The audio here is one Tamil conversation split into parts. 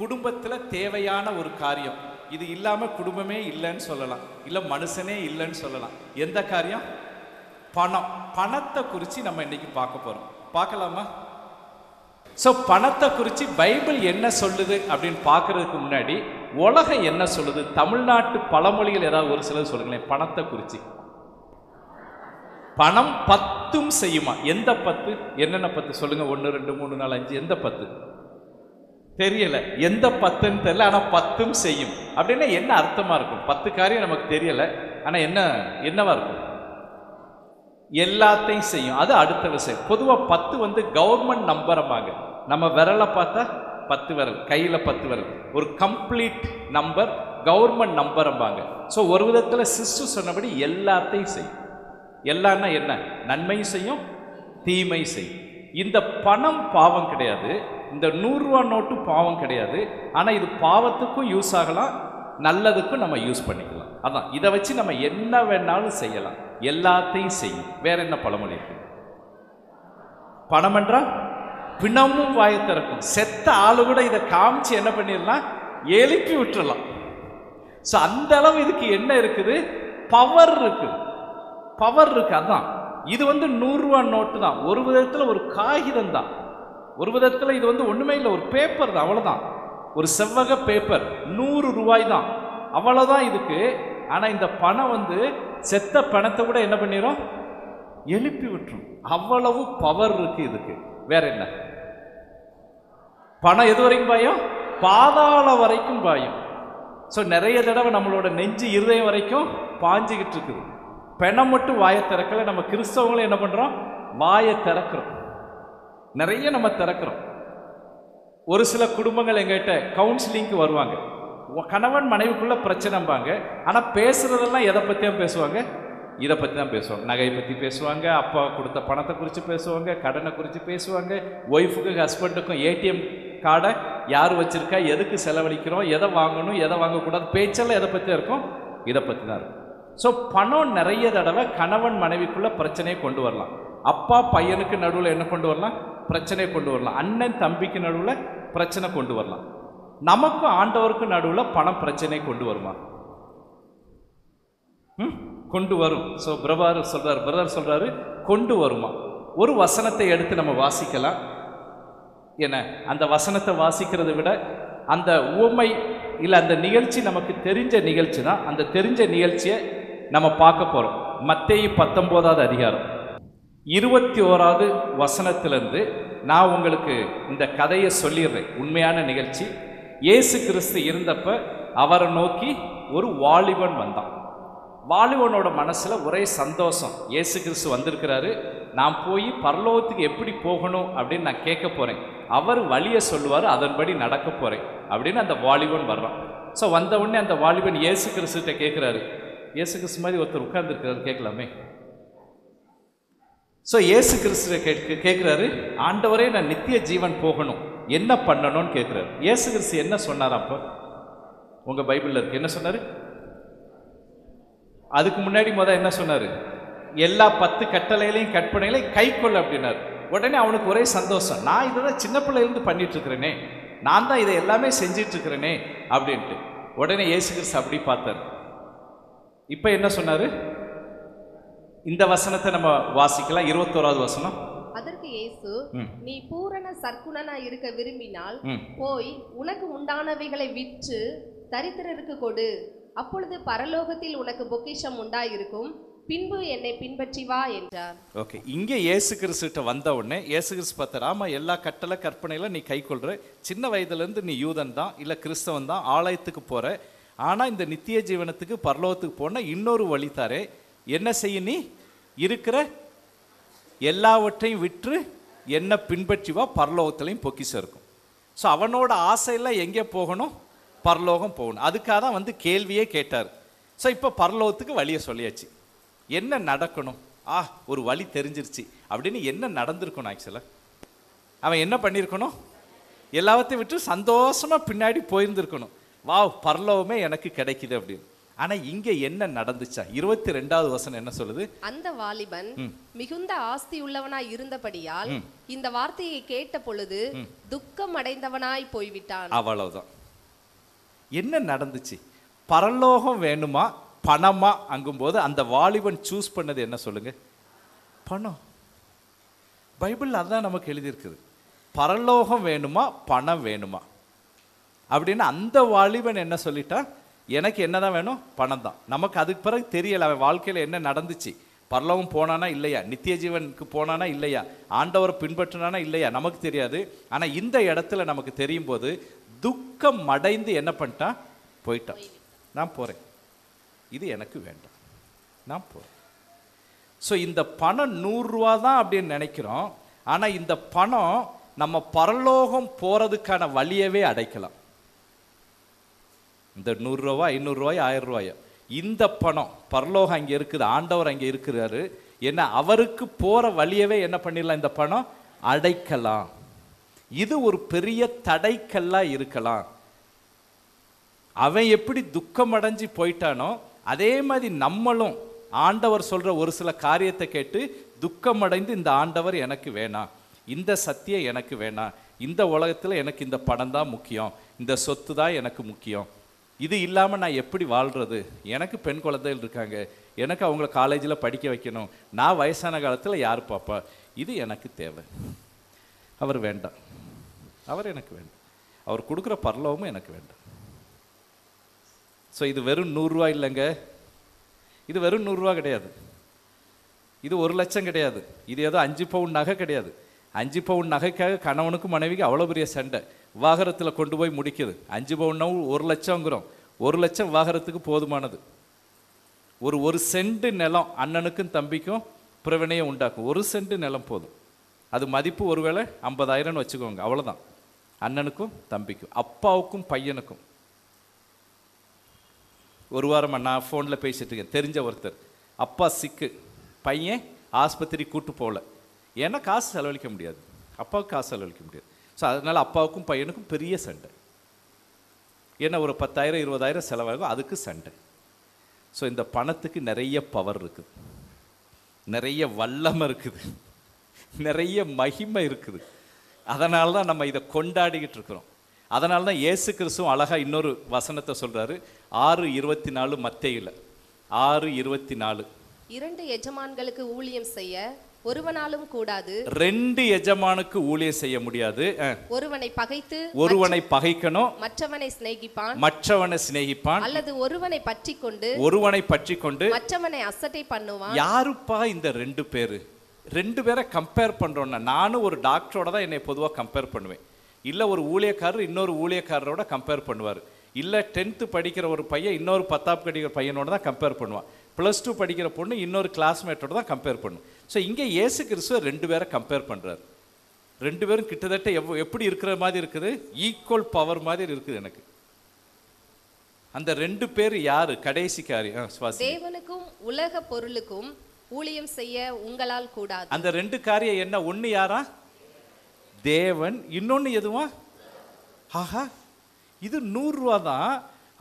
குடும்பத்தில் தேவையான ஒரு காரியம். இது இல்லாமல் குடும்பமே இல்லைன்னு சொல்லலாம், இல்லை மனுஷனே இல்லைன்னு சொல்லலாம். எந்த காரியம்? பணம். பணத்தை குறித்து நம்ம இன்னைக்கு பார்க்க போகிறோம். பார்க்கலாமா? ஸோ பணத்தை குறித்து பைபிள் என்ன சொல்லுது அப்படின்னு பார்க்கறதுக்கு முன்னாடி உலகம் என்ன சொல்லுது, தமிழ்நாட்டு பழமொழிகள் ஏதாவது ஒரு சிலர் சொல்லுங்களேன் பணத்தை குறித்து. பணம் 10ம் செய்யுமா? எந்த 10? என்னென்ன 10 சொல்லுங்க. 1 2 3 4 5 எந்த 10 தெரியல. எந்த 10ன்னு தெரியல, ஆனால் 10ம் செய்யும் அப்படின்னா என்ன அர்த்தமா இருக்கும்? 10 காரியம் நமக்கு தெரியல, ஆனால் என்னவா இருக்கும்? எல்லாத்தையும் செய்யும். அது அடுத்த விஷயம். பொதுவாக 10 கவர்மெண்ட் நம்பரமாங்க. நம்ம விரலை பார்த்தா 10 விரல், கையில் 10 விரல், ஒரு கம்ப்ளீட் நம்பர், கவர்மெண்ட் நம்பரம்பாங்க. ஸோ ஒரு விதத்தில் சிஸ்டு சொன்னபடி எல்லாத்தையும் செய்யும். எல்லாம்னா என்ன? நன்மையும் செய்யும், தீமை செய்யும். இந்த பணம் பாவம் கிடையாது, இந்த 100 ரூபா நோட்டு பாவம் கிடையாது. ஆனால் இது பாவத்துக்கும் யூஸ் ஆகலாம், நல்லதுக்கும் நம்ம யூஸ் பண்ணிக்கலாம். அதான் இதை வச்சு நம்ம என்ன வேணாலும் செய்யலாம், எல்லாத்தையும் செய்யும். வேற என்ன பழமொழி இருக்கு? பணம் என்றால் பிணமும் வாயை திறக்கும். செத்த ஆளு கூட இதை காமிச்சு என்ன பண்ணிடலாம்? எழுப்பி விட்டுறலாம். ஸோ அந்த அளவு இதுக்கு என்ன இருக்குது? பவர் இருக்குது, பவர் இருக்கு. அதான் இது 100 ரூபா நோட்டு தான். ஒரு விதத்தில் ஒரு காகிதம் தான், ஒரு விதத்தில் இது ஒண்ணுமே இல்லை, ஒரு பேப்பர் தான், அவ்வளவுதான். ஒரு செவ்வக பேப்பர், 100 ரூபாய் தான், அவ்வளவுதான் இதுக்கு. ஆனா இந்த பணம் செத்த பணத்தை கூட என்ன பண்ணிரும்? எழுப்பி விட்டுரும். அவ்வளவு பவர் இருக்கு இதுக்கு. வேற என்ன? பணம் எது வரைக்கும் பாயும்? பாதாள வரைக்கும் பாயும். ஸோ நிறைய தடவை நம்மளோட நெஞ்சு இருதயம் வரைக்கும் பாஞ்சுக்கிட்டு இருக்குது. பணம் மட்டும் வாயை திறக்கல. நம்ம கிறிஸ்தவங்களும் என்ன பண்றோம்? வாயை திறக்கிறோம், நிறைய நம்ம திறக்கிறோம். ஒரு சில குடும்பங்கள் எங்கிட்ட கவுன்சிலிங்க்கு வருவாங்க. கணவன் மனைவிக்குள்ள பிரச்சனைம்பாங்க, ஆனால் பேசுறதெல்லாம் எதை பற்றியும் பேசுவாங்க? இதை பற்றி தான் பேசுவாங்க. நகையை பற்றி பேசுவாங்க, அப்பா கொடுத்த பணத்தை குறித்து பேசுவாங்க, கடனை குறித்து பேசுவாங்க, ஒய்ஃபுக்கு ஹஸ்பண்டுக்கும் ஏடிஎம் கார்டை யார் வச்சிருக்கா, எதுக்கு செலவழிக்கிறோம், எதை வாங்கணும், எதை வாங்கக்கூடாது, பேச்செல்லாம் எதை பற்றி இருக்கும்? இதை பற்றி தான் இருக்கும். ஸோ பணம் நிறைய தடவை கணவன் மனைவிக்குள்ள பிரச்சனையை கொண்டு வரலாம். அப்பா பையனுக்கு நடுவில் என்ன கொண்டு வரலாம்? பிரச்சனையை கொண்டு வரலாம். அண்ணன் தம்பிக்கு நடுவில் பிரச்சனை கொண்டு வரலாம். நமக்கும் ஆண்டவருக்கும் நடுவில் பணம் பிரச்சனையை கொண்டு வருமா? கொண்டு வரும். ஸோ பிரதர் சொல்றாரு கொண்டு வருமா? ஒரு வசனத்தை எடுத்து நம்ம வாசிக்கலாம். என்ன அந்த வசனத்தை வாசிக்கிறதை விட அந்த உவமை இல்லை அந்த நிகழ்ச்சி நமக்கு தெரிஞ்ச நிகழ்ச்சி தான். அந்த தெரிஞ்ச நிகழ்ச்சியை நம்ம பார்க்க போகிறோம். மத்தேயு 19வது அதிகாரம் 21வது வசனத்திலிருந்து நான் உங்களுக்கு இந்த கதையை சொல்லிடுறேன். உண்மையான நிகழ்ச்சி. இயேசு கிறிஸ்து இருந்தப்ப அவரை நோக்கி ஒரு வாலிபன் வந்தான். வாலிபனோட மனசுல ஒரே சந்தோஷம். இயேசு கிறிஸ்து வந்திருக்கிறாரு, நான் போய் பரலோகத்துக்கு எப்படி போகணும் அப்படின்னு நான் கேட்க போறேன், அவர் வழியை சொல்லுவார், அதன்படி நடக்க போறேன் அப்படின்னு அந்த வாலிபன் வர்றான். ஸோ வந்த உடனே அந்த வாலிபன் இயேசு கிறிஸ்துகிட்ட கேட்குறாரு. இயேசு கிறிஸ்து மாதிரி ஒருத்தர் உட்கார்ந்துருக்கிறாரு, கேட்கலாமே. ஸோ இயேசு கிறிஸ்து கேட்குறாரு, ஆண்டவரே நான் நித்திய ஜீவன் போகணும், என்ன பண்ணணும்னு கேட்குறாரு. இயேசு கிறிஸ்து என்ன சொன்னார்? அப்போ உங்க பைபிள்ல இருக்கு என்ன சொன்னாரு? அதுக்கு முன்னாடி என்ன சொன்னாரு? எல்லா 10 கட்டளைகளையும் கற்பனைகளையும் கை கொள்ள அப்படின்னாரு. உடனே அவனுக்கு ஒரே சந்தோஷம், நான் இதை சின்ன பிள்ளையிலிருந்து பண்ணிட்டு இருக்கிறேனே, நான் தான் இதை எல்லாமே செஞ்சிட்டு இருக்கிறேனே அப்படின்ட்டு. உடனே இயேசு கிறிஸ்து அப்படி பார்த்தார். இப்ப என்ன சொன்னாரு? இந்த வசனத்தை நம்ம வாசிக்கலாம். 21வது வசனம். அதற்கு இயேசு, நீ பூரண சற்குணனா இருக்க விரும்பினால் போய் உனக்கு உண்டானவைகளை விற்று தரித்திரருக்கு கொடு, அப்பொழுது பரலோகத்தில் உனக்கு பொக்கிஷம் உண்டாயிருக்கும், பின்பு என்னை பின்பற்றி வா என்றார். ஓகே, இங்கே இயேசு கிறிஸ்துட்ட வந்த உடனே இயேசு கிறிஸ்து பார்த்தார், ஆமா எல்லா கட்டளை கற்பனைகளை நீ கை கொள்ற, சின்ன வயதுலேருந்து நீ யூதன் தான் இல்லை கிறிஸ்தவன் தான், ஆலயத்துக்கு போற, ஆனால் இந்த நித்திய ஜீவனத்துக்கு பரலோகத்துக்கு போன இன்னொரு வழி தாரே, என்ன செய்ய? நீ இருக்கிற எல்லாவற்றையும் விற்று என்ன பின்பற்றி வா, பரலோகத்திலையும் பொக்கிஷம் இருக்கும். ஸோ அவனோட ஆசையெல்லாம் எங்கே போகணும்? பரலோகம் போகணும். அதுக்காக தான் கேள்வியே கேட்டார். ஸோ இப்போ பரலோகத்துக்கு வழியை சொல்லியாச்சு. என்ன நடக்கணும்? ஒரு வழி தெரிஞ்சிருச்சு அப்படின்னு என்ன நடந்திருக்கணும்? ஆக்சுவலாக அவன் என்ன பண்ணியிருக்கணும்? எல்லாத்தையும் விட்டு சந்தோஷமாக பின்னாடி போயிருந்துருக்கணும். வா, பரலோகமே எனக்கு கிடைக்குது அப்படின்னு. ஆனா இங்க என்ன நடந்துச்சா? 22வது வசனம் என்ன சொல்லுது? அந்த வாலிபன் மிகுந்த ஆஸ்தி உள்ளவனாய் இருந்தபடியால் இந்த வார்த்தையை கேட்ட பொழுது துக்கம் அடைந்தவனாய் போய்விட்டான். அவ்வளவுதான். என்ன நடந்துச்சு? பரலோகம் வேணுமா பணமா அங்கும்போது அந்த வாலிபன் சூஸ் பண்ணது என்ன சொல்லுங்க? பணம். பைபிள் அதான் நமக்கு எழுதியிருக்குது. பரலோகம் வேணுமா பணம் வேணுமா அப்படின்னு அந்த வாலிபன் என்ன சொல்லிட்டா? எனக்கு என்னதான் வேணும்? பணம் தான். நமக்கு அதுக்கு பிறகு தெரியல அவன் வாழ்க்கையில் என்ன நடந்துச்சு, பரலோகம் போனானா இல்லையா, நித்திய ஜீவனுக்கு போனானா இல்லையா, ஆண்டவரை பின்பற்றினானா இல்லையா, நமக்கு தெரியாது. ஆனால் இந்த இடத்துல நமக்கு தெரியும் போது துக்கம் அடைந்து என்ன பண்ணிட்டான்? போயிட்டான். நான் போகிறேன், இது எனக்கு வேண்டாம், நான் போகிறேன். ஸோ இந்த பணம் 100 ரூபா தான் அப்படின்னு நினைக்கிறோம். ஆனால் இந்த பணம் நம்ம பரலோகம் போகிறதுக்கான வழியவே அடைக்கலாம். இந்த 100 ரூபா 500 ரூபாய் 1000 ரூபாய் இந்த பணம் பரலோகம் அங்கே இருக்குது, ஆண்டவர் அங்கே இருக்கிறாரு. என்ன அவருக்கு போகிற வழியவே என்ன பண்ணிடலாம்? இந்த பணம் அடைக்கலாம். இது ஒரு பெரிய தடைக்கல்லா இருக்கலாம். அவன் எப்படி துக்கம் அடைஞ்சு போயிட்டானோ அதே மாதிரி நம்மளும் ஆண்டவர் சொல்ற ஒரு சில காரியத்தை கேட்டு துக்கம் அடைந்து இந்த ஆண்டவர் எனக்கு வேணாம், இந்த சத்தியம் எனக்கு வேணாம், இந்த உலகத்தில் எனக்கு இந்த பணம் தான் முக்கியம், இந்த சொத்து தான் எனக்கு முக்கியம், இது இல்லாமல் நான் எப்படி வாழ்கிறது, எனக்கு பெண் குழந்தைகள் இருக்காங்க, எனக்கு அவங்கள காலேஜில் படிக்க வைக்கணும், நான் வயசான காலத்தில் யார் பாப்பா, இது எனக்கு தேவை. அவர் வேண்டாம், அவர் எனக்கு வேண்டாம், அவர் கொடுக்குற பரலோகமும் எனக்கு வேண்டாம். ஸோ இது வெறும் 100 ரூபா இல்லைங்க, இது வெறும் 100 ரூபா கிடையாது, இது 1 லட்சம் கிடையாது, இது ஏதோ 5 பவுன் நகை கிடையாது. 5 பவுன் நகைக்காக கணவனுக்கும் மனைவிக்கு அவ்வளோ பெரிய சண்டை, விவாகரத்தில் கொண்டு போய் முடிக்குது. 5 பவுன்னா 1 லட்சங்கிறோம், 1 லட்சம் விவாகரத்துக்கு போதுமானது. ஒரு சென்ட் நிலம் அண்ணனுக்கும் தம்பிக்கும் பிரவினையை உண்டாக்கும். 1 சென்ட் நிலம் போதும், அது மதிப்பு ஒருவேளை 50,000 வச்சுக்கோங்க, அவ்வளோதான். அண்ணனுக்கும் தம்பிக்கும் அப்பாவுக்கும் பையனுக்கும். ஒரு வாரம் நான் ஃபோனில் பேசிட்டு இருக்கேன், தெரிஞ்ச ஒருத்தர் அப்பா சிக்கு, பையன் ஆஸ்பத்திரி கூட்டு போகல, ஏன்னா காசு செலவழிக்க முடியாது, அப்பாவுக்கு காசு செலவழிக்க முடியாது. ஸோ அதனால் அப்பாவுக்கும் பையனுக்கும் பெரிய சண்டை. ஏன்னா ஒரு 10,000 20,000 செலவாகும், அதுக்கு சண்டை. ஸோ இந்த பணத்துக்கு நிறைய பவர் இருக்குது, நிறைய வல்லமை இருக்குது, நிறைய மகிமை இருக்குது. அதனால தான் நம்ம இதை கொண்டாடிக்கிட்டு இருக்கிறோம். அதனால தான் இயேசு கிறிஸ்துவும் அழகா இன்னொரு வசனத்தை சொல்றாரு. 6:24 மத்தேயுல 6:24, 2 எஜமான்களுக்கு ஊழியம் செய்ய ஒருவனாலும் கூடாது. 2 எஜமானுக்கு ஊழியம் செய்ய முடியாது. ஒருவனை பகைத்து ஒருவனை பகைக்கணும், மற்றவனை சிநேகிப்பான், மற்றவனை சிநேகிப்பான், அல்லது ஒருவனை பற்றிக்கொண்டு மற்றவனை அசட்டை பண்ணுவான். யாருப்பா இந்த 2 பேரு? 2 பேரை கம்பேர் பண்றோம்னா, நானும் ஒரு டாக்டரோட தான் என்னை பொதுவாக கம்பேர் பண்ணுவேன், இல்லை ஒரு ஊழியக்காரர் இன்னொரு ஊழியக்காரரோட கம்பேர் பண்ணுவார், இல்லை 10th படிக்கிற ஒரு பையன் இன்னொரு 10th படிக்கிற பையனோட தான் கம்பேர் பண்ணுவான், +2 படிக்கிற பொண்ணு இன்னொரு கிளாஸ்மேட்டோட தான் கம்பேர் பண்ணும். ஸோ இங்கே இயேசு கிறிஸ்துவ 2 பேரை கம்பேர் பண்ணுறாரு. 2 பேரும் கிட்டத்தட்ட எப்படி இருக்கிற மாதிரி இருக்குது, ஈக்குவல் பவர் மாதிரி இருக்குது எனக்கு. அந்த 2 பேர் யாரு? கடைசி காரியம் தேவனுக்கும் உலக பொருளுக்கும் ஊழியம் செய்ய உங்களால் கூடாது. அந்த 2 காரியம் என்ன? ஒன்று யாரா? தேவன், இன்னொன்று எதுவா? ஆஹா, இது 100 ரூபா தான்.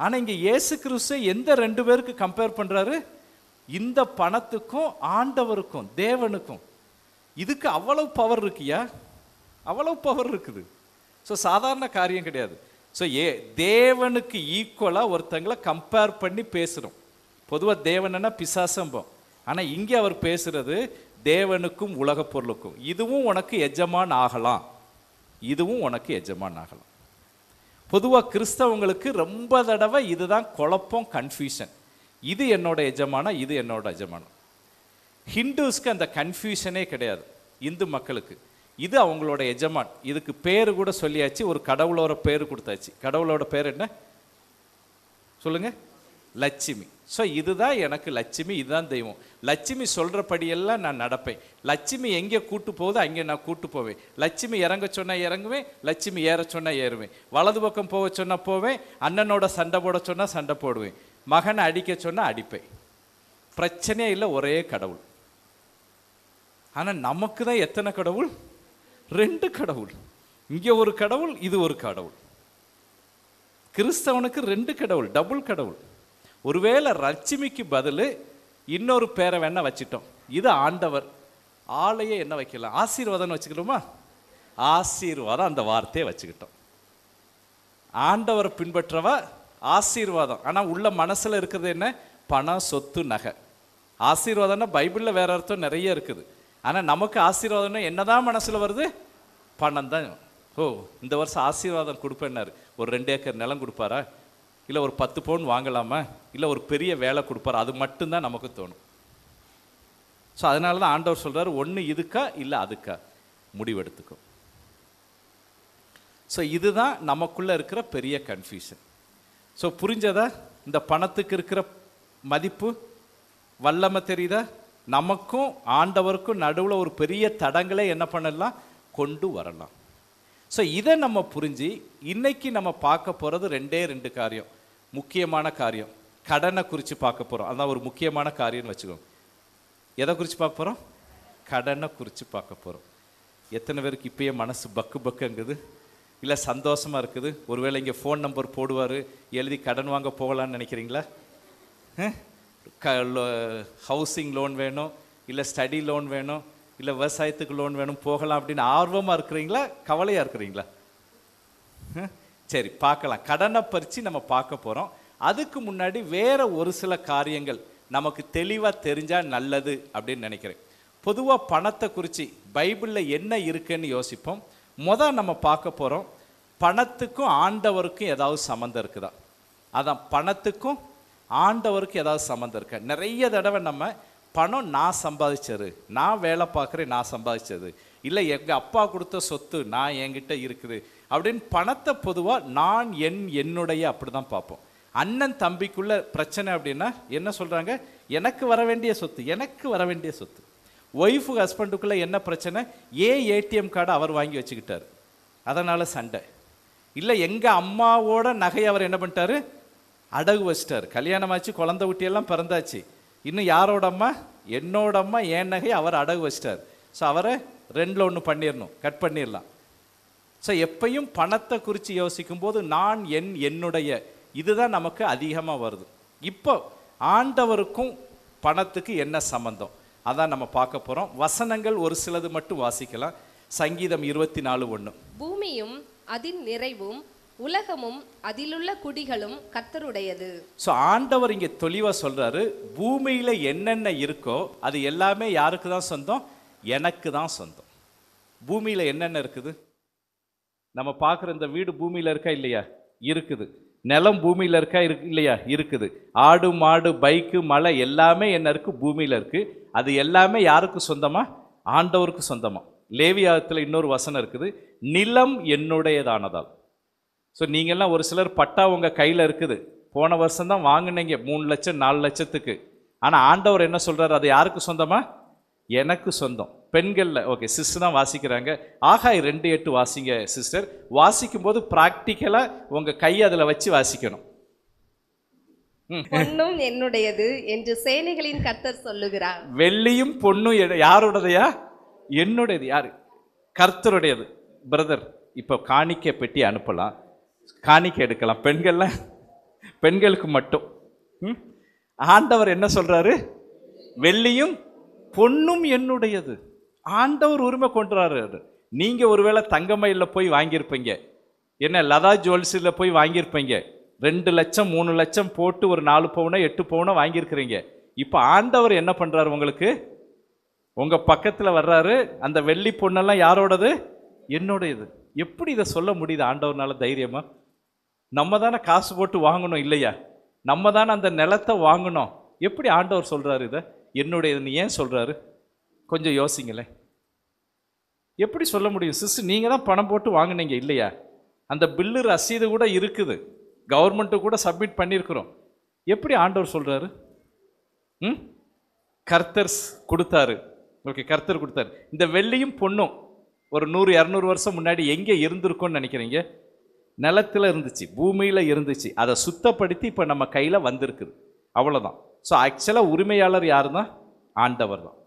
ஆனால் இங்கே இயேசு கிறிஸ்து எந்த 2 பேருக்கு கம்பேர் பண்ணுறாரு? இந்த பணத்துக்கும் ஆண்டவருக்கும் தேவனுக்கும். இதுக்கு அவ்வளவு பவர் இருக்குயா, அவ்வளவு பவர் இருக்குது. ஸோ சாதாரண காரியம் கிடையாது. ஸோ தேவனுக்கு ஈக்குவலாக ஒருத்தங்களை கம்பேர் பண்ணி பேசுகிறோம். பொதுவாக தேவனா பிசாசம்போம், ஆனால் இங்கே அவர் பேசுறது தேவனுக்கும் உலக பொருளுக்கும். இதுவும் உனக்கு எஜமான் ஆகலாம், இதுவும் உனக்கு எஜமான் ஆகலாம். பொதுவாக கிறிஸ்தவங்களுக்கு ரொம்ப தடவை இதுதான் குழப்பம், கன்ஃபியூஷன். இது என்னோட எஜமானா, இது என்னோட எஜமானம். ஹிந்துஸ்க்கு அந்த கன்ஃபியூஷனே கிடையாது. இந்து மக்களுக்கு இது அவங்களோட எஜமான். இதுக்கு பேரு கூட சொல்லியாச்சு, ஒரு கடவுளோட பேரு கொடுத்தாச்சு. கடவுளோட பேர் என்ன சொல்லுங்க? லட்சுமி. ஸோ இதுதான் எனக்கு லட்சுமி, இதுதான் தெய்வம். லட்சுமி சொல்கிறபடியெல்லாம் நான் நடப்பேன். லட்சுமி எங்கே கூட்டு போகுதோ அங்கே நான் கூட்டு போவேன். லட்சுமி இறங்க சொன்னால் இறங்குவேன், லட்சுமி ஏற சொன்னால் ஏறுவேன். வலது பக்கம் போக சொன்னால் போவேன், அண்ணனோட சண்டை போட சொன்னால் சண்டை போடுவேன், மகனை அடிக்க சொன்னால் அடிப்பேன். பிரச்சனையே இல்லை, ஒரே கடவுள். ஆனால் நமக்கு தான் எத்தனை கடவுள்? 2 கடவுள். இங்கே ஒரு கடவுள், இது ஒரு கடவுள். கிறிஸ்தவனுக்கு 2 கடவுள், டபுள் கடவுள். ஒருவேளை லட்சுமிக்கு பதில் இன்னொரு பேரை வேணா வச்சிட்டோம். இது ஆண்டவர். ஆளையே என்ன வைக்கலாம்? ஆசீர்வாதம்னு வச்சுக்கணுமா? ஆசீர்வாதம் அந்த வார்த்தையை வச்சுக்கிட்டோம். ஆண்டவரை பின்பற்றவா ஆசீர்வாதம். ஆனால் உள்ள மனசில் இருக்கிறது என்ன? பணம், சொத்து, நகை. ஆசீர்வாதம்னா பைபிளில் வேற அர்த்தம் நிறைய இருக்குது. ஆனால் நமக்கு ஆசீர்வாதம்னா என்னதான் மனசில் வருது? பணம் தான். ஓ, இந்த வருஷம் ஆசீர்வாதம் கொடுப்பேன்னாரு. ஒரு 2 ஏக்கர் நிலம் கொடுப்பாரா? இல்லை ஒரு 10 பவுன் வாங்கலாமா? இல்லை ஒரு பெரிய வேலை கொடுப்பாரா? அது மட்டும்தான் நமக்கு தோணும். ஸோ அதனால தான் ஆண்டவர் சொல்கிறார், ஒன்று இதுக்கா இல்லை அதுக்கா முடிவெடுத்துக்கோ. ஸோ இதுதான் நமக்குள்ளே இருக்கிற பெரிய கன்ஃபியூஷன். ஸோ புரிஞ்சதா? இந்த பணத்துக்கு இருக்கிற மதிப்பு, வல்லமை தெரியுதா? நமக்கும் ஆண்டவருக்கும் நடுவில் ஒரு பெரிய தடங்களை என்ன பண்ணலாம்? கொண்டு வரலாம். ஸோ இதை நம்ம புரிஞ்சு இன்னைக்கு நம்ம பார்க்க போகிறது 2 காரியம், முக்கியமான காரியம். கடனை குறித்து பார்க்க போகிறோம். அதான் ஒரு முக்கியமான காரியம்னு வச்சுக்கோங்க. எதை குறித்து பார்க்க போகிறோம்? கடனை குறித்து பார்க்க போகிறோம். எத்தனை பேருக்கு இப்பயே மனசு பக்கு பக்குங்குது? இல்லை சந்தோஷமாக இருக்குது? ஒருவேளை இங்கே ஃபோன் நம்பர் போடுவார், எழுதி கடன் வாங்க போகலான்னு நினைக்கிறீங்களா? ஹவுசிங் லோன் வேணும், இல்லை ஸ்டடி லோன் வேணும், இல்லை விவசாயத்துக்கு லோன் வேணும், போகலாம் அப்படின்னு ஆர்வமாக இருக்கிறீங்களா? கவலையாக இருக்கிறீங்களா? சரி, பார்க்கலாம். கடனை பறித்து நம்ம பார்க்க போகிறோம். அதுக்கு முன்னாடி வேற ஒரு சில காரியங்கள் நமக்கு தெளிவாக தெரிஞ்சால் நல்லது அப்படின்னு நினைக்கிறேன். பொதுவாக பணத்தை குறித்து பைபிளில் என்ன இருக்குன்னு யோசிப்போம். நம்ம பார்க்க போகிறோம், பணத்துக்கும் ஆண்டவருக்கும் ஏதாவது சம்மந்தம் இருக்குதா? அதான், பணத்துக்கும் ஆண்டவருக்கும் ஏதாவது சம்மந்தம் இருக்கா? நிறைய தடவை நம்ம பணம் நான் சம்பாதிச்சது, நான் வேலை பார்க்குறேன், நான் சம்பாதிச்சது, இல்லை எங்கள் அப்பா கொடுத்த சொத்து நான் என்கிட்ட இருக்குது அப்படின்னு பணத்தை பொதுவாக நான் என்னுடைய அப்படி தான் பார்ப்போம். அண்ணன் தம்பிக்குள்ள பிரச்சனை அப்படின்னா என்ன சொல்கிறாங்க? எனக்கு வர வேண்டிய சொத்து, எனக்கு வர வேண்டிய சொத்து. ஒய்ஃபு ஹஸ்பண்டுக்குள்ளே என்ன பிரச்சனை? ஏடிஎம் கார்டை அவர் வாங்கி வச்சுக்கிட்டார், அதனால் சண்டை. இல்லை எங்கள் அம்மாவோட நகையை அவர் என்ன பண்ணிட்டாரு? அடகு வச்சிட்டார். கல்யாணமாச்சு, குழந்தை குட்டியெல்லாம் பிறந்தாச்சு, இன்னும் யாரோட அம்மா? என்னோட அம்மா, என் நகையை அவர் அடகு வச்சிட்டார். ஸோ அவரை 2ல் 1 பண்ணிடணும், கட் பண்ணிடலாம். ஸோ எப்பையும் பணத்தை குறித்து யோசிக்கும் போது நான் என்னுடைய இதுதான் நமக்கு அதிகமாக வருது. இப்போ ஆண்டவருக்கும் பணத்துக்கு என்ன சம்பந்தம், அதான் நம்ம பார்க்க போகிறோம். வசனங்கள் ஒரு சிலது மட்டும் வாசிக்கலாம். சங்கீதம் 24:1. பூமியும் அதின் நிறைவும் உலகமும் அதிலுள்ள குடிகளும் கர்த்தருடையது. ஸோ ஆண்டவர் இங்கே தெளிவாக சொல்கிறாரு, பூமியில் என்னென்ன இருக்கோ அது எல்லாமே யாருக்கு தான் சொந்தம்? எனக்கு தான் சொந்தம். பூமியில் என்னென்ன இருக்குது? நம்ம பார்க்குற இந்த வீடு பூமியில் இருக்கா இல்லையா? இருக்குது. நிலம் பூமியில் இருக்கா இல்லையா? இருக்குது. ஆடு மாடு பைக்கு மலை எல்லாமே என்ன இருக்குது? பூமியில் இருக்குது. அது எல்லாமே யாருக்கு சொந்தமா? ஆண்டவருக்கு சொந்தமா. லேவியாகத்தில் இன்னொரு வசனம் இருக்குது, நிலம் என்னுடையதானதால். ஸோ நீங்கள்லாம் ஒரு சிலர் பட்டா உங்கள் கையில் இருக்குது, போன வருஷம் தான் வாங்கினீங்க 3 லட்சம் 4 லட்சத்துக்கு. ஆனால் ஆண்டவர் என்ன சொல்கிறார்? அது யாருக்கு சொந்தமா? எனக்கு சொந்தம். பெண்களில் ஓகே சிஸ்டர் தான் வாசிக்கிறாங்க. ஆகாய் 2:8 வாசிங்க சிஸ்டர். வாசிக்கும் போது ப்ராக்டிக்கலாக உங்கள் கையை அதில் வச்சு வாசிக்கணும். பொன்னும் என்னுடையது என்று சேனைகளின் கர்த்தர் சொல்லுகிறார். வெள்ளியும் பொன்னும் யாருடையதையா? என்னுடையது. யாரு? கர்த்தருடையது. பிரதர், இப்போ காணிக்கை பெட்டி அனுப்பலாம், காணிக்கை எடுக்கலாம். பெண்களுக்கு மட்டும். ஆண்டவர் என்ன சொல்றாரு? வெள்ளியும் பொன்னும் என்னுடையது. ஆண்டவர் உரிமை கொண்டுறாரு. நீங்க ஒருவேளை தங்கமயிலில் போய் வாங்கியிருப்பீங்க, என்ன லதா ஜுவல்ஸில் போய் வாங்கியிருப்பீங்க, 2 லட்சம் 3 லட்சம் போட்டு ஒரு 4 பவுனோ 8 பவுனோ வாங்கியிருக்கிறீங்க. இப்போ ஆண்டவர் என்ன பண்றாரு? உங்களுக்கு உங்க பக்கத்தில் வர்றாரு, அந்த வெள்ளி பொண்ணெல்லாம் யாரோடது? என்னுடையது. எப்படி இதை சொல்ல முடியுது ஆண்டவர்னால தைரியமா? நம்ம தானே காசு போட்டு வாங்கணும் இல்லையா? நம்ம தானே அந்த நிலத்தை வாங்கணும். எப்படி ஆண்டவர் சொல்றாரு இதை என்னுடையதுன்னு? ஏன் சொல்றாரு? கொஞ்சம் யோசிங்களேன். எப்படி சொல்ல முடியும்? சிஸ்டர், நீங்க தான் பணம் போட்டு வாங்கினீங்க இல்லையா? அந்த பில்லு ரசீது கூட இருக்குது, கவர்மெண்ட்டு கூட சப்மிட் பண்ணியிருக்கிறோம். எப்படி ஆண்டவர் சொல்றாரு? கர்த்தர் கொடுத்தாரு. ஓகே, கர்த்தர் கொடுத்தாரு. இந்த வெள்ளியும் பொண்ணும் ஒரு 100-200 வருஷம் முன்னாடி எங்கே இருந்திருக்கும்னு நினைக்கிறீங்க? நிலத்தில் இருந்துச்சு, பூமியில் இருந்துச்சு. அதை சுத்தப்படுத்தி இப்போ நம்ம கையில் வந்திருக்குது, அவ்வளோதான். ஸோ ஆக்சுவலாக உரிமையாளர் யார் தான்? ஆண்டவர் தான்.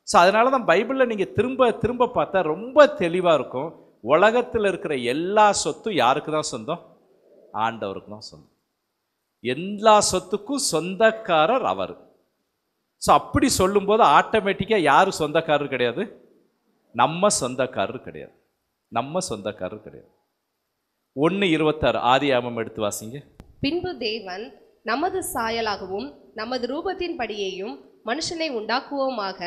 ஸோ அதனால தான் பைபிளில் நீங்கள் திரும்ப திரும்ப பார்த்தா ரொம்ப தெளிவாக இருக்கும். உலகத்தில் இருக்கிற எல்லா சொத்தும் யாருக்கு தான் சொந்தம்? ஆண்டவருக்கு தான் சொந்தம். எல்லா சொத்துக்கும் சொந்தக்காரர் அவர். ஸோ அப்படி சொல்லும்போது ஆட்டோமேட்டிக்காக யார் சொந்தக்காரர் கிடையாது? நம்ம சொந்தக்காரர் கிடையாது. நம்ம சொந்தக்காரர் கிடையாது. 1:26 ஆதியாகமம் எடுத்து வாசிங்க. பின்பு தேவன் நமது சாயலாகவும் நமது ரூபத்தின்படியேயும் மனுஷனை உண்டாக்குவோமாக,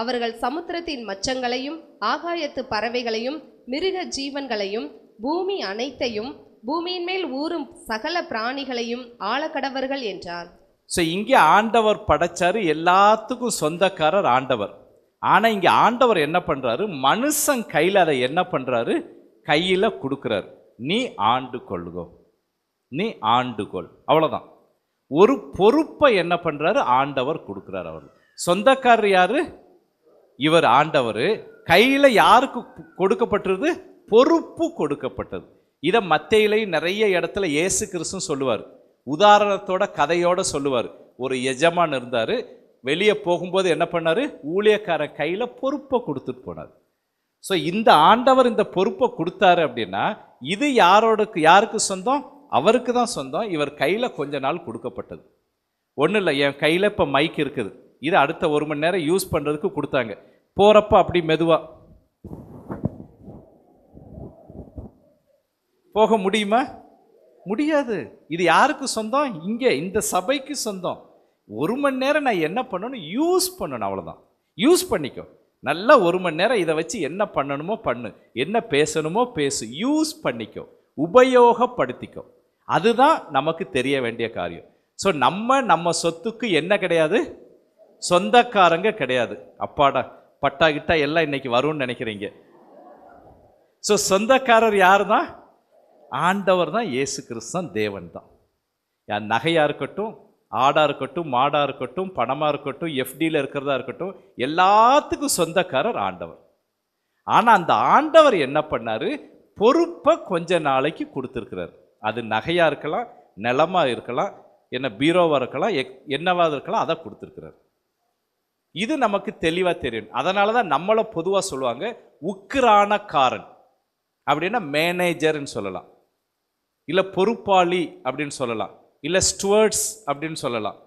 அவர்கள் சமுத்திரத்தின் மச்சங்களையும் ஆகாயத்து பறவைகளையும் மிருக ஜீவன்களையும் பூமி அனைத்தையும் பூமியின் மேல் ஊறும் சகல பிராணிகளையும் ஆளக்கடவர்கள் என்றார். ஸோ இங்கே ஆண்டவர் படைச்சாரு, எல்லாத்துக்கும் சொந்தக்காரர் ஆண்டவர். ஆனால் இங்கே ஆண்டவர் என்ன பண்ணுறாரு? மனுஷன் கையில் அதை என்ன பண்ணுறாரு? கையில் கொடுக்குறாரு. நீ ஆண்டு கொள்ளுகோ, நீ ஆண்டுகொள், அவ்வளோதான். ஒரு பொறுப்பை என்ன பண்ணுறாரு? ஆண்டவர் கொடுக்குறாரு. அவர் சொந்தக்காரர் யாரு? இவர் ஆண்டவர். கையில் யாருக்கு கொடுக்கப்பட்டது? பொறுப்பு கொடுக்கப்பட்டது. இதை மத்தேயுலையும் நிறைய இடத்துல இயேசு கிறிஸ்து சொல்லுவார். உதாரணத்தோட கதையோட சொல்லுவார். ஒரு எஜமான் இருந்தார், வெளியே போகும்போது என்ன பண்ணார்? ஊழியக்காரன் கையில் பொறுப்பை கொடுத்துட்டு போனார். ஸோ இந்த ஆண்டவர் இந்த பொறுப்பை கொடுத்தாரு அப்படின்னா இது யாருக்கு சொந்தம்? அவருக்கு தான் சொந்தம். இவர் கையில் கொஞ்ச நாள் கொடுக்கப்பட்டது. ஒன்றும் இல்லை, என் கையில் இப்போ மைக் இருக்குது, இது அடுத்த 1 மணி நேரம் யூஸ் பண்ணுறதுக்கு கொடுத்தாங்க. போகிறப்ப அப்படி மெதுவாக போக முடியுமா? முடியாது. இது யாருக்கு சொந்தம்? இங்கே இந்த சபைக்கு சொந்தம். 1 மணி நேரம் நான் என்ன பண்ணணும்? யூஸ் பண்ணணும், அவ்வளோதான். யூஸ் பண்ணிக்கோ. நல்லா 1 மணி நேரம் இதை வச்சு என்ன பண்ணணுமோ பண்ணு, என்ன பேசணுமோ பேசு, யூஸ் பண்ணிக்கோ, உபயோகப்படுத்திக்கோ. அதுதான் நமக்கு தெரிய வேண்டிய காரியம். ஸோ நம்ம சொத்துக்கு என்ன கிடையாது? சொந்தக்காரங்க கிடையாது. அப்பாடா, பட்டா கிட்டா எல்லாம் இன்னைக்கு வரும்னு நினைக்கிறீங்க. ஸோ சொந்தக்காரர் யார் தான்? ஆண்டவர் தான், இயேசு கிறிஸ்து தான், தேவன் தான். என் நகையாக இருக்கட்டும், ஆடாக இருக்கட்டும், மாடாக இருக்கட்டும், பணமாக இருக்கட்டும், எஃப்டியில் இருக்கிறதா இருக்கட்டும், எல்லாத்துக்கும் சொந்தக்காரர் ஆண்டவர். ஆனால் அந்த ஆண்டவர் என்ன பண்ணார்? பொறுப்பை கொஞ்ச நாளைக்கு கொடுத்துருக்கிறார். அது நகையாக இருக்கலாம், நிலமாக இருக்கலாம், என்ன பீரோவாக இருக்கலாம், என்னவாக இருக்கலாம், அதை கொடுத்துருக்கிறார். இது நமக்கு தெளிவாக தெரியும். அதனால தான் நம்மளை பொதுவாக சொல்லுவாங்க உக்கிரானக்காரன் அப்படின்னா மேனேஜர்ன்னு சொல்லலாம், இல்லை பொறுப்பாளி அப்படின்னு சொல்லலாம், இல்லை ஸ்டுவர்ட்ஸ் அப்படின்னு சொல்லலாம்.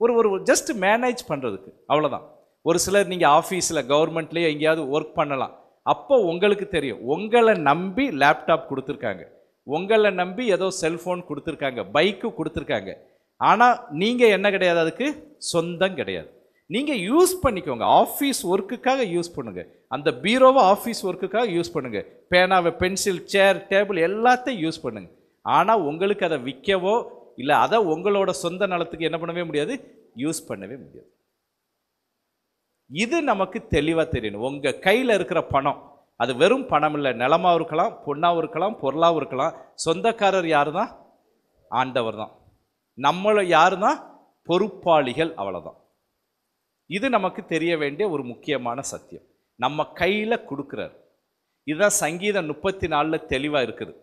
ஒரு ஜஸ்ட் மேனேஜ் பண்ணுறதுக்கு, அவ்வளோதான். ஒரு சிலர் நீங்கள் ஆஃபீஸில் கவர்மெண்ட்லேயே எங்கேயாவது ஒர்க் பண்ணலாம். அப்போ உங்களுக்கு தெரியும், உங்களை நம்பி லேப்டாப் கொடுத்துருக்காங்க, உங்களை நம்பி ஏதோ செல்ஃபோன் கொடுத்துருக்காங்க, பைக்கு கொடுத்துருக்காங்க. ஆனால் நீங்கள் என்ன கிடையாது? அதுக்கு சொந்தம் கிடையாது. நீங்கள் யூஸ் பண்ணிக்கோங்க, ஆஃபீஸ் ஒர்க்குக்காக யூஸ் பண்ணுங்கள். அந்த பீரோவை ஆஃபீஸ் ஒர்க்குக்காக யூஸ் பண்ணுங்கள். பேனாவை, பென்சில், சேர், டேபிள் எல்லாத்தையும் யூஸ் பண்ணுங்கள். ஆனால் உங்களுக்கு அதை விற்கவோ இல்லை அதை உங்களோட சொந்த நலத்துக்கு என்ன பண்ணவே முடியாது? யூஸ் பண்ணவே முடியாது. இது நமக்கு தெளிவாக தெரியணும். உங்கள் கையில் இருக்கிற பணம் அது வெறும் பணம் இல்லை, நிலமாகவும் இருக்கலாம், பொண்ணாகவும் இருக்கலாம், பொருளாகவும் இருக்கலாம். சொந்தக்காரர் யார் தான்? ஆண்டவர் தான். நம்மளை யார் தான்? பொறுப்பாளிகள், அவ்வளோதான். இது நமக்கு தெரிய வேண்டிய ஒரு முக்கியமான சத்தியம். நம்ம கையில் கொடுக்குறார். இதுதான் சங்கீதம் 34 தெளிவாக இருக்குது.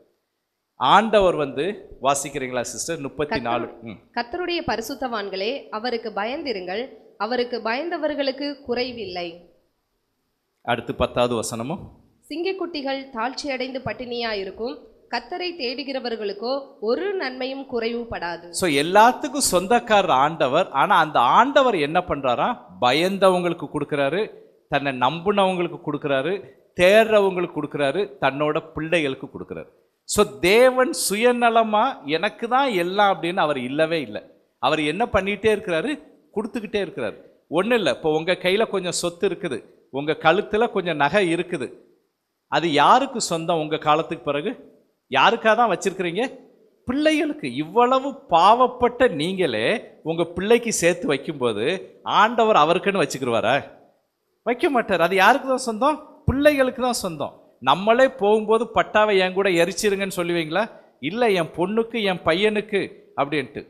ஆண்டவர் வாசிக்கிறீங்களா சிஸ்டர்? 34. கர்த்தருடைய பரிசுத்தவான்களே, அவருக்கு பயந்திருங்கள், அவருக்கு பயந்தவர்களுக்கு குறைவில்லை. அடுத்து 10வது வசனமும், சிங்கக்குட்டிகள் தாழ்ச்சியடைந்து பட்டினியாயிருக்கும், கர்த்தரை தேடுகிறவர்களுக்கோ ஒரு நன்மையும் குறைவுபடாது. ஸோ எல்லாத்துக்கும் சொந்தக்காரர் ஆண்டவர். ஆனால் அந்த ஆண்டவர் என்ன பண்ணுறாரா? பயந்தவங்களுக்கு கொடுக்குறாரு, தன்னை நம்பினவங்களுக்கு கொடுக்குறாரு, தேடுறவங்களுக்கு கொடுக்குறாரு, தன்னோட பிள்ளைகளுக்கு கொடுக்குறாரு. ஸோ தேவன் சுயநலமாக எனக்கு தான் எல்லாம் அப்படின்னு அவர் இல்லவே இல்லை. அவர் என்ன பண்ணிகிட்டே இருக்கிறாரு? கொடுத்துக்கிட்டே இருக்கிறாரு. ஒன்றும் இல்லை, இப்போ உங்கள் கையில் கொஞ்சம் சொத்து இருக்குது, உங்கள் கழுத்தில் கொஞ்சம் நகை இருக்குது, அது யாருக்கு சொந்தம்? உங்கள் காலத்துக்கு பிறகு யாருக்காக தான் வச்சிருக்கிறீங்க? பிள்ளைகளுக்கு. இவ்வளவு பாவப்பட்ட நீங்களே உங்கள் பிள்ளைக்கு சேர்த்து வைக்கும்போது ஆண்டவர் அவருக்குன்னு வச்சுக்கிடுவாரா? வைக்க மாட்டார். அது யாருக்கு தான் சொந்தம்? பிள்ளைகளுக்கு தான் சொந்தம். நம்மளே போகும்போது பட்டாவை என் கூட எரிச்சிருங்கன்னு சொல்லுவீங்களா? இல்லை, என் பொண்ணுக்கு, என் பையனுக்கு அப்படின்ட்டு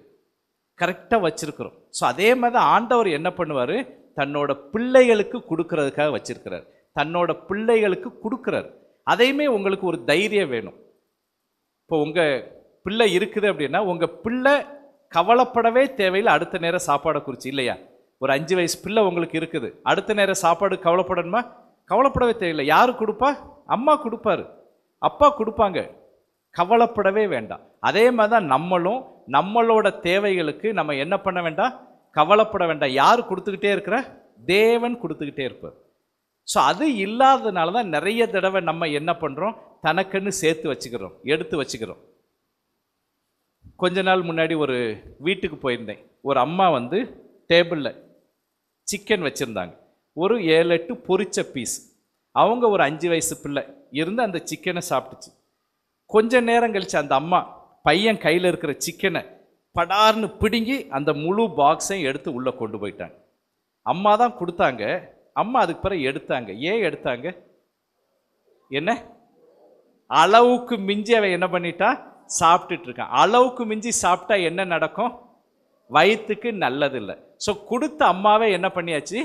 கரெக்டாக வச்சிருக்கிறோம். ஸோ அதே மாதிரி ஆண்டவர் என்ன பண்ணுவார்? தன்னோட பிள்ளைகளுக்கு கொடுக்கறதுக்காக வச்சிருக்கிறார். தன்னோட பிள்ளைகளுக்கு கொடுக்குறார். அதையுமே உங்களுக்கு ஒரு தைரியம் வேணும். இப்போ உங்கள் பிள்ளை இருக்குது அப்படின்னா உங்கள் பிள்ளை கவலைப்படவே தேவையில்லை அடுத்த நேரம் சாப்பாடை குறித்து, இல்லையா? ஒரு 5 வயசு பிள்ளை உங்களுக்கு இருக்குது, அடுத்த நேரம் சாப்பாடு கவலைப்படணுமா? கவலைப்படவே தேவையில்லை. யார் கொடுப்பா? அம்மா கொடுப்பாரு, அப்பா கொடுப்பாங்க. கவலைப்படவே வேண்டாம். அதே மாதிரி தான் நம்மளும் நம்மளோட தேவைகளுக்கு நம்ம என்ன பண்ண வேண்டாம், கவலைப்பட வேண்டாம். யார் கொடுத்துக்கிட்டே இருக்கிற? தேவன் கொடுத்துக்கிட்டே இருப்பார். ஸோ அது இல்லாததுனால தான் நிறைய தடவை நம்ம என்ன பண்ணுறோம், தனக்குன்னு சேர்த்து வச்சுக்கிறோம், எடுத்து வச்சுக்கிறோம். கொஞ்ச நாள் முன்னாடி ஒரு வீட்டுக்கு போயிருந்தேன். ஒரு அம்மா வந்து டேபிளில் சிக்கன் வச்சுருந்தாங்க. ஒரு 7-8 பொரிச்ச பீஸ். அவங்க ஒரு 5 வயசு பிள்ளை இருந்து அந்த சிக்கனை சாப்பிட்டுச்சு. கொஞ்ச நேரம் கழிச்சு அந்த அம்மா பையன் கையில் இருக்கிற சிக்கனை படார்னு பிடுங்கி அந்த முழு பாக்ஸையும் எடுத்து உள்ளே கொண்டு போயிட்டாங்க. அம்மா தான் கொடுத்தாங்க. அம்மா அதுக்கு பிறகு எடுத்தாங்க. ஏன் எடுத்தாங்க? என்ன அளவுக்கு மிஞ்சி அவன் என்ன பண்ணிட்டான், சாப்பிட்டுட்டு இருக்கான். அளவுக்கு மிஞ்சி சாப்பிட்டா என்ன நடக்கும்? வயிற்றுக்கு நல்லது இல்லை. ஸோ கொடுத்த அம்மாவே என்ன பண்ணியாச்சு,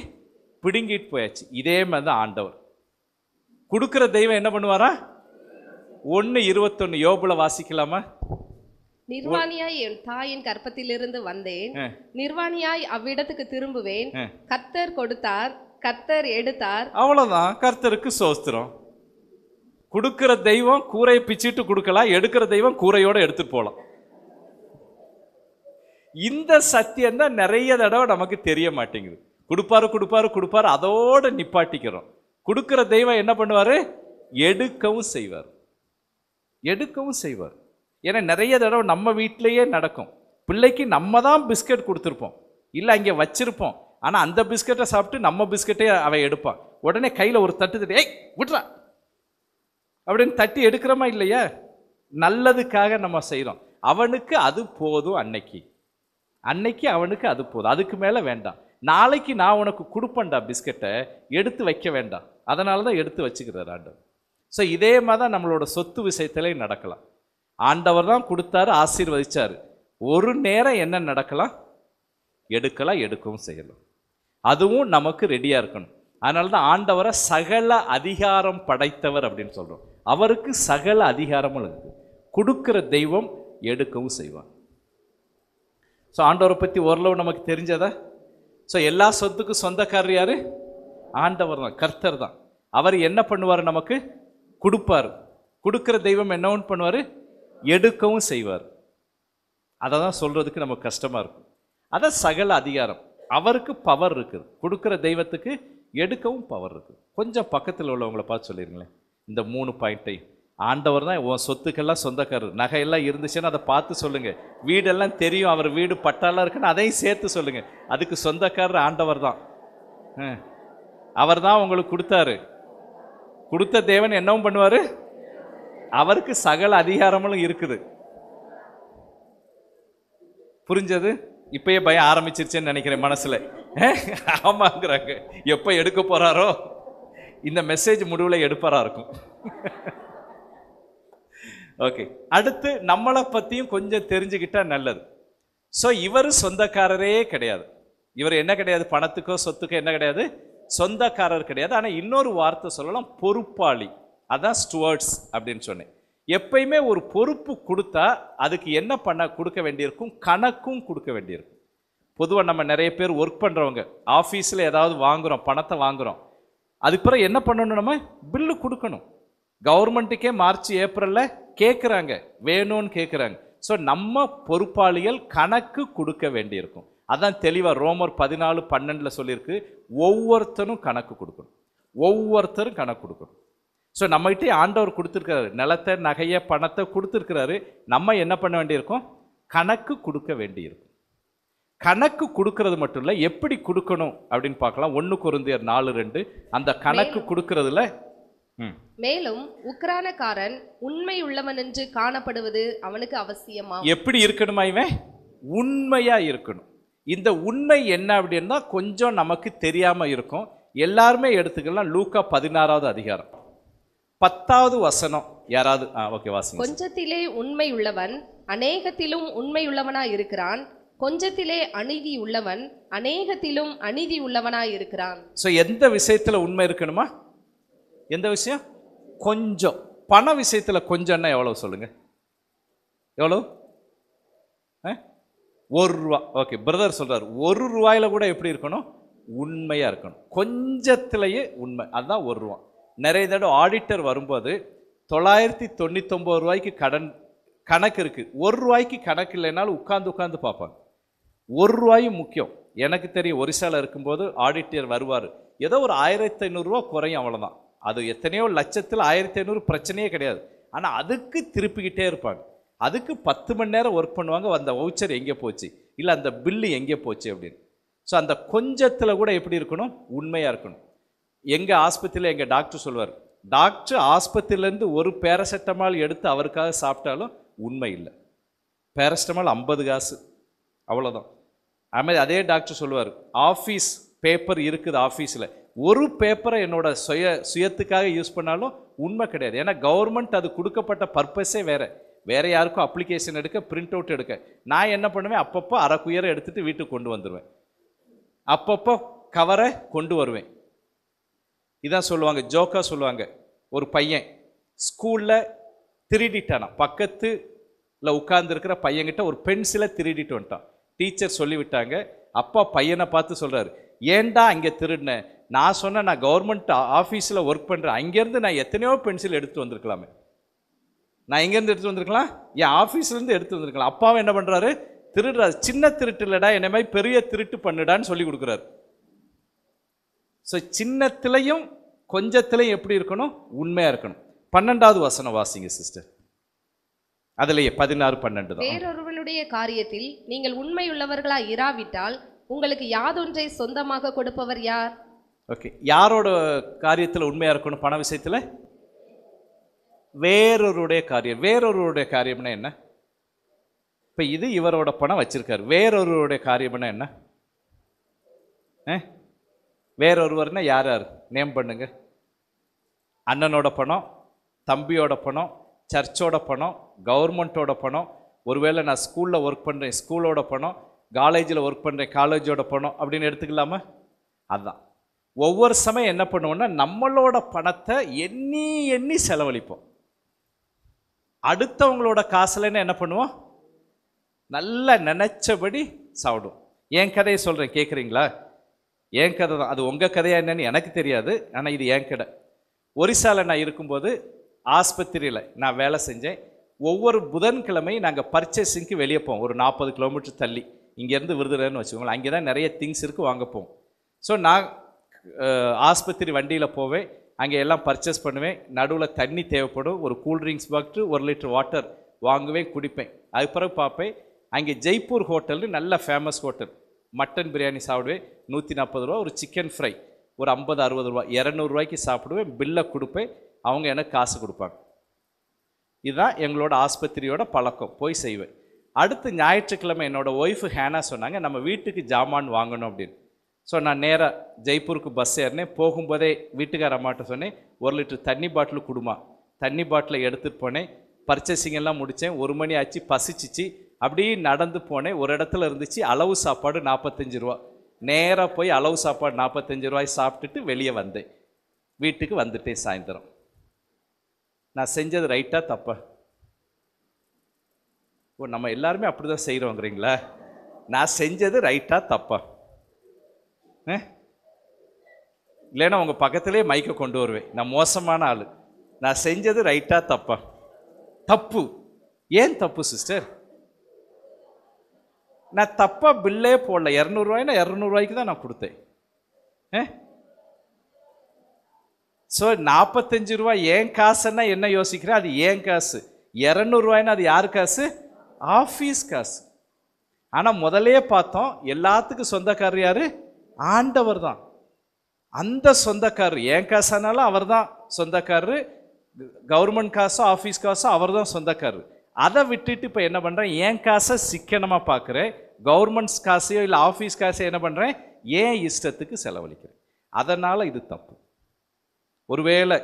பிடுங்கிட்டு போயாச்சு. இதே மாதிரி தான் ஆண்டவர். கொடுக்குற தெய்வம் என்ன பண்ணுவாரா? 1:21 யோபுல வாசிக்கலாமா? நிர்வாணியாய் என் தாயின் கற்பத்திலிருந்து வந்தேன், நிர்வாணியாய் அவ்விடத்துக்கு திரும்புவேன். கர்த்தர் கொடுத்தார், கர்த்தர் எடுத்தார். அவ்வளவுதான். கர்த்தருக்கு சோஸ்திரம். கொடுக்கிற தெய்வம் கூரையை பிச்சிட்டு கொடுக்கலாம், எடுக்கிற தெய்வம் கூரையோட எடுத்துட்டு போகலாம். இந்த சத்தியம் தான் நிறைய தடவை நமக்கு தெரிய மாட்டேங்குது. கொடுப்பாரு கொடுப்பாரு கொடுப்பாரு, அதோட நிப்பாட்டிக்கிறோம். கொடுக்கிற தெய்வம் என்ன பண்ணுவாரு? எடுக்கவும் செய்வார், எடுக்கவும் செய்வார். ஏன்னா நிறைய தடவை நம்ம வீட்டிலேயே நடக்கும். பிள்ளைக்கு நம்ம தான் பிஸ்கட் கொடுத்துருப்போம், இல்லை அங்கே வச்சிருப்போம். ஆனால் அந்த பிஸ்கட்டை சாப்பிட்டு நம்ம பிஸ்கட்டே அவன் எடுப்பான். உடனே கையில் ஒரு தட்டு தட்டி, ஏய் விட்றா அப்படின்னு தட்டி எடுக்கிறோமா இல்லையா? நல்லதுக்காக நம்ம செய்கிறோம். அவனுக்கு அது போதும். அன்னைக்கு அவனுக்கு அது போதும், அதுக்கு மேலே வேண்டாம். நாளைக்கு நான் உனக்கு கொடுப்பேன்டா பிஸ்கட்டை, எடுத்து வைக்க வேண்டாம். அதனால தான் எடுத்து வச்சுக்கிறார் ஆண்டவர். ஸோ இதே மாதிரி தான் நம்மளோட சொத்து விஷயத்திலே நடக்கலாம். ஆண்டவர் தான் கொடுத்தாரு, ஆசீர்வதிச்சாரு. ஒரு நேரம் என்ன நடக்கலாம், எடுக்கலாம், எடுக்கவும் செய்யலாம். அதுவும் நமக்கு ரெடியாக இருக்கணும். அதனால தான் ஆண்டவரை சகல அதிகாரம் படைத்தவர் அப்படின்னு சொல்கிறோம். அவருக்கு சகல அதிகாரமும் இருக்குது. கொடுக்கிற தெய்வம் எடுக்கவும் செய்வார். ஸோ ஆண்டவரை பற்றி ஓரளவு நமக்கு தெரிஞ்சதா? ஸோ எல்லா சொத்துக்கும் சொந்தக்காரர் யார்? ஆண்டவர் தான், கர்த்தர் தான். அவர் என்ன பண்ணுவார்? நமக்கு கொடுப்பார். கொடுக்கிற தெய்வம் என்னவும் பண்ணுவார்? எடுக்கவும் செய்வார். அதை தான் சொல்கிறதுக்கு நமக்கு கஷ்டமாக இருக்கும். அதான் சகல அதிகாரம். அவருக்கு பவர் இருக்குது. கொடுக்குற தெய்வத்துக்கு எடுக்கவும் பவர் இருக்குது. கொஞ்சம் பக்கத்தில் உள்ளவங்களை பார்த்து சொல்லிடுங்களேன் இந்த 3 பாயிண்ட்டையும். ஆண்டவர் தான் உன் சொத்துக்கெல்லாம் சொந்தக்காரர். நகையெல்லாம் இருந்துச்சுன்னா அதை பார்த்து சொல்லுங்கள். வீடெல்லாம் தெரியும், அவர் வீடு பட்டாலாம் இருக்குன்னு அதையும் சேர்த்து சொல்லுங்கள். அதுக்கு சொந்தக்காரர் ஆண்டவர் தான். அவர் தான் உங்களுக்கு கொடுத்தாரு. கொடுத்த தேவன் என்னவும் பண்ணுவார்? அவருக்கு சகல அதிகாரமும் இருக்குது. புரிஞ்சது? இப்பயே பயம் ஆரம்பிச்சிருச்சேன்னு நினைக்கிறேன் மனசுல. ஆமாங்கிறாங்க. எப்போ எடுக்க போறாரோ, இந்த மெசேஜ் முடிவில் எடுப்பாரா இருக்கும். ஓகே, அடுத்து நம்மளை பற்றியும் கொஞ்சம் தெரிஞ்சுக்கிட்டா நல்லது. ஸோ இவர் சொந்தக்காரரே கிடையாது. இவர் என்ன கிடையாது? பணத்துக்கோ சொத்துக்கோ என்ன கிடையாது? சொந்தக்காரர் கிடையாது. ஆனால் இன்னொரு வார்த்தை சொல்லலாம், பொறுப்பாளி. அதான் ஸ்டுவர்ட்ஸ் அப்படின்னு சொன்னேன். எப்பயுமே ஒரு பொறுப்பு கொடுத்தா அதுக்கு என்ன கொடுக்க வேண்டியிருக்கும்? கணக்கும் கொடுக்க வேண்டியிருக்கும். பொதுவாக நம்ம நிறைய பேர் ஒர்க் பண்ணுறவங்க ஆஃபீஸில் ஏதாவது வாங்குகிறோம், பணத்தை வாங்குகிறோம். அதுக்கு பிறகு என்ன பண்ணணும்? நம்ம பில்லு கொடுக்கணும். கவர்மெண்ட்டுக்கே மார்ச் ஏப்ரலில் கேட்குறாங்க, வேணும்னு கேட்குறாங்க. ஸோ நம்ம பொறுப்பாளிகள் கணக்கு கொடுக்க வேண்டியிருக்கும். அதான் தெளிவாக ரோமர் 14:12 சொல்லியிருக்கு, ஒவ்வொருத்தரும் கணக்கு கொடுக்கணும். ஒவ்வொருத்தரும் கணக்கு கொடுக்கணும். ஸோ நம்மகிட்டே ஆண்டவர் கொடுத்துருக்காரு, நிலத்தை, நகையை, பணத்தை கொடுத்துருக்கிறாரு. நம்ம என்ன பண்ண வேண்டியிருக்கும்? கணக்கு கொடுக்க வேண்டியிருக்கும். கணக்கு கொடுக்கறது மட்டும் இல்லை, எப்படி கொடுக்கணும் அப்படின்னு பார்க்கலாம். 1 கொரிந்தியர் 4:2 அந்த கணக்கு கொடுக்கறதுல மேலும் உக்கிரானக்காரன் உண்மை உள்ளவன் என்று காணப்படுவது அவனுக்கு அவசியமா? எப்படி இருக்கணுமா? இவன் உண்மையா இருக்கணும். இந்த உண்மை என்ன அப்படின்னா கொஞ்சம் நமக்கு தெரியாம இருக்கும். எல்லாருமே எடுத்துக்கலாம். லூக்கா 16வது அதிகாரம் 10வது வசனம். யாராவது ஓகே வாசிங்க. கொஞ்சத்திலே உண்மை உள்ளவன் அநேகத்திலும் உண்மை உள்ளவனாய் இருக்கிறான், கொஞ்சத்திலே அநீதி உள்ளவன் அநேகத்திலும் அநீதி உள்ளவனாய் இருக்கிறான். ஸோ எந்த விஷயத்துல உண்மை இருக்கணுமா? எந்த விஷயம்? கொஞ்சம். பண விஷயத்துல கொஞ்சம்னா எவ்வளவு சொல்லுங்க? எவ்வளவு? 1 ரூபா. ஓகே, பிரதர் சொல்றாரு 1 ரூபாயில கூட எப்படி இருக்கணும்? உண்மையா இருக்கணும். கொஞ்சத்திலேயே உண்மை. அதுதான் 1 ரூபா. நிறைய தடவை ஆடிட்டர் வரும்போது 999 ரூபாய்க்கு கணக்கு இருக்குது. 1 ரூபாய்க்கு கணக்கு இல்லைனாலும் உட்காந்து பார்ப்பாங்க. 1 ரூபாயும் முக்கியம். எனக்கு தெரியும், ஒரிசால இருக்கும்போது ஆடிட்டர் வருவார், ஏதோ ஒரு 1500 ரூபா குறையும், அவ்வளோதான். அது எத்தனையோ லட்சத்தில் 1500 பிரச்சனையே கிடையாது. ஆனால் அதுக்கு திருப்பிக்கிட்டே இருப்பாங்க. அதுக்கு 10 மணி நேரம் ஒர்க் பண்ணுவாங்க. அந்த வவுச்சர் எங்கே போச்சு, இல்லை அந்த பில்லு எங்கே போச்சு அப்படின்னு. ஸோ அந்த கொஞ்சத்தில் கூட எப்படி இருக்கணும், உண்மையாக இருக்கணும். எங்கள் ஆஸ்பத்திரியில் எங்கள் டாக்டர் சொல்லுவார், டாக்டர் ஆஸ்பத்திரியிலேருந்து ஒரு பேராசிட்டமால் எடுத்து அவருக்காக சாப்பிட்டாலும் உண்மை இல்லை. பேராசிட்டமால் 50 காசு, அவ்வளோதான். அதுமாதிரி அதே டாக்டர் சொல்லுவார், ஆஃபீஸ் பேப்பர் இருக்குது ஆஃபீஸில், ஒரு பேப்பரை என்னோட சுயத்துக்காக யூஸ் பண்ணாலும் உண்மை கிடையாது. ஏன்னா கவர்மெண்ட் அது கொடுக்கப்பட்ட பர்பஸே வேறு யாருக்கும் அப்ளிகேஷன் எடுக்க, பிரிண்ட் அவுட் எடுக்க. நான் என்ன பண்ணுவேன், அப்பப்போ அரைக்குயரை எடுத்துகிட்டு வீட்டுக்கு கொண்டு வந்துடுவேன், அப்பப்போ கவரை கொண்டு வருவேன். இதான் சொல்லுவாங்க, ஜோக்கா சொல்லுவாங்க, ஒரு பையன் ஸ்கூலில் திருடிட்டானா, பக்கத்தில் உட்கார்ந்துருக்கிற பையன்கிட்ட ஒரு பென்சிலை திருடிட்டு வந்துட்டான். டீச்சர் சொல்லிவிட்டாங்க. அப்பா பையனை பார்த்து சொல்கிறாரு, ஏன்டா அங்கே திருடினேன்? நான் சொன்னேன், நான் கவர்மெண்ட் ஆஃபீஸில் ஒர்க் பண்ணுறேன், அங்கேருந்து நான் எத்தனையோ பென்சில் எடுத்து வந்திருக்கலாமே, நான் எங்கேருந்து எடுத்து வந்திருக்கலாம், என் ஆஃபீஸ்லேருந்து எடுத்து வந்திருக்கலாம். அப்பாவும் என்ன பண்ணுறாரு, திருடுறாரு. சின்ன திருட்டு இல்லைடா, என்னை மாதிரி பெரிய திருட்டு பண்ணுடான்னு சொல்லி கொடுக்குறாரு. ஸோ சின்னத்திலையும் கொஞ்சத்திலையும் எப்படி இருக்கணும், உண்மையாக இருக்கணும். 12வது வசனம் வாசிங்க சிஸ்டர். அதுலேயே 16, 12 தான். வேறொருவனுடைய காரியத்தில் நீங்கள் உண்மையுள்ளவர்களா இராவிட்டால் உங்களுக்கு யாதொன்றை சொந்தமாக கொடுப்பவர் யார்? ஓகே, யாரோட காரியத்தில் உண்மையாக இருக்கணும்? பண விஷயத்தில் வேறொருடைய காரியம். வேறொருடைய காரியம்னா என்ன? இப்போ இது இவரோட பணம் வச்சிருக்காரு, வேறொருடைய காரியம்னா என்ன? வேறொருவர்னா யார் யார் நேம் பண்ணுங்க. அண்ணனோட பணம், தம்பியோட பணம், சர்ச்சோட பணம், கவர்மெண்ட்டோட பணம், ஒருவேளை நான் ஸ்கூலில் ஒர்க் பண்ணுறேன், ஸ்கூலோட பணம், காலேஜில் ஒர்க் பண்ணுறேன், காலேஜோட பணம் அப்படின்னு எடுத்துக்கலாமா? அதுதான். ஒவ்வொரு சமயம் என்ன பண்ணுவோம்னா, நம்மளோட பணத்தை எண்ணி எண்ணி செலவழிப்போம். அடுத்தவங்களோட காசுலன்னு என்ன பண்ணுவோம், நல்லா நினச்சபடி சாப்பிடுவோம். என் கதையை சொல்கிறேன், கேட்குறீங்களா? என் கதை தான் அது. உங்கள் கதையா என்னன்னு எனக்கு தெரியாது, ஆனால் இது என் கதை. ஒரிசாவில் நான் இருக்கும்போது ஆஸ்பத்திரியில் நான் வேலை செஞ்சேன். ஒவ்வொரு புதன்கிழமையும் நாங்கள் பர்ச்சேசிங்க்கு வெளியே போவோம், ஒரு 40 கிலோமீட்டர் தள்ளி, இங்கேருந்து விருதுநகர்னு வச்சுக்கோங்களேன். அங்கே தான் நிறைய திங்ஸ் இருக்குது, வாங்க போவோம். ஸோ நான் ஆஸ்பத்திரி வண்டியில் போவேன், அங்கே எல்லாம் பர்ச்சேஸ் பண்ணுவேன். நடுவில் தண்ணி தேவைப்படும், ஒரு கூல்ட்ரிங்க்ஸ் பாக்ட்டு 1 லிட்டர் வாட்டர் வாங்குவேன், குடிப்பேன். அது பிறகு பார்ப்பேன், அங்கே ஜெய்ப்பூர் ஹோட்டல்னு நல்ல ஃபேமஸ் ஹோட்டல், மட்டன் பிரியாணி சாப்பிடுவேன், 140 ரூபா. ஒரு சிக்கன் ஃப்ரை ஒரு 50-60 ரூபா, 200 ரூபாய்க்கு சாப்பிடுவேன். பில்லை கொடுப்பேன், அவங்க எனக்கு காசு கொடுப்பாங்க. இதுதான் எங்களோட ஆஸ்பத்திரியோட பழக்கம், போய் செய்வேன். அடுத்து ஞாயிற்றுக்கிழமை என்னோடய ஒய்ஃபு ஹேனா சொன்னாங்க, நம்ம வீட்டுக்கு ஜாமான் வாங்கணும் அப்படின்னு. ஸோ நான் நேராக ஜெய்ப்பூருக்கு பஸ் ஏறினேன். போகும்போதே வீட்டுக்கார அம்மாட்ட சொன்னேன், 1 லிட்டர் தண்ணி பாட்டில் கொடுமா. தண்ணி பாட்டிலை எடுத்துகிட்டு போனேன். பர்ச்சேசிங் எல்லாம் முடித்தேன். 1 மணி ஆச்சு, பசிச்சிச்சு. அப்படியே நடந்து போனேன். ஒரு இடத்துல இருந்துச்சு அளவு சாப்பாடு 45 ரூபா. நேராக போய் அளவு சாப்பாடு 45 ரூபாய் சாப்பிட்டுட்டு வெளியே வந்தேன். வீட்டுக்கு வந்துட்டேன் சாயந்தரம். நான் செஞ்சது ரைட்டா தப்பா? ஓ, நம்ம எல்லாருமே அப்படி தான் செய்கிறோங்கிறீங்களா? நான் செஞ்சது ரைட்டா தப்பா? இல்லைன்னா உங்கள் பக்கத்திலே மைக்கை கொண்டு வருவேன், நான் மோசமான ஆள். நான் செஞ்சது ரைட்டா தப்பா? தப்பு. ஏன் தப்பு சிஸ்டர்? நான் தப்பாக பில்லே போடல. 200 ரூபாய்னா 200 ரூபாய்க்கு தான் நான் கொடுத்தேன். ஸோ 45 ரூபாய் ஏன் காசுன்னா என்ன யோசிக்கிறேன், அது ஏன் காசு. 200 ரூபாய்னா அது யார் காசு? ஆஃபீஸ் காசு. ஆனால் முதலே பார்த்தோம், எல்லாத்துக்கும் சொந்தக்காரர் யாரு? ஆண்டவர் தான். அந்த சொந்தக்காரர் ஏன் காசானாலும் அவர் தான் சொந்தக்காரரு. கவர்மெண்ட் காசோ ஆஃபீஸ் காசோ அவர் தான் சொந்தக்காரர். அதை விட்டுட்டு இப்போ என்ன பண்ணுறேன், ஏன் காசை சிக்கனமாக பார்க்குறேன். கவர்மெண்ட்ஸ் காசையோ இல்லை ஆஃபீஸ் காசையோ என்ன பண்ணுறேன், ஏன் இஷ்டத்துக்கு செலவழிக்கிறேன். அதனால் இது தப்பு. ஒருவேளை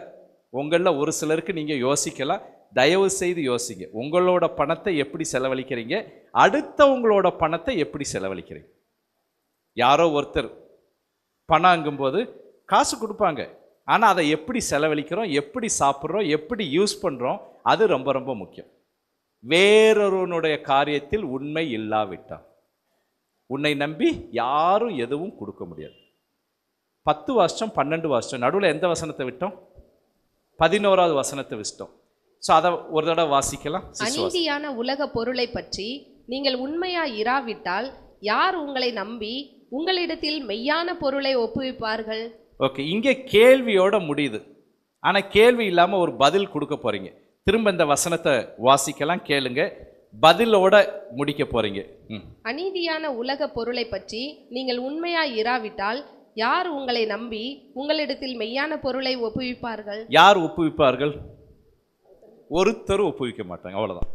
உங்களில் ஒரு சிலருக்கு நீங்கள் யோசிக்கலாம், தயவு செய்து யோசிங்க. உங்களோட பணத்தை எப்படி செலவழிக்கிறீங்க, அடுத்தவங்களோட பணத்தை எப்படி செலவழிக்கிறீங்க. யாரோ ஒருத்தர் பணம் அங்கும்போது காசு கொடுப்பாங்க, ஆனால் அதை எப்படி செலவழிக்கிறோம், எப்படி சாப்பிட்றோம், எப்படி யூஸ் பண்ணுறோம், அது ரொம்ப ரொம்ப முக்கியம். வேறொருவனுடைய காரியத்தில் உண்மை இல்லாவிட்டால் உன்னை நம்பி யாரும் எதுவும் கொடுக்க முடியாது. 10 வருஷம் 12 வருஷம் நடுவில் எந்த வசனத்தை விட்டோம்? 11வது வசனத்தை விட்டோம். ஸோ அதை ஒரு தடவை வாசிக்கலாம். அநீதியான உலக பொருளை பற்றி நீங்கள் உண்மையாய் இராவிட்டால் யார் உங்களை நம்பி உங்களிடத்தில் மெய்யான பொருளை ஒப்புவிப்பார்கள்? ஓகே, இங்கே கேள்வியோட முடியுது. ஆனால் கேள்வி இல்லாமல் ஒரு பதில் கொடுக்க போறீங்க. திரும்ப இந்த வசனத்தை வாசிக்கலாம், கேளுங்க. பதிலோட முடிக்க போறீங்க. அநீதியான உலக பொருளை பற்றி நீங்கள் உண்மையாய் இராவிட்டால் யார் உங்களை நம்பி உங்களிடத்தில் மெய்யான பொருளை ஒப்புவிப்பார்கள்? யார் ஒப்புவிப்பார்கள்? ஒருத்தரும் ஒப்புவிக்க மாட்டாங்க. அவ்வளவுதான்,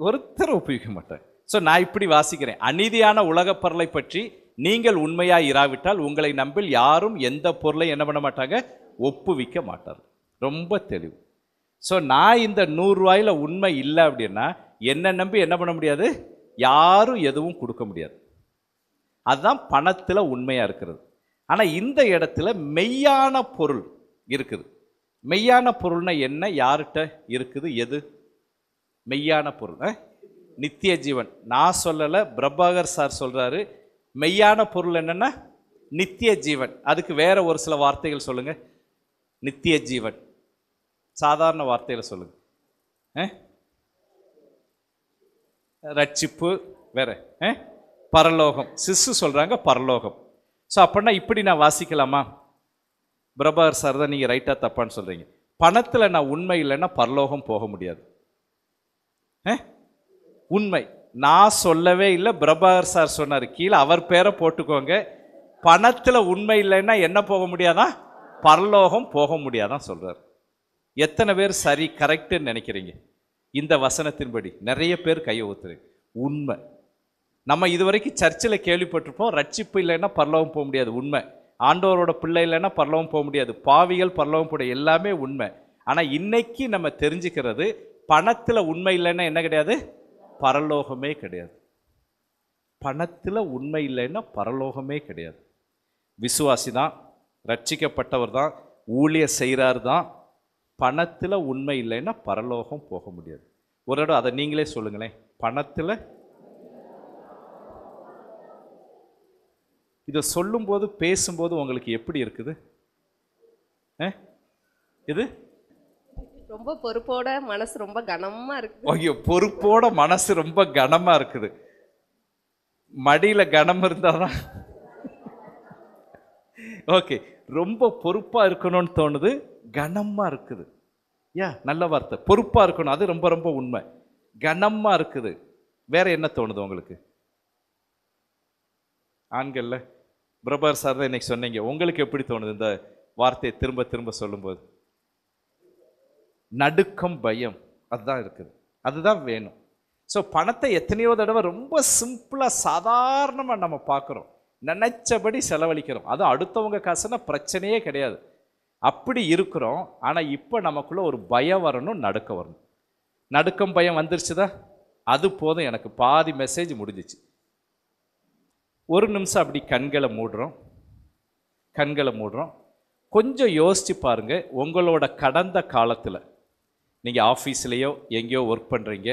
ஒருத்தர் ஒப்புவிக்க மாட்டாங்க. ஸோ நான் இப்படி வாசிக்கிறேன், அநீதியான உலக பொருளை பற்றி நீங்கள் உண்மையாய் இராவிட்டால் உங்களை நம்பில் யாரும் எந்த பொருளை என்ன பண்ண மாட்டாங்க, ஒப்புவிக்க மாட்டார். ரொம்ப தெளிவு. ஸோ நான் இந்த 100 ரூபாயில உண்மை இல்லை அப்படின்னா என்ன நம்பி என்ன பண்ண முடியாது, யாரும் எதுவும் கொடுக்க முடியாது. அதுதான் பணத்தில் உண்மையாக இருக்கிறது. ஆனால் இந்த இடத்துல மெய்யான பொருள் இருக்குது. மெய்யான பொருள்னா என்ன, யார்கிட்ட இருக்குது, எது மெய்யான பொருள்? நித்திய ஜீவன். நான் சொல்லலை, பிரபாகர் சார் சொல்கிறாரு. மெய்யான பொருள் என்னென்னா நித்திய ஜீவன். அதுக்கு வேற ஒரு சில வார்த்தைகள் சொல்லுங்க. நித்திய ஜீவன் சாதாரண வார்த்தையில் சொல்லுங்க. ரட்சிப்பு வேற, பரலோகம். சிசு சொல்றாங்க பரலோகம். ஸோ அப்படின்னா இப்படி நான் வாசிக்கலாமா? பிரபாகர் சார் தான் நீங்கள் ரைட்டாக தப்பான்னு சொல்கிறீங்க. பணத்தில் நான் உண்மை இல்லைன்னா பரலோகம் போக முடியாது. உண்மை நான் சொல்லவே இல்லை, பிரபாகர் சார் சொன்னார். கீழே அவர் பேரை போட்டுக்கோங்க. பணத்தில் உண்மை இல்லைன்னா என்ன போக முடியாதா, பரலோகம் போக முடியாதான் சொல்கிறார். எத்தனை பேர் சரி கரெக்டுன்னு நினைக்கிறீங்க? இந்த வசனத்தின்படி நிறைய பேர் கையை ஊத்துறீங்க. உண்மை. நம்ம இதுவரைக்கும் சர்ச்சில் கேள்விப்பட்டிருப்போம், ரட்சிப்பு இல்லைன்னா பரலோகம் போக முடியாது. உண்மை. ஆண்டவரோட பிள்ளை இல்லைன்னா பரலோகம் போக முடியாது. பாவிகள் பரலோகம் போட, எல்லாமே உண்மை. ஆனால் இன்னைக்கு நம்ம தெரிஞ்சுக்கிறது, பணத்தில் உண்மை இல்லைன்னா என்ன கிடையாது, பரலோகமே கிடையாது. பணத்தில் உண்மை இல்லைன்னா பரலோகமே கிடையாது. விசுவாசி தான், ரட்சிக்கப்பட்டவர் தான், ஊழிய செய்கிறார் தான். பணத்தில் உண்மை இல்லைன்னா பரலோகம் போக முடியாது. ஒரு இடம் அதை நீங்களே சொல்லுங்களேன். பணத்தில் இதை சொல்லும்போது பேசும்போது உங்களுக்கு எப்படி இருக்குது? இது ரொம்ப பொறுப்போட மனசு ரொம்ப கனமா இருக்கு. ஐயோ, பொறுப்போட மனசு ரொம்ப கனமா இருக்குது. மடியில கனம் இருந்தாதான் ஓகே. ரொம்ப பொறுப்பா இருக்கணும்னு தோணுது, கனமா இருக்குது. நல்ல வார்த்தை, பொறுப்பா இருக்கணும். அது ரொம்ப ரொம்ப உண்மை. கனமா இருக்குது. வேற என்ன தோணுது உங்களுக்கு? ஆண்கள்ல பிரபாகர் சார் தான் இன்னைக்கு சொன்னீங்க. உங்களுக்கு எப்படி தோணுது இந்த வார்த்தையை திரும்ப திரும்ப சொல்லும்போது? நடுக்கம், பயம், அதுதான் இருக்குது. அதுதான் வேணும். ஸோ பணத்தை எத்தனையோ தடவை ரொம்ப சிம்பிளாக சாதாரணமாக நம்ம பார்க்குறோம், நினைச்சபடி செலவழிக்கிறோம். அதுவும் அடுத்தவங்க காசுன்னா பிரச்சனையே கிடையாது, அப்படி இருக்கிறோம். ஆனால் இப்போ நமக்குள்ள ஒரு பயம் வரணும், நடுக்கம் வரணும். நடுக்கம் பயம் வந்துருச்சுதா, அது போதும், எனக்கு பாதி மெசேஜ் முடிஞ்சிச்சு. ஒரு நிமிஷம் அப்படி கண்களை மூடுறோம். கொஞ்சம் யோசிச்சு பாருங்க. உங்களோட கடந்த காலத்தில் நீங்கள் ஆஃபீஸ்லேயோ எங்கேயோ ஒர்க் பண்ணுறீங்க,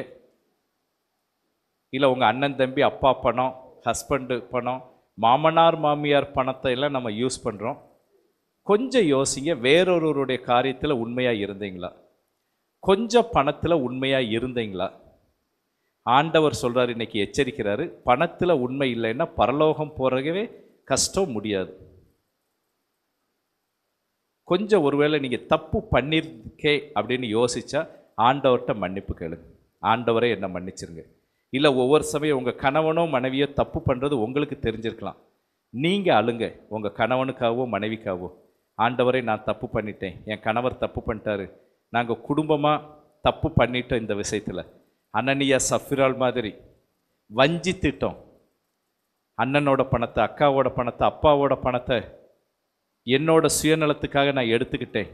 இல்லை உங்கள் அண்ணன் தம்பி அப்பா பணம், ஹஸ்பண்டு பணம், மாமனார் மாமியார் பணத்தை எல்லாம் நம்ம யூஸ் பண்ணுறோம். கொஞ்சம் யோசிங்க, வேறொருவருடைய காரியத்தில் உண்மையாக இருந்தீங்களா? கொஞ்சம் பணத்தில் உண்மையாக இருந்தீங்களா? ஆண்டவர் சொல்கிறார், இன்னைக்கு எச்சரிக்கிறாரு, பணத்தில் உண்மை இல்லைன்னா பரலோகம் போகிறவே கஷ்டம், முடியாது. கொஞ்சம் ஒருவேளை நீங்கள் தப்பு பண்ணியிருக்கே அப்படின்னு யோசிச்சா ஆண்டவர்கிட்ட மன்னிப்பு கேளுங்க. ஆண்டவரே என்னை மன்னிச்சிருங்க. இல்லை ஒவ்வொரு சமயம் உங்கள் கணவனோ மனைவியோ தப்பு பண்ணுறது உங்களுக்கு தெரிஞ்சிருக்கலாம். நீங்கள் அழுங்க, உங்கள் கணவனுக்காகவோ மனைவிக்காகவோ, ஆண்டவரே நான் தப்பு பண்ணிட்டேன், என் கணவர் தப்பு பண்ணிட்டாரு, நாங்கள் குடும்பமாக தப்பு பண்ணிட்டோம், இந்த விஷயத்தில் அனனியா சஃபிரால் மாதிரி வஞ்சித்திட்டோம். அண்ணனோட பணத்தை, அக்காவோட பணத்தை, அப்பாவோட பணத்தை என்னோட சுயநலத்துக்காக நான் எடுத்துக்கிட்டேன்.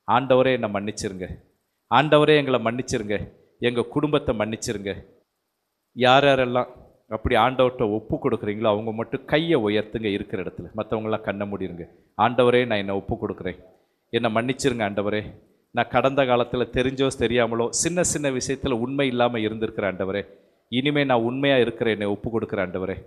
ஆண்டவரே என்னை மன்னிச்சிருங்க, ஆண்டவரே எங்களை மன்னிச்சிருங்க, எங்கள் குடும்பத்தை மன்னிச்சிருங்க. யார் யாரெல்லாம் அப்படி ஆண்டவர்கிட்ட ஒப்பு கொடுக்குறீங்களோ அவங்க மட்டும் கையை உயர்த்துங்க இருக்கிற இடத்துல. மற்றவங்களாம் கண்ணை மூடிருங்க. ஆண்டவரே நான் என்னை ஒப்பு கொடுக்குறேன், என்னை மன்னிச்சிருங்க ஆண்டவரே. நான் கடந்த காலத்தில் தெரிஞ்சோ தெரியாமலோ சின்ன சின்ன விஷயத்தில் உண்மை இல்லாமல் இருந்திருக்கிற ஆண்டவரே, இனிமேல் நான் உண்மையாக இருக்கிறேன், என்னை ஒப்பு கொடுக்குற ஆண்டவரே.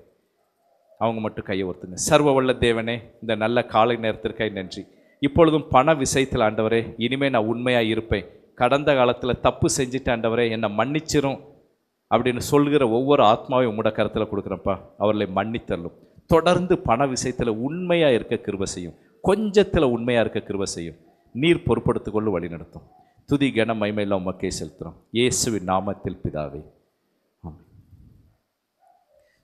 அவங்க மட்டும் கையை ஒருத்துங்க. சர்வ வல்ல தேவனே, இந்த நல்ல காலை நேரத்திற்காய் நன்றி. இப்பொழுதும் பண விஷயத்தில் ஆண்டவரே, இனிமேல் நான் உண்மையாக இருப்பேன், கடந்த காலத்தில் தப்பு செஞ்சுட்டு ஆண்டவரே என்னை மன்னிச்சிரும் அப்படின்னு சொல்கிற ஒவ்வொரு ஆத்மாவையும் உங்களோட கருத்தில் கொடுக்குறப்பா, அவர்களை மன்னித்தள்ளும். தொடர்ந்து பண விஷயத்தில் உண்மையாக இருக்க கிருபை செய்யும், கொஞ்சத்தில் உண்மையாக இருக்க கிருபை செய்யும். நீர் பொறுப்படுத்திக் கொண்டு வழி நடத்தும். துதி கன மகிமையெல்லாம் உமக்கே செலுத்துகிறோம், இயேசுவின் நாமத்தில் பிதாவே.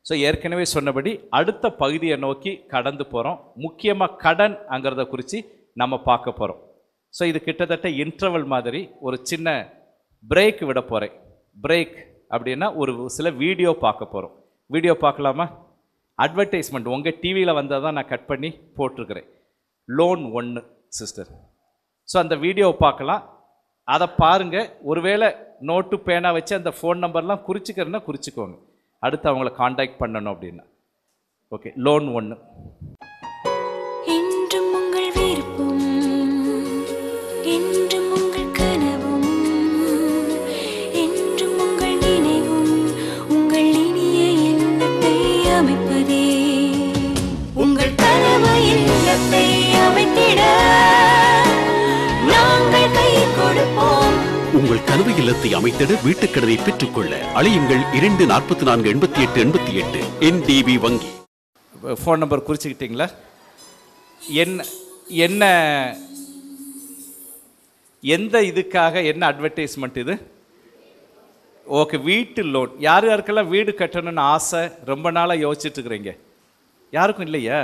ஸோ ஏற்கனவே சொன்னபடி அடுத்த பகுதியை நோக்கி கடந்து போகிறோம். முக்கியமாக கடன் அங்கிறத குறித்து நம்ம பார்க்க போகிறோம். ஸோ இது கிட்டத்தட்ட இன்டர்வல் மாதிரி ஒரு சின்ன பிரேக் விட போகிறேன். பிரேக் அப்படின்னா ஒரு சில வீடியோ பார்க்க போகிறோம். வீடியோ பார்க்கலாமா? அட்வர்டைஸ்மெண்ட் உங்கள் டிவியில் வந்தால் தான் நான் கட் பண்ணி போட்டிருக்கிறேன். Loan 1 sister. ஸோ அந்த வீடியோவை பார்க்கலாம், அதை பாருங்கள். ஒருவேளை நோட்டு பேனா வச்சு அந்த ஃபோன் நம்பர்லாம் குறிச்சிக்கிறேன்னா குறிச்சிக்கோங்க, அடுத்து அவங்கள காண்டாக்ட் பண்ணணும் அப்படின்னா. Okay, loan 1. என்றும் உங்கள் விருப்பம், என்றும் உங்கள் கனவும், என்றும் உங்கள் நினைவும், உங்கள் இனிய இல்லத்தை அமைப்பதே. உங்கள் கனவு இல்லத்தை அமைத்திட நாங்கள் கை கொடுப்போம். உங்கள் கனவு இல்லத்தை அமைத்திட வீட்டுக்கடனை பெற்றுக்கொள்ள அழையுங்கள் 2448888 NDB வங்கி. ஃபோன் நம்பர் குறிச்சிக்கிட்டீங்களா? என்ன எந்த இதுக்காக என்ன அட்வர்டைஸ்மெண்ட் இது? ஓகே, வீட்டு லோன். யார் யாருக்கெல்லாம் வீடு கட்டணும்னு ஆசை ரொம்ப நாளாக யோசிச்சுட்டு இருக்கிறீங்க? யாருக்கும் இல்லையா?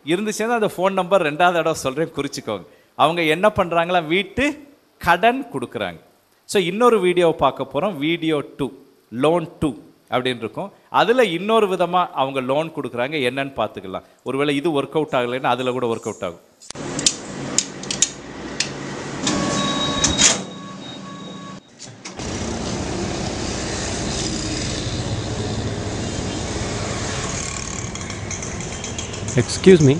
இருந்துச்சுன்னா அந்த ஃபோன் நம்பர் 2வது தடவை சொல்கிறேன், குறிச்சிக்கோங்க. அவங்க என்ன பண்ணுறாங்களா, வீட்டு கடன் கொடுக்குறாங்க. ஸோ இன்னொரு வீடியோவை பார்க்க போகிறோம், வீடியோ 2, லோன் 2 அப்படின்னு இருக்கும். அதில் இன்னொரு விதமாக அவங்க லோன் கொடுக்குறாங்க, என்னன்னு பார்த்துக்கலாம். ஒருவேளை இது ஒர்க் அவுட் ஆகலைன்னா அதில் கூட ஒர்க் அவுட் ஆகும். எக்ஸ்கியூஸ் மீ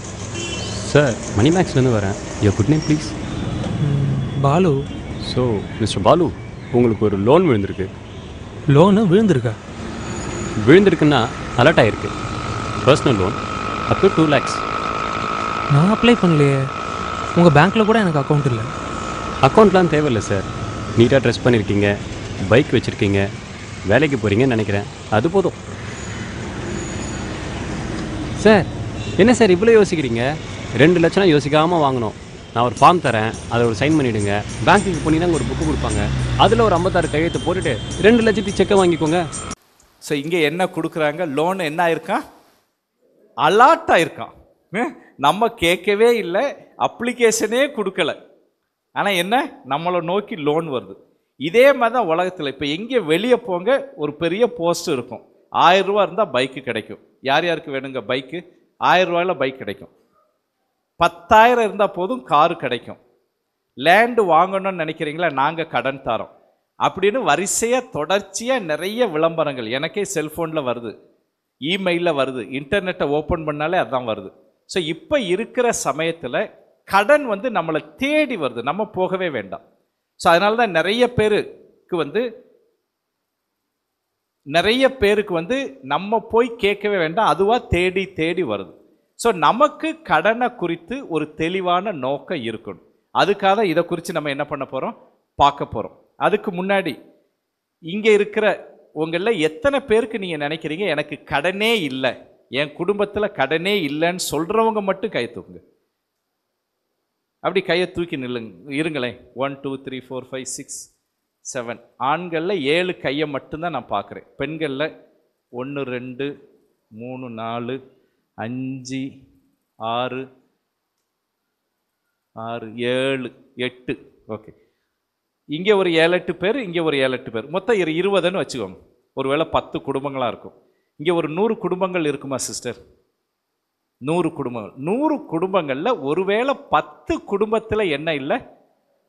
சார், மணி மேக்ஸ்லேருந்து வரேன். Your good name please? Balu. So mister Balu, உங்களுக்கு ஒரு லோன் விழுந்திருக்கு. லோனு விழுந்திருக்கா? விழுந்திருக்குன்னா அலர்ட் ஆகிருக்கு. Personal loan up to 2 lakhs. நான் அப்ளை பண்ணலையே. உங்கள் பேங்க்கில் கூட எனக்கு அக்கௌண்ட் இல்லை. அக்கௌண்ட்லாம் தேவையில்லை சார். நீட்டாக ட்ரெஸ் பண்ணியிருக்கீங்க, பைக் வச்சுருக்கீங்க, வேலைக்கு போகிறீங்கன்னு நினைக்கிறேன், அது போதும். சார் என்ன சார் இவ்வளோ யோசிக்கிறீங்க? 2 லட்சம் யோசிக்காமல் வாங்கணும். நான் ஒரு ஃபார்ம் தரேன், அதை ஒரு சைன் பண்ணிவிடுங்க. பேங்க்குக்கு போனீங்கன்னா ஒரு புக்கு கொடுப்பாங்க, அதில் ஒரு 56 கையெழுத்து போட்டுட்டு 2 லட்சத்துக்கு செக்கை வாங்கிக்கோங்க. ஸோ இங்கே என்ன கொடுக்குறாங்க? லோன் என்ன ஆயிருக்கான்? அலாட் ஆயிருக்கான். நம்ம கேட்கவே இல்லை, அப்ளிகேஷனே கொடுக்கல, ஆனால் என்ன நம்மளை நோக்கி லோன் வருது. இதே மாதிரி தான் உலகத்தில். இப்போ எங்கே வெளியே போங்க, ஒரு பெரிய போஸ்ட் இருக்கும், 1000 ரூபா இருந்தால் பைக்கு கிடைக்கும். யார் யாருக்கு வேணுங்க பைக்கு? 1000 ரூபாயில் பைக் கிடைக்கும். 10,000 இருந்தால் போதும் காரு கிடைக்கும். லேண்டு வாங்கணும்னு நினைக்கிறீங்களா? நாங்கள் கடன் தரோம் அப்படின்னு வரிசையாக தொடர்ச்சியாக நிறைய விளம்பரங்கள் எனக்கே செல்ஃபோனில் வருது, இமெயிலில் வருது, இன்டர்நெட்டை ஓப்பன் பண்ணாலே அதுதான் வருது. ஸோ இப்போ இருக்கிற சமயத்தில் கடன் வந்து நம்மளை தேடி வருது, நம்ம போகவே வேண்டாம். ஸோ அதனால தான் நிறைய பேருக்கு வந்து நம்ம போய் கேட்கவே வேண்டாம், அதுவாக தேடி தேடி வருது. ஸோ நமக்கு கடனை குறித்து ஒரு தெளிவான நோக்கம் இருக்கணும். அதுக்காக இதை குறித்து நம்ம என்ன பண்ண போகிறோம், பார்க்க போகிறோம். அதுக்கு முன்னாடி இங்கே இருக்கிற உங்களில் எத்தனை பேருக்கு நீங்கள் நினைக்கிறீங்க எனக்கு கடனே இல்லை, என் குடும்பத்தில் கடனே இல்லைன்னு சொல்கிறவங்க மட்டும் கையை தூக்குங்க. அப்படி கையை தூக்கி இருங்களேன். 1 2 3 4 5 6 7. ஆண்களில் 7 கையை மட்டும்தான் நான் பார்க்குறேன். பெண்களில் 1 2 3 4 5 6 7 8. ஓகே, இங்கே ஒரு 7-8 பேர், இங்கே ஒரு 7-8 பேர், மொத்தம் 20ன்னு வச்சுக்கோங்க. ஒருவேளை 10 குடும்பங்களாக இருக்கும். இங்கே ஒரு 100 குடும்பங்கள் இருக்குமா சிஸ்டர்? 100 குடும்பங்கள். 100 குடும்பங்களில் ஒருவேளை 10 குடும்பத்தில் என்ன இல்லை,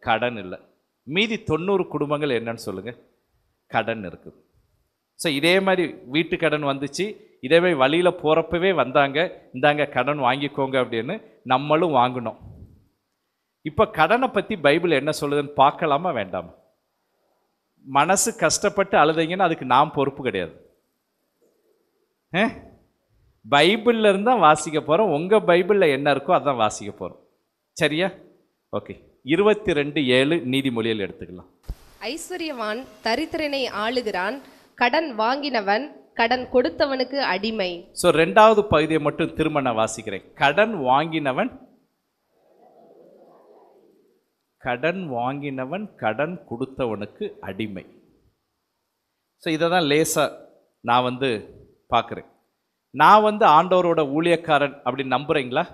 கடன் இல்லை. மீதி 90 குடும்பங்கள் என்னன்னு சொல்லுங்கள், கடன் இருக்குது. ஸோ இதே மாதிரி வீட்டு கடன் வந்துச்சு, இதே மாதிரி வழியில் போகிறப்பவே வந்தாங்க, இந்தாங்க கடன் வாங்கிக்கோங்க அப்படின்னு நம்மளும் வாங்கினோம். இப்போ கடனை பற்றி பைபிள் என்ன சொல்லுதுன்னு பார்க்கலாமா வேண்டாமா? மனசு கஷ்டப்பட்டு அழுதைங்கன்னா அதுக்கு நாம் பொறுப்பு கிடையாது. பைபிள்ல இருந்து தான் வாசிக்க போகிறோம். உங்கள் பைபிளில் என்ன இருக்கோ அதான் வாசிக்க போகிறோம். சரியா? ஓகே, 22:7 நீதிமொழியில் எடுத்துக்கலாம். ஐஸ்வர்யவான் தரித்திரனை ஆளுகிறான், கடன் வாங்கினவன் கடன் கொடுத்தவனுக்கு அடிமை. ஸோ 2வது பகுதியை மட்டும் திரும்ப நான் வாசிக்கிறேன். கடன் வாங்கினவன் கடன் கொடுத்தவனுக்கு அடிமை. ஸோ இதை தான் லேசாக நான் பார்க்குறேன். நான் ஆண்டவரோட ஊழியக்காரன் அப்படின்னு நம்புகிறீங்களா?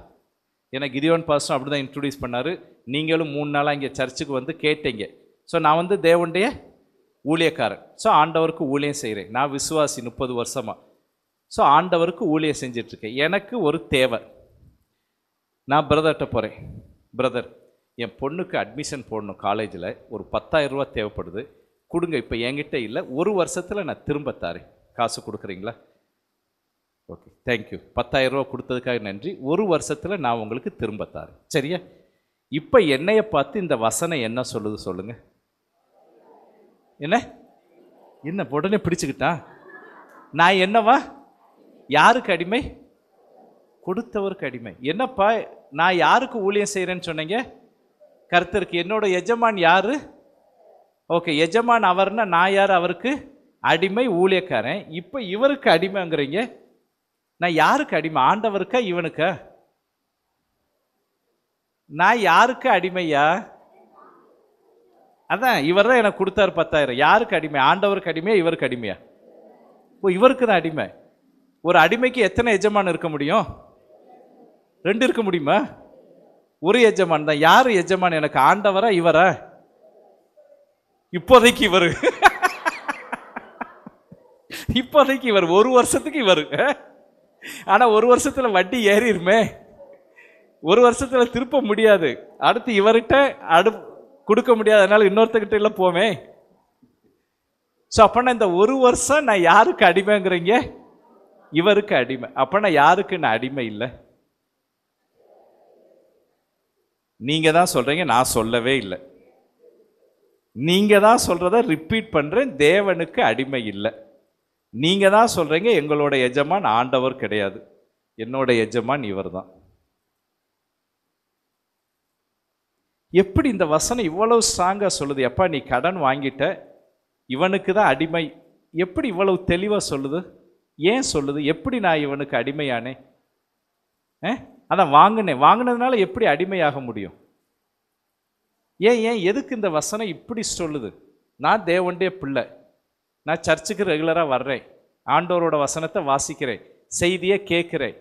எனக்கு கிதியோன் பாஸ்டர் அப்படி தான் இன்ட்ரடியூஸ் பண்ணார். நீங்களும் 3 நாளாக இங்கே சர்ச்சுக்கு கேட்டீங்க. ஸோ நான் தேவனுடைய ஊழியக்காரன். ஸோ ஆண்டவருக்கு ஊழியம் செய்கிறேன். நான் விசுவாசி 30 வருஷமாக. ஸோ ஆண்டவருக்கு ஊழியம் செஞ்சிட்ருக்கேன். எனக்கு ஒரு தேவை. நான் பிரதர்கிட்ட போகிறேன். பிரதர், என் பொண்ணுக்கு அட்மிஷன் போடணும் காலேஜில், ஒரு 10,000 ரூபா தேவைப்படுது, கொடுங்க. இப்போ என்கிட்ட இல்லை, 1 வருஷத்தில் நான் திரும்ப தாரேன், காசு கொடுக்குறீங்களா? ஓகே, தேங்க்யூ, 10,000 ரூபா கொடுத்ததுக்காக நன்றி, 1 வருஷத்தில் நான் உங்களுக்கு திரும்ப தாரேன், சரியா? இப்போ என்னைய பார்த்து இந்த வசனம் என்ன சொல்லுது சொல்லுங்க. என்ன உடனே பிடிச்சுக்கிட்டா? நான் என்னவா? யாருக்கு அடிமை? கொடுத்தவருக்கு அடிமை. என்னப்பா, நான் யாருக்கு ஊழியம் செய்கிறேன்னு சொன்னீங்க? கர்த்தருக்கு. என்னோட எஜமான் யாரு? ஓகே, எஜமான் அவர்னா நான் யார்? அவருக்கு அடிமை, ஊழியக்காரன். இப்போ இவருக்கு அடிமைங்கிறீங்க. நான் யாருக்கு அடிமை? ஆண்டவருக்கா இவனுக்கா? நான் யாருக்கு அடிமையா? அதான், இவர் தான் எனக்கு கொடுத்தாரு 10,000. யாருக்கு அடிமை? ஆண்டவருக்கு அடிமையா இவருக்கு அடிமையா? ஓ, இவருக்கு தான் அடிமை. ஒரு அடிமைக்கு எத்தனை எஜமான் இருக்க முடியும்? 2 இருக்க முடியுமா? ஒரு எஜமான் தான். யாரு எஜமான் எனக்கு? ஆண்டவரா இவரா? இப்போதைக்கு இவர். இப்போதைக்கு இவர். 1 வருஷத்துக்கு இவர். ஆனா 1 வருஷத்துல வட்டி ஏறிடுமே, 1 வருஷத்துல திருப்ப முடியாது. அடுத்து இவர்கிட்ட கொடுக்க முடியாது, அதனால இன்னொருத்தகிட்ட இல்லை போமே. ஸோ அப்பனா இந்த 1 வருஷம் நான் யாருக்கு அடிமைங்கிறீங்க? இவருக்கு அடிமை. அப்பனா யாருக்கு நான் அடிமை இல்லை? நீங்க தான் சொல்றீங்க, நான் சொல்லவே இல்லை. நீங்க தான் சொல்றத ரிப்பீட் பண்றேன், தேவனுக்கு அடிமை இல்லை. நீங்க தான் சொல்றீங்க எங்களோட எஜமான் ஆண்டவர் கிடையாது, என்னோட எஜமான் இவர் தான். எப்படி இந்த வசனம் இவ்வளவு ஸ்ட்ராங்கா சொல்லுது? எப்பா, நீ கடன் வாங்கிட்ட, இவனுக்கு தான் அடிமை. எப்படி இவ்வளவு தெளிவா சொல்லுது? ஏன் சொல்லுது? எப்படி நான் இவனுக்கு அடிமையானே? அதான் வாங்கினதுனால எப்படி அடிமையாக முடியும்? ஏன் எதுக்கு இந்த வசனம் இப்படி சொல்லுது? நான் தேவனுடைய பிள்ளை, நான் சர்ச்சுக்கு ரெகுலராக வர்றேன், ஆண்டவரோட வசனத்தை வாசிக்கிறேன், செய்தியை கேட்குறேன்.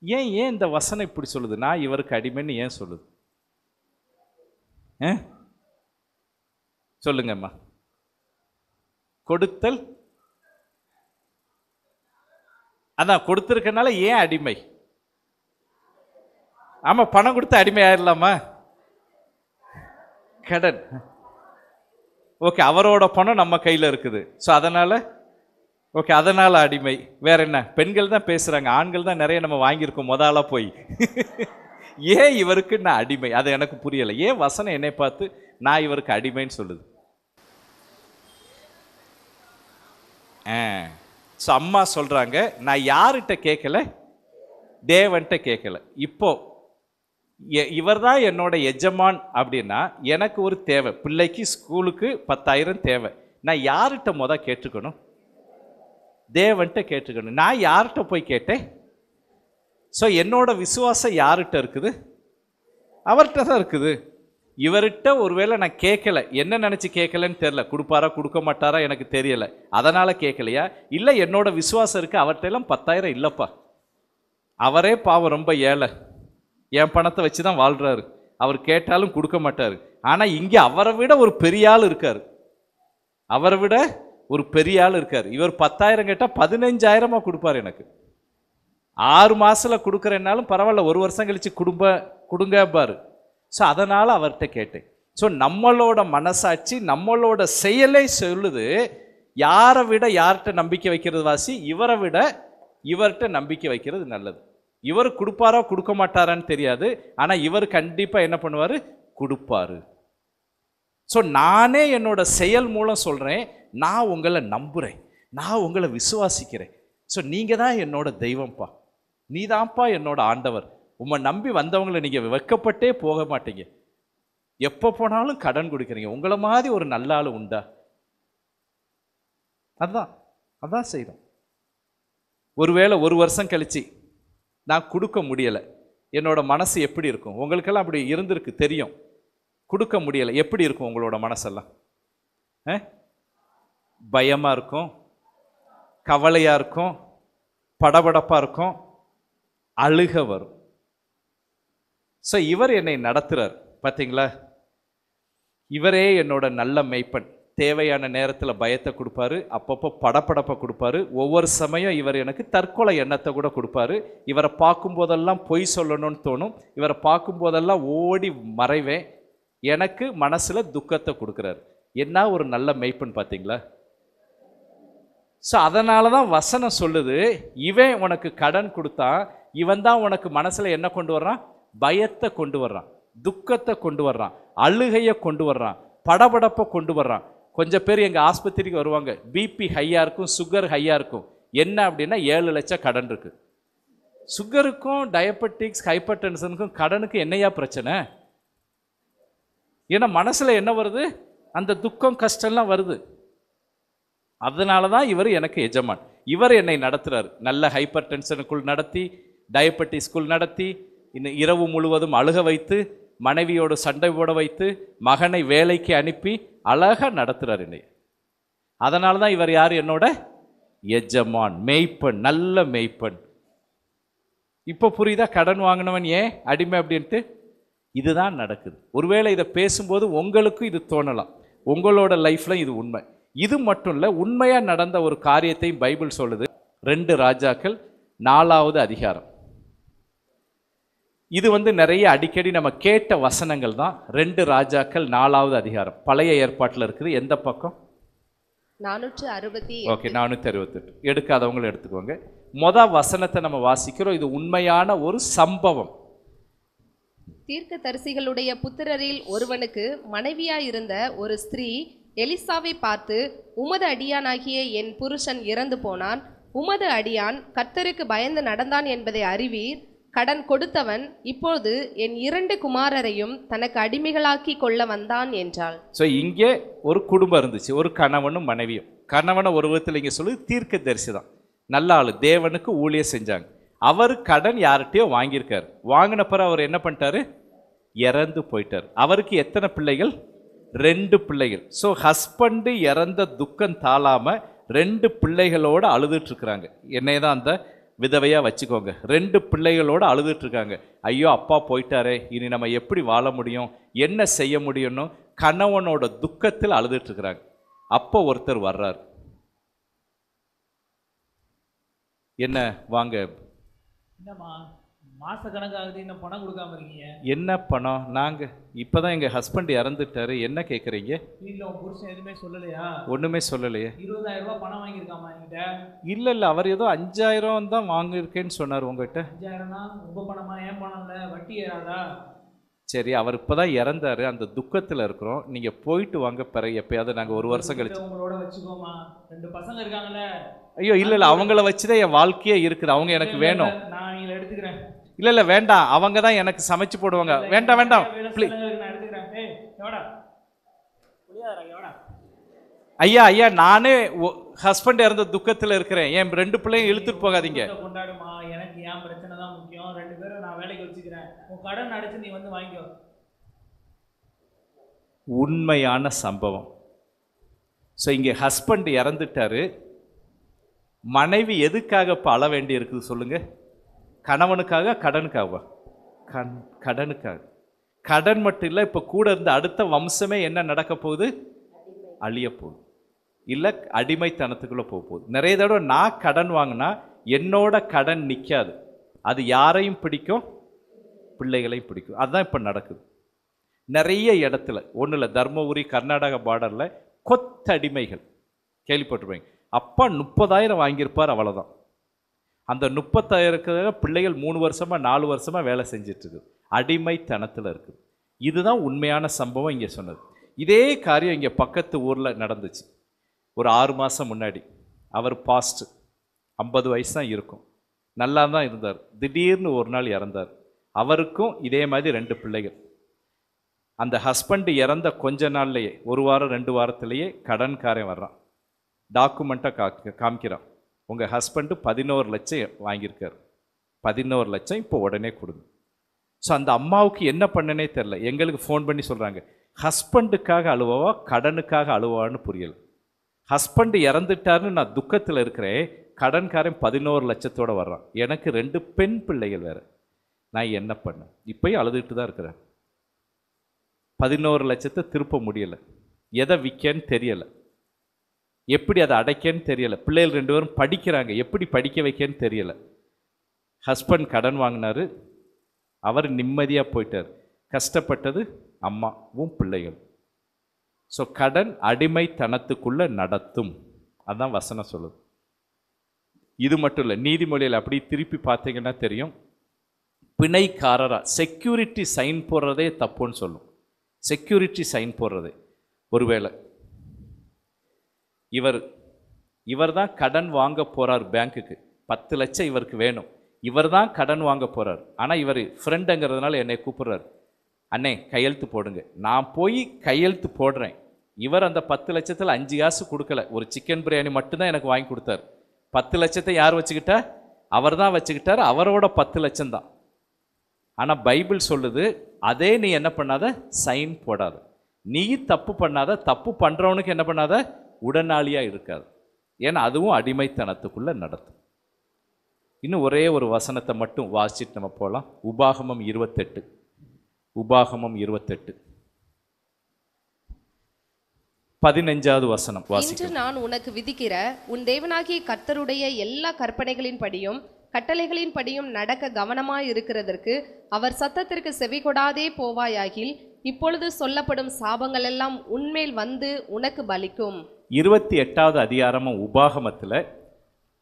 ஏன் இந்த வசனம் இப்படி சொல்லுது? நான் இவருக்கு அடிமைன்னு ஏன் சொல்லுது? சொல்லுங்கம்மா. கொடுத்தல், அதான் கொடுத்துருக்கனால ஏன் அடிமை? ஆமா, பணம் கொடுத்து அடிமை ஆயிடலாமா? கடன், ஓகே, அவரோட பணம் நம்ம கையில் இருக்குது, ஸோ அதனால ஓகே, அதனால அடிமை. வேற என்ன? பெண்கள் தான் பேசுறாங்க, ஆண்கள் தான் நிறைய நம்ம வாங்கியிருக்கோம் முதலா போய். ஏன் இவருக்கு நான் அடிமை? அது எனக்கு புரியலை. ஏன் வசனம் என்னை பார்த்து நான் இவருக்கு அடிமைன்னு சொல்லுது? ஸோ அம்மா சொல்றாங்க, நான் யார்கிட்ட கேட்கல, தேவன்கிட்ட கேட்கல. இப்போ இவர் தான் என்னோட எஜமான் அப்படின்னா எனக்கு ஒரு தேவை, பிள்ளைக்கு ஸ்கூலுக்கு 10,000 தேவை. நான் யார்கிட்ட கேட்டுக்கணும்? தேவன்கிட்ட கேட்டுக்கணும். நான் யார்கிட்ட போய் கேட்டேன்? ஸோ என்னோட விசுவாசம் யார்கிட்ட இருக்குது? அவர்கிட்ட தான் இருக்குது. இவர்கிட்ட ஒருவேளை நான் கேட்கல, என்ன நினச்சி கேட்கலன்னு தெரியல, கொடுப்பாரா கொடுக்க மாட்டாரா எனக்கு தெரியலை, அதனால் கேட்கலையா? இல்லை என்னோட விசுவாசம் இருக்குது, அவர்கிட்ட எல்லாம் 10,000 இல்லைப்பா, அவரே பாவம் ரொம்ப ஏழை, என் பணத்தை வச்சு தான் வாழ்கிறாரு, அவர் கேட்டாலும் கொடுக்க மாட்டார். ஆனால் இங்கே அவரை விட ஒரு பெரிய ஆள் இருக்கார், அவரை விட ஒரு பெரிய ஆள் இருக்கார். இவர் 10,000 கேட்டால் 15,000 கொடுப்பார் எனக்கு. 6 மாதத்தில் கொடுக்குறேன்னாலும் பரவாயில்ல, 1 வருஷம் கழித்து கொடுங்க பாரு. ஸோ அதனால் அவர்கிட்ட கேட்டேன். ஸோ நம்மளோட மனசாட்சி, நம்மளோட செயலை சொல்லுது யாரை விட யார்கிட்ட நம்பிக்கை வைக்கிறது வாசி, இவரை விட இவர்கிட்ட நம்பிக்கை வைக்கிறது நல்லது. இவர் கொடுப்பாரா கொடுக்க மாட்டாரான்னு தெரியாது, ஆனால் இவர் கண்டிப்பாக என்ன பண்ணுவார்? கொடுப்பாரு. ஸோ நானே என்னோட செயல் மூலம் சொல்கிறேன், நான் உங்களை நம்புகிறேன், நான் உங்களை விசுவாசிக்கிறேன். ஸோ நீங்கள் தான் என்னோட தெய்வம்ப்பா, நீ தான்ப்பா என்னோட ஆண்டவர், உம்மை நம்பி வந்தவங்களை நீங்கள் வெட்கப்பட்டே போக மாட்டீங்க. எப்போ போனாலும் கடன் கொடுக்குறீங்க. உங்களை மாதிரி ஒரு நல்ல ஆள் உண்டா? அதான் செய்கிறோம். ஒருவேளை 1 வருஷம் கழிச்சு நான் கொடுக்க முடியலை, என்னோட மனசு எப்படி இருக்கும்? உங்களுக்கெல்லாம் அப்படி இருந்திருக்கு தெரியும். கொடுக்க முடியலை, எப்படி இருக்கும் உங்களோட மனசெல்லாம்? பயமாக இருக்கும், கவலையாக இருக்கும், படபடப்பாக இருக்கும், அழுக வரும். ஸோ இவர் என்னை நடத்துகிறார் பார்த்தீங்களா? இவரே என்னோட நல்ல மேய்ப்பன். தேவையான நேரத்தில் பயத்தை கொடுப்பாரு, அப்பப்போ படப்படப்பை கொடுப்பாரு. ஒவ்வொரு சமயம் இவர் எனக்கு தற்கொலை எண்ணத்தை கூட கொடுப்பாரு. இவரை பார்க்கும்போதெல்லாம் பொய் சொல்லணும்னு தோணும். இவரை பார்க்கும்போதெல்லாம் ஓடி மறைவேன். எனக்கு மனசில் துக்கத்தை கொடுக்குறாரு. என்ன ஒரு நல்ல மேய்ப்பன் பார்த்தீங்களா? ஸோ அதனால தான் வசனம் சொல்லுது, இவன் உனக்கு கடன் கொடுத்தா இவன் தான் உனக்கு மனசில் என்ன கொண்டு வர்றான்? பயத்தை கொண்டு வர்றான், துக்கத்தை கொண்டு வர்றான், அழுகையை கொண்டு வர்றான், படபடப்பை கொண்டு வர்றான். கொஞ்சம் பேர் எங்கள் ஆஸ்பத்திரிக்கு வருவாங்க, பிபி ஹையாக இருக்கும், சுகர் ஹையாக இருக்கும். என்ன அப்படின்னா 7 லட்சம் கடன் இருக்குது. சுகருக்கும் டயபெட்டிக்ஸ் ஹைப்பர் டென்ஷனுக்கும் கடனுக்கு என்னையா பிரச்சனை? ஏன்னா மனசில் என்ன வருது? அந்த துக்கம் கஷ்டம்லாம் வருது. அதனால தான் இவர் எனக்கு எஜமான். இவர் என்னை நடத்துகிறார். நல்ல ஹைப்பர் டென்ஷனுக்குள் நடத்தி, டயபெட்டிஸ்குள் நடத்தி, இன்னும் இரவு முழுவதும் அழுக வைத்து, மனைவியோடு சண்டை போட வைத்து, மகனை வேலைக்கு அனுப்பி அழகாக நடத்துகிறார் என்னை. அதனால தான் இவர் யார்? என்னோட எஜமான், மேய்ப்பன், நல்ல மேய்ப்பன். இப்போ புரியுதா கடன் வாங்கினவன் ஏன் அடிமை அப்படின்ட்டு? இதுதான் நடக்குது. ஒருவேளை இதை பேசும்போது உங்களுக்கும் இது தோணலாம், உங்களோட லைஃப்பில் இது உண்மை. இது மட்டும் இல்லை, உண்மையாக நடந்த ஒரு காரியத்தையும் பைபிள் சொல்லுது. 2 ராஜாக்கள் 4வது அதிகாரம். இது நிறைய அடிக்கடி நம்ம கேட்ட வசனங்கள் தான். 2 ராஜாக்கள் 4வது அதிகாரம் பழைய ஏற்பாட்டில் இருக்குது. எந்த பக்கம்? 468. ஓகே, 468. எடுக்காதவங்களும் எடுத்துக்கோங்க. வசனத்தை நம்ம வாசிக்கிறோம். இது உண்மையான ஒரு சம்பவம். தீர்க்கதரிசிகளுடைய புத்திரரில் ஒருவனுக்கு மனைவியாயிருந்த ஒரு ஸ்திரீ எலிசாவை பார்த்து, உமது அடியானாகிய என் புருஷன் இறந்து போனான், உமது அடியான் கர்த்தருக்கு பயந்து நடந்தான் என்பதை அறிவீர். கடன் கொடுத்தவன் இப்போது என் 2 குமாரரையும் தனக்கு அடிமைகளாக்கி கொள்ள வந்தான் என்றாள். ஸோ இங்கே ஒரு குடும்பம் இருந்துச்சு, ஒரு கணவனும் மனைவியும். கணவனை ஒரு விதத்தில் இங்கே சொல்லுது தீர்க்கதரிசி தான், நல்ல ஆளு, தேவனுக்கு ஊழியம் செஞ்சாங்க. அவர் கடன் யார்கிட்டயோ வாங்கியிருக்காரு. வாங்கின பிறகு அவர் என்ன பண்ணிட்டாரு? இறந்து போயிட்டார். அவருக்கு எத்தனை பிள்ளைகள்? 2 பிள்ளைகள். ஸோ ஹஸ்பண்டு இறந்த துக்கம் தாளாம 2 பிள்ளைகளோடு அழுதுட்டு இருக்கிறாங்க. என்னைய தான் அந்த விதவையாக வச்சுக்கோங்க. 2 பிள்ளைகளோடு அழுதுட்டு இருக்காங்க. ஐயோ அப்பா போயிட்டாரே, இனி நம்ம எப்படி வாழ முடியும், என்ன செய்ய முடியும்னு கணவனோட துக்கத்தில் அழுதுட்டு இருக்கிறாங்க. அப்போ ஒருத்தர் வர்றார். என்ன வாங்க, என்னம்மா மாச கணக்காகுது, இன்னும் பணம் கொடுக்காம இருக்கீங்க? என்ன பணம்? நாங்கள் இப்போதான் எங்கள் ஹஸ்பண்ட் இறந்துட்டாரு, என்ன கேட்குறீங்க? வீட்டில் உன் புருஷன் எதுவுமே சொல்லலையா? ஒன்றுமே சொல்லலையே. 20,000 ரூபாய் பணம் வாங்கியிருக்காமா என்கிட்ட? இல்லை, அவர் ஏதோ 5,000 தான் வாங்கியிருக்கேன்னு சொன்னார் உங்ககிட்ட. 5,000னா உங்கள் பணமா? ஏன் பணம் இல்லை? வட்டி ஏறாதா? சரி, அவர் இப்போ தான் இறந்தாரு, அந்த துக்கத்தில் இருக்கிறோம். நீங்கள் போயிட்டு வாங்க, பிறகு எப்பயாவது நாங்கள் 1 வருஷம் கழிச்சு உங்களோட வச்சுக்கோமா. 2 பசங்க இருக்காங்கல்ல. ஐயோ இல்லை, அவங்கள வச்சுதான் என் வாழ்க்கையே இருக்குது. அவங்க எனக்கு வேணும். நான் அவங்கள எடுத்துக்கிறேன். இல்லை வேண்டாம், அவங்க தான் எனக்கு சமைச்சு போடுவாங்க. வேண்டாம் வேண்டாம் ப்ளீஸ். நான் எடுத்துக்கிறேன். ஐயா ஐயா, நானே ஹஸ்பண்ட் இறந்த துக்கத்தில் இருக்கிறேன். என் 2 பிள்ளையும் இழுத்துட்டு போகாதீங்க. கொண்டாடுமா, எனக்கு என் பிரச்சனை தான் முக்கியம். 2 பேரும் நான் வேலைக்கு வச்சுக்கிறேன். உன் கடன் அடிச்சு நீ வந்து வாங்கிக்கோ. உண்மையான சம்பவம். ஸோ இங்கே ஹஸ்பண்ட் இறந்துட்டாரு. மனைவி எதுக்காக இப்போ அழ வேண்டி இருக்குது சொல்லுங்க? கணவனுக்காக, கடனுக்காக? கடனுக்காக. கடன் மட்டும் இல்லை, இப்போ கூட இருந்த அடுத்த வம்சமே என்ன நடக்க போகுது? அழிய போகுது. இல்லை அடிமைத்தனத்துக்குள்ளே போக போகுது. நிறைய தடவை நான் கடன் வாங்கினா என்னோட கடன் நிற்காது. அது யாரையும் பிடிக்கும்? பிள்ளைகளையும் பிடிக்கும். அதுதான் இப்போ நடக்குது நிறைய இடத்துல. ஒன்றும் இல்லை, தர்மபுரி கர்நாடகா பார்டரில் கொத்தடிமைகள் கேள்விப்பட்டிருப்பீங்க. அப்பா 30,000 வாங்கியிருப்பார், அவ்வளோதான். அந்த 30,000 பிள்ளைகள் 3 வருஷமாக 4 வருஷமாக வேலை செஞ்சிட்ருக்கு. அடிமைத்தனத்தில் இருக்குது. இதுதான் உண்மையான சம்பவம் இங்கே சொன்னது. இதே காரியம் இங்கே பக்கத்து ஊரில் நடந்துச்சு ஒரு 6 மாதம் முன்னாடி. அவர் பாஸ்ட் 50 வயசு தான் இருக்கும், நல்லா தான் இருந்தார். திடீர்னு ஒரு நாள் இறந்தார். அவருக்கும் இதே மாதிரி 2 பிள்ளைகள். அந்த ஹஸ்பண்ட் இறந்த கொஞ்ச நாள்லையே, 1 வாரம் 2 வாரத்திலேயே கடன்காரன் வர்றான். டாக்குமெண்ட்டாக காமிக்கிறான். உங்கள் ஹஸ்பண்டு 11 லட்சம் வாங்கியிருக்கார், 11 லட்சம் இப்போ உடனே கொடுங்க. ஸோ அந்த அம்மாவுக்கு என்ன பண்ணனே தெரில. எங்களுக்கு ஃபோன் பண்ணி சொல்கிறாங்க, ஹஸ்பண்டுக்காக அழுவாவா கடனுக்காக அழுவான்னு புரியலை. ஹஸ்பண்டு இறந்துட்டாருன்னு நான் துக்கத்தில் இருக்கிறேன், கடன்காரன் 11 லட்சத்தோடு வர்றான். எனக்கு 2 பெண் பிள்ளைகள் வேறு, நான் என்ன பண்ணேன்? இப்போயும் அழுதுகிட்டு தான் இருக்கிறேன். 11 லட்சத்தை திருப்ப முடியலை. எதை விற்கன்னு தெரியலை, எப்படி அதை அடைக்கன்னு தெரியலை. பிள்ளைகள் 2 பேரும் படிக்கிறாங்க, எப்படி படிக்க வைக்கன்னு தெரியலை. ஹஸ்பண்ட் கடன் வாங்கினார், அவர் நிம்மதியாக போயிட்டார். கஷ்டப்பட்டது அம்மாவும் பிள்ளைகள். ஸோ கடன் அடிமைத்தனத்துக்குள்ளே நடத்தும், அதுதான் வசனம் சொல்லுது. இது மட்டும் இல்லை, நீதிமொழியில் அப்படி திருப்பி பார்த்தீங்கன்னா தெரியும், பிணைக்காரராக செக்யூரிட்டி சைன் போடுறதே தப்புன்னு சொல்லும். செக்யூரிட்டி சைன் போடுறது, ஒருவேளை இவர் தான் கடன் வாங்க போகிறார் பேங்க்குக்கு, 10 லட்சம் இவருக்கு வேணும், இவர் தான் கடன் வாங்க போகிறார். ஆனால் இவர் ஃப்ரெண்டுங்கிறதுனால என்னை கூப்பிட்றாரு, அண்ணே கையெழுத்து போடுங்க. நான் போய் கையெழுத்து போடுறேன். இவர் அந்த 10 லட்சத்தில் 5 காசு கொடுக்கல, ஒரு சிக்கன் பிரியாணி மட்டும்தான் எனக்கு வாங்கி கொடுத்தார். 10 லட்சத்தை யார் வச்சுக்கிட்டா? அவர் தான் வச்சுக்கிட்டார், அவரோட 10 லட்சம் தான். ஆனால் பைபிள் சொல்லுது, அதே நீ என்ன பண்ணாத, சைன் போடாத. நீ தப்பு பண்ணாத, தப்பு பண்ணுறவனுக்கு என்ன பண்ணாத, உடனாளியாக இருக்காது. ஏன்னா அதுவும் அடிமைத்தனத்துக்குள்ளே நடத்தும். இன்னும் ஒரே ஒரு வசனத்தை மட்டும் வாசிச்சுட்டு நம்ம போகலாம். உபாகமம் 28, உபாகமம் 28 15வது வசனம் வாசிக்கிறேன். இன்று நான் உனக்கு விதிக்கிற உன் தேவனாகிய கர்த்தருடைய எல்லா கற்பனைகளின் படியும் கட்டளைகளின் படியும் நடக்க கவனமாய் இருக்கிறதற்கு அவர் சத்தத்திற்கு செவி கொடாதே போவாயாகில் இப்பொழுது சொல்லப்படும் சாபங்கள் எல்லாம் உன்மேல் வந்து உனக்கு பலிக்கும். 28வது அதிகாரமும் உபாகமத்தில்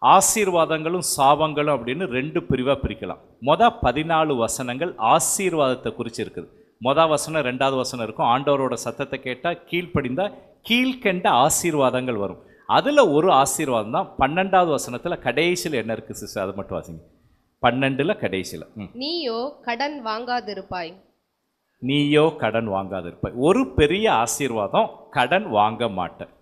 ஆசீர்வாதங்களும் சாபங்களும் அப்படின்னு 2 பிரிவாக பிரிக்கலாம். 14 வசனங்கள் ஆசீர்வாதத்தை குறித்து இருக்குது. வசனம் 2வது வசனம் இருக்கும், ஆண்டவரோட சத்தத்தை கேட்டால் கீழ்ப்படிந்தால் கீழ்கண்ட ஆசீர்வாதங்கள் வரும். அதில் ஒரு ஆசீர்வாதம் தான் 12வது வசனத்தில் கடைசியில் என்ன இருக்குது சிஸ்டர், அதை மட்டும் வாசிங்க. 12ல் கடைசியில், நீயோ கடன் வாங்காதிருப்பாய். நீயோ கடன் வாங்காதிருப்பாய். ஒரு பெரிய ஆசீர்வாதம், கடன் வாங்க மாட்டேன்.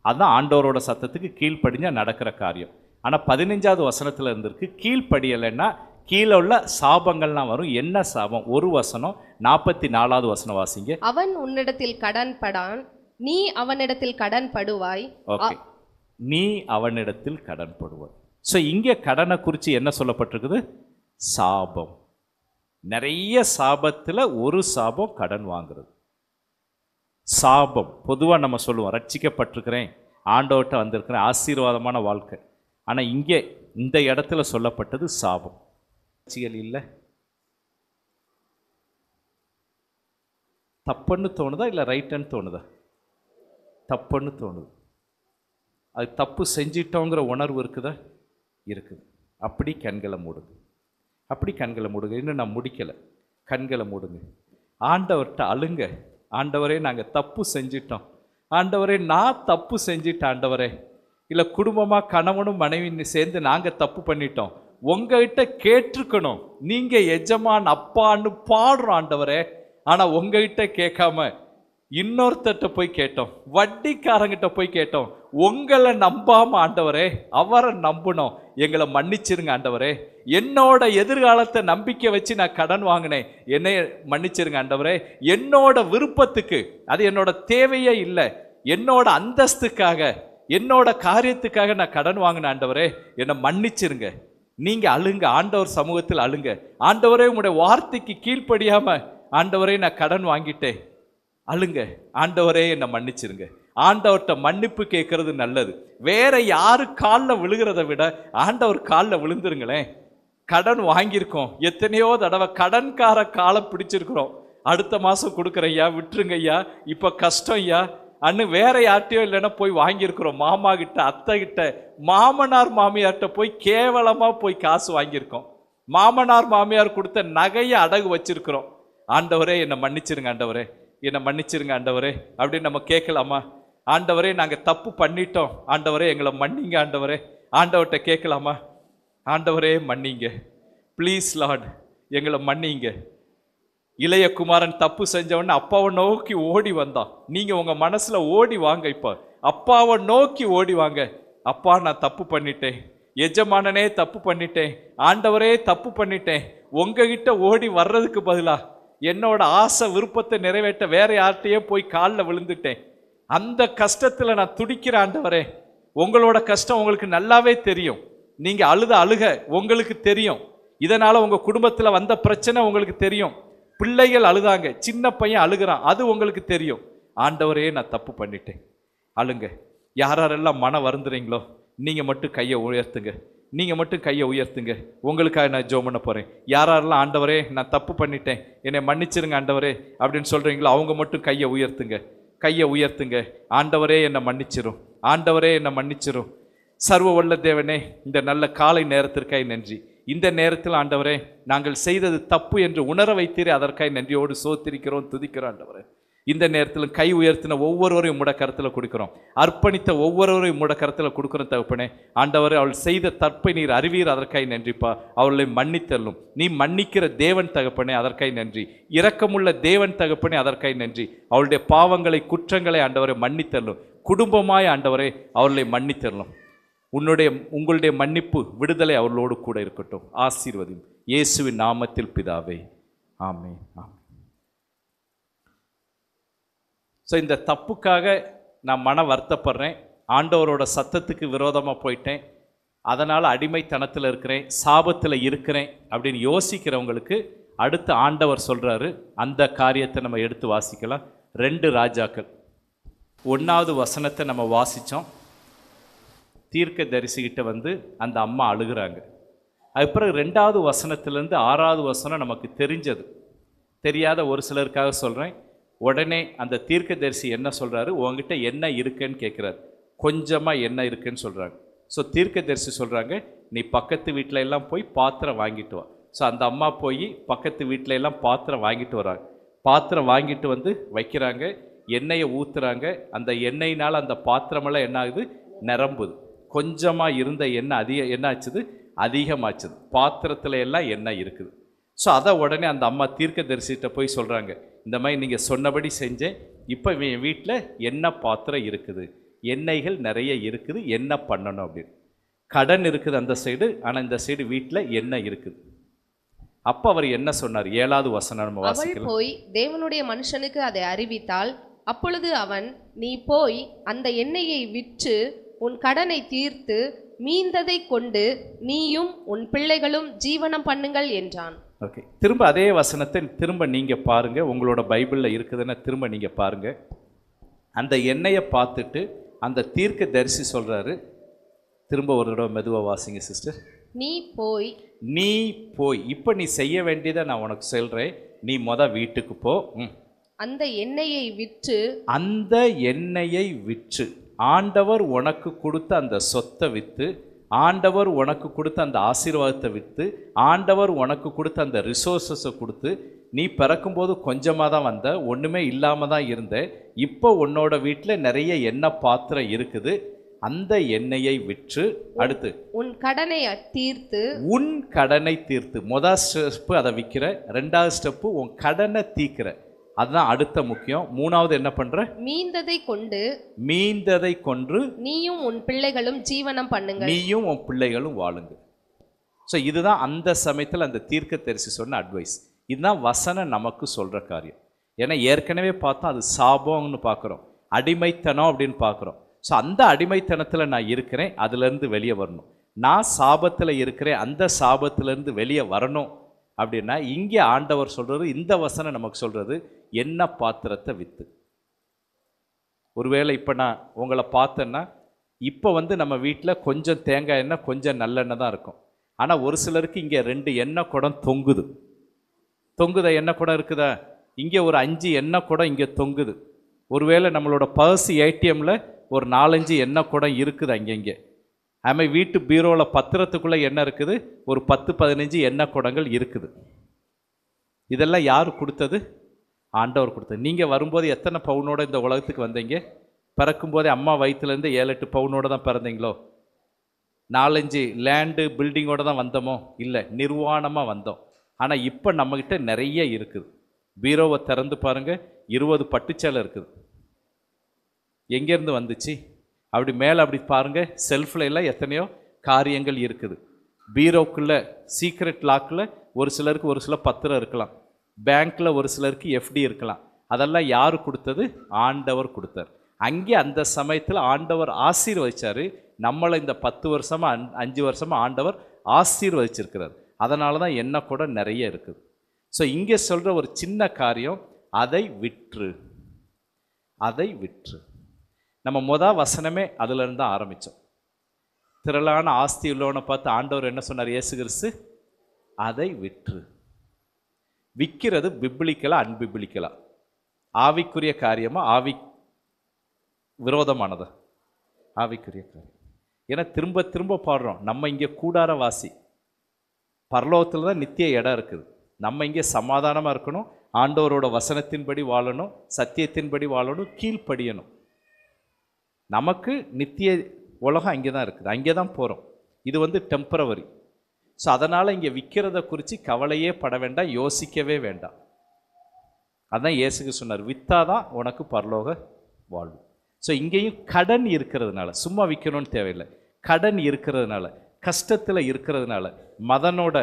அதுதான் ஆண்டவரோட சத்தத்துக்கு கீழ்ப்படிஞ்சால் நடக்கிற காரியம். ஆனால் 15வது வசனத்தில் இருந்திருக்கு, கீழ்ப்படியலைன்னா கீழே உள்ள சாபங்கள்லாம் வரும். என்ன சாபம்? ஒரு வசனம் 44வது வசனம் வாசிங்க. அவன் உன்னிடத்தில் கடன் படான், நீ அவனிடத்தில் கடன் படுவாய். ஓகே, நீ அவனிடத்தில் கடன் படுவாய். ஸோ இங்கே கடனை குறித்து என்ன சொல்லப்பட்டிருக்குது? சாபம். நிறைய சாபத்தில் ஒரு சாபம் கடன் வாங்குறது. சாபம் பொதுவாக நம்ம சொல்லுவோம், ரட்சிக்கப்பட்டிருக்கிறேன், ஆண்டவர்கிட்ட வந்திருக்கிறேன், ஆசீர்வாதமான வாழ்க்கை. ஆனால் இங்கே இந்த இடத்துல சொல்லப்பட்டது சாபம். இல்லை தப்புன்னு தோணுதா இல்லை ரைட்டுன்னு தோணுதா? தப்புன்னு தோணுது. அது தப்பு செஞ்சிட்டோங்கிற உணர்வு இருக்குதா? இருக்குது. அப்படி கண்களை மூடுங்க, அப்படி கண்களை மூடுங்க. இன்னும் நான் முடிக்கலை. கண்களை மூடுங்க, ஆண்டவர்கிட்ட அழுங்க. ஆண்டவரே நாங்கள் தப்பு செஞ்சிட்டோம், ஆண்டவரே நான் தப்பு செஞ்சிட்டேன் ஆண்டவரே. இல்லை குடும்பமாக கணவனும் மனைவி சேர்ந்து நாங்கள் தப்பு பண்ணிட்டோம், உங்ககிட்ட கேட்டிருக்கணும், நீங்கள் எஜமான் அப்பான்னு பாடுறோம் ஆண்டவரே. ஆனால் உங்ககிட்ட கேட்காம இன்னொருத்தட்ட போய் கேட்டோம், வட்டிக்காரங்கிட்ட போய் கேட்டோம். உங்களை நம்பாம ஆண்டவரே அவரை நம்பணும், எங்களை மன்னிச்சிருங்க ஆண்டவரே. என்னோட எதிர்காலத்தை நம்பிக்கை வச்சு நான் கடன் வாங்கினேன், என்னை மன்னிச்சிருங்க ஆண்டவரே. என்னோட விருப்பத்துக்கு, அது என்னோட தேவையே இல்லை, என்னோட அந்தஸ்துக்காக என்னோட காரியத்துக்காக நான் கடன் வாங்கினேன் ஆண்டவரே, என்னை மன்னிச்சிருங்க. நீங்க அழுங்க, ஆண்டவர் சமூகத்தில் அழுங்க. ஆண்டவரே உங்களுடைய வார்த்தைக்கு கீழ்ப்படியாம ஆண்டவரே நான் கடன் வாங்கிட்டேன், அழுங்க. ஆண்டவரே என்னை மன்னிச்சிருங்க. ஆண்டவர்கிட்ட மன்னிப்பு கேட்கறது நல்லது. வேற யாரு காலில் விழுகிறத விட ஆண்டவர் காலில் விழுந்துருங்களேன். கடன் வாங்கியிருக்கோம், எத்தனையோ தடவை கடன்கார காலை பிடிச்சிருக்கிறோம். அடுத்த மாதம் கொடுக்குறேன் ஐயா, விட்டுருங்க ஐயா, இப்போ கஷ்டம் ஐயா அன்னு வேற யார்ட்டையோ இல்லைன்னா போய் வாங்கியிருக்கிறோம். மாமா கிட்ட, அத்தை கிட்ட, மாமனார் மாமியார்கிட்ட போய் கேவலமாக போய் காசு வாங்கியிருக்கோம். மாமனார் மாமியார் கொடுத்த நகையை அடகு வச்சிருக்கிறோம். ஆண்டவரே என்னை மன்னிச்சிருங்க ஆண்டவரே, என்னை மன்னிச்சிருங்க ஆண்டவரே அப்படின்னு நம்ம கேட்கலாமா? ஆண்டவரே நாங்கள் தப்பு பண்ணிட்டோம் ஆண்டவரே, எங்களை மன்னிங்க ஆண்டவரே. ஆண்டவர்கிட்ட கேட்கலாமா? ஆண்டவரே மன்னிங்க ப்ளீஸ் லார்ட், எங்களை மன்னிங்க. இளைய குமாரன் தப்பு செஞ்சவொடனே அப்பாவை நோக்கி ஓடி வந்தான். நீங்கள் உங்கள் மனசில் ஓடி வாங்க. இப்போ அப்பாவை நோக்கி ஓடி வாங்க. அப்பா, நான் தப்பு பண்ணிட்டேன், எஜமானனே தப்பு பண்ணிட்டேன், ஆண்டவரே தப்பு பண்ணிட்டேன். உங்ககிட்ட ஓடி வர்றதுக்கு பதிலாக என்னோட ஆசை விருப்பத்தை நிறைவேற்ற வேற யார்கிட்டயே போய் காலில் விழுந்துட்டேன். அந்த கஷ்டத்தில் நான் துடிக்கிற ஆண்டவரே. உங்களோட கஷ்டம் உங்களுக்கு நல்லாவே தெரியும். நீங்கள் அழுக உங்களுக்கு தெரியும். இதனால் உங்கள் குடும்பத்தில் வந்த பிரச்சனை உங்களுக்கு தெரியும். பிள்ளைகள் அழுதாங்க, சின்ன பையன் அழுகிறான், அது உங்களுக்கு தெரியும். ஆண்டவரே, நான் தப்பு பண்ணிட்டேன். அழுங்க. யாரெல்லாம் மனம் வருந்துறீங்களோ நீங்கள் மட்டும் கையை உயர்த்துங்க. நீங்கள் மட்டும் கையை உயர்த்துங்க. உங்களுக்காக நான் ஜெபம் பண்ண போகிறேன். யாரெல்லாம் ஆண்டவரே நான் தப்பு பண்ணிட்டேன், என்னை மன்னிச்சிருங்க ஆண்டவரே அப்படின்னு சொல்கிறீங்களோ அவங்க மட்டும் கையை உயர்த்துங்க. கையை உயர்த்துங்க. ஆண்டவரே என்னை மன்னிச்சிரும், ஆண்டவரே என்னை மன்னிச்சிரும். சர்வ வல்ல தேவனே, இந்த நல்ல காலை நேரத்திற்காய் நன்றி. இந்த நேரத்தில் ஆண்டவரே, நாங்கள் செய்தது தப்பு என்று உணர வைத்தீரே, அதற்காய் நன்றியோடு சோத்திரிக்கிறோம், துதிக்கிறோம் ஆண்டவரே. இந்த நேரத்தில் கை உயர்த்தின ஒவ்வொருவரையும் உம்முடைய கரத்தில் கொடுக்கிறோம். அர்ப்பணித்த ஒவ்வொருவரையும் உம்முடைய கரத்தில் கொடுக்குறோம் தகப்பனே. ஆண்டவரே, அவள் செய்த தற்பை நீர் அறிவீர், அதற்காய் நன்றிப்பா. அவளை மன்னித்தள்ளும். நீ மன்னிக்கிற தேவன் தகப்பனே, அதற்காய் நன்றி. இரக்கமுள்ள தேவன் தகப்பனே, அதற்காய் நன்றி. அவளுடைய பாவங்களை குற்றங்களை ஆண்டவரை மன்னித்தள்ளும். குடும்பமாய் ஆண்டவரை அவர்களை மன்னித்தள்ளும். உங்களுடைய மன்னிப்பு விடுதலை அவர்களோடு கூட இருக்கட்டும். ஆசீர்வதியும் இயேசுவின் நாமத்தில் பிதாவே, ஆமென். ஸோ இந்த தப்புக்காக நான் மன வருத்தப்படுறேன், ஆண்டவரோட சத்தத்துக்கு விரோதமாக போயிட்டேன், அதனால் அடிமைத்தனத்தில் இருக்கிறேன், சாபத்தில் இருக்கிறேன் அப்படின்னு யோசிக்கிறவங்களுக்கு அடுத்து ஆண்டவர் சொல்கிறாரு. அந்த காரியத்தை நம்ம எடுத்து வாசிக்கலாம். 2 ராஜாக்கள் 1வது வசனத்தை நம்ம வாசித்தோம். தீர்க்க தரிசிக்கிட்ட வந்து அந்த அம்மா அழுகிறாங்க. அதுக்கப்புறம் 2வது வசனத்திலேருந்து 6வது வசனம் நமக்கு தெரிஞ்சது. தெரியாத ஒரு சிலருக்காக சொல்கிறேன். உடனே அந்த தீர்க்க தரிசி என்ன சொல்கிறாரு? உங்ககிட்ட என்ன இருக்குன்னு கேட்குறாரு. கொஞ்சமாக என்ன இருக்குன்னு சொல்கிறாங்க. ஸோ தீர்க்க தரிசி சொல்கிறாங்க, நீ பக்கத்து வீட்டில எல்லாம் போய் பாத்திரம் வாங்கிட்டு வா. ஸோ அந்த அம்மா போய் பக்கத்து வீட்டில எல்லாம் பாத்திரம் வாங்கிட்டு வராங்க. பாத்திரம் வாங்கிட்டு வந்து வைக்கிறாங்க, எண்ணெயை ஊற்றுறாங்க. அந்த எண்ணெயினால் அந்த பாத்திரமெல்லாம் என்ன ஆகுது? நிரம்புது. கொஞ்சமாக இருந்த எண்ணெய் என்ன ஆச்சுது? அதிகமாச்சுது. பாத்திரத்தில் எல்லாம் எண்ணெய் இருக்குது. ஸோ அதை உடனே அந்த அம்மா தீர்க்க தரிசிகிட்ட போய் சொல்கிறாங்க, இந்த மாதிரி நீங்கள் சொன்னபடி செஞ்சேன், இப்போ என் வீட்டில் எண்ணெய் பாத்திரம் இருக்குது, எண்ணெய்கள் நிறைய இருக்குது, என்ன பண்ணணும் அப்படின்னு. கடன் இருக்குது அந்த சைடு, ஆனால் இந்த சைடு வீட்டில் எண்ணெய் இருக்குது. அப்போ அவர் என்ன சொன்னார்? 7வது வசனம் நம்ம வாசிக்கலாம். அவள் போய் தேவனுடைய மனுஷனுக்கு அதை அறிவித்தாள். அப்பொழுது அவன், நீ போய் அந்த எண்ணெயை விற்று உன் கடனை தீர்த்து மீந்ததை கொண்டு நீயும் உன் பிள்ளைகளும் ஜீவனம் பண்ணுங்கள் என்றான். ஓகே, திரும்ப அதே வசனத்தை திரும்ப நீங்கள் பாருங்கள். உங்களோட பைபிளில் இருக்குதுன்னா திரும்ப நீங்கள் பாருங்கள். அந்த எண்ணெயை பார்த்துட்டு அந்த தீர்க்க தரிசி சொல்கிறாரு. திரும்ப ஒரு தடவை மெதுவாக வாசிங்க சிஸ்டர். நீ போய் இப்போ நீ செய்ய வேண்டியதை நான் உனக்கு சொல்கிறேன். நீ வீட்டுக்கு போ. அந்த எண்ணெயை விற்று ஆண்டவர் உனக்கு கொடுத்த அந்த சொத்தை விற்று, ஆண்டவர் உனக்கு கொடுத்த அந்த ஆசீர்வாதத்தை விற்று, ஆண்டவர் உனக்கு கொடுத்த அந்த ரிசோர்ஸஸை கொடுத்து, நீ பிறக்கும்போது கொஞ்சமாக தான் வந்த, ஒன்றுமே இல்லாமல் தான் இருந்த, இப்போ உன்னோட வீட்டில் நிறைய எண்ணெய் பாத்திரம் இருக்குது, அந்த எண்ணெயை விற்று அடுத்து உன் கடனை தீர்த்து. முதல் ஸ்டெப்பு அதை விற்கிற, 2வது ஸ்டெப்பு உன் கடனை தீர்க்கிற, அதுதான் அடுத்த முக்கியம். 3வது என்ன பண்ற? மீந்ததை கொண்டு நீயும் உன் பிள்ளைகளும் ஜீவனம் பண்ணுங்க, நீயும் உன் பிள்ளைகளும் வாழுங்க. ஸோ இதுதான் அந்த சமயத்தில் அந்த தீர்க்க தரிசி சொன்ன அட்வைஸ். இதுதான் வசனம் நமக்கு சொல்கிற காரியம். ஏன்னா ஏற்கனவே பார்த்தா அது சாபம்னு பார்க்குறோம், அடிமைத்தனம் அப்படின்னு பார்க்குறோம். ஸோ அந்த அடிமைத்தனத்தில் நான் இருக்கிறேன், அதுலேருந்து வெளியே வரணும். நான் சாபத்தில் இருக்கிறேன், அந்த சாபத்திலேருந்து வெளியே வரணும் அப்படின்னா இங்கே ஆண்டவர் சொல்கிறது, இந்த வசனம் நமக்கு சொல்கிறது, என்ன பாத்திரத்தை விற்று. ஒருவேளை இப்போ நான் உங்களை பார்த்தேன்னா, இப்போ நம்ம வீட்டில் கொஞ்சம் தேங்காய் எண்ணெய் கொஞ்சம் நல்லெண்ணெய் தான் இருக்கும். ஆனால் ஒரு சிலருக்கு இங்கே 2 எண்ணெய் குடம் தொங்குதா? எண்ணெய் குடம் இருக்குதா? இங்கே ஒரு 5 எண்ணெய் குடம் இங்கே தொங்குது. ஒருவேளை நம்மளோட பர்ஸ் ஏடிஎம்மில் ஒரு 4-5 எண்ணெய் குடம் இருக்குது அங்கங்கே. அதுமாதிரி வீட்டு பீரோவில் பத்திரத்துக்குள்ளே எண்ணெய் இருக்குது, ஒரு 10-15 எண்ணெய் குடங்கள் இருக்குது. இதெல்லாம் யார் கொடுத்தது? ஆண்டவர் கொடுத்தது. நீங்கள் வரும்போது எத்தனை பவுனோட இந்த உலகத்துக்கு வந்தீங்க? பிறக்கும்போதே அம்மா வயிற்றுலேருந்து 7-8 பவுனோட தான் பிறந்தீங்களோ? 4-5 லேண்டு பில்டிங்கோடு தான் வந்தோமோ? இல்லை, நிர்வாணமாக வந்தோம். ஆனால் இப்போ நம்மக்கிட்ட நிறைய இருக்குது. பீரோவை திறந்து பாருங்கள், 20 பட்டுச்சேலை இருக்குது. எங்கேருந்து வந்துச்சு? அப்படி மேலே அப்படி பாருங்கள், செல்ஃபில் எல்லாம் எத்தனையோ காரியங்கள் இருக்குது. பீரோக்குள்ளே சீக்ரெட் லாக்கில் ஒரு சிலருக்கு ஒரு சில பத்திரம் இருக்கலாம், பேங்க்கில் ஒரு சிலருக்கு எஃப்டி இருக்கலாம். அதெல்லாம் யார் கொடுத்தது? ஆண்டவர் கொடுத்தார். அங்கே அந்த சமயத்தில் ஆண்டவர் ஆசீர்வதிச்சார். நம்மளை இந்த 10 வருஷமாக 5 வருஷமாக ஆண்டவர் ஆசீர்வதிச்சிருக்கிறார். அதனால தான் என்ன கூட நிறைய இருக்குது. ஸோ இங்கே சொல்கிற ஒரு சின்ன காரியம், அதை விற்று, அதை விற்று. நம்ம வசனமே அதிலிருந்து தான் ஆரம்பித்தோம். திரளான ஆஸ்தி உள்ளவனை பார்த்து ஆண்டவர் என்ன சொன்னார்? இயேசு கிறிஸ்து, அதை விற்று. விற்கிறது பிப்ளிக்கலா அன்பிப்ளிக்கலா? ஆவிக்குரிய காரியமா ஆவி விரோதமானதா? ஆவிக்குரிய காரியம். ஏன்னா திரும்ப திரும்ப பாடுறோம், நம்ம இங்கே கூடார வாசி, பரலோகத்தில் தான் நித்திய இடம் இருக்குது. நம்ம இங்கே சமாதானமாக இருக்கணும், ஆண்டவரோட வசனத்தின்படி வாழணும், சத்தியத்தின்படி வாழணும், கீழ்ப்படியணும். நமக்கு நித்திய உலகம் அங்கே தான் இருக்குது, அங்கே தான் போகிறோம். இது டெம்பரவரி. ஸோ அதனால் இங்கே விற்கிறத குறித்து கவலையே பட வேண்டாம், யோசிக்கவே வேண்டாம். அதான் இயேசுக்கு சொன்னார், விற்றாதான் உனக்கு பரலோக வாழ்வு. ஸோ இங்கேயும் கடன் இருக்கிறதுனால, சும்மா விற்கணும்னு தேவையில்லை, கடன் இருக்கிறதுனால, கஷ்டத்தில் இருக்கிறதுனால, மதனோட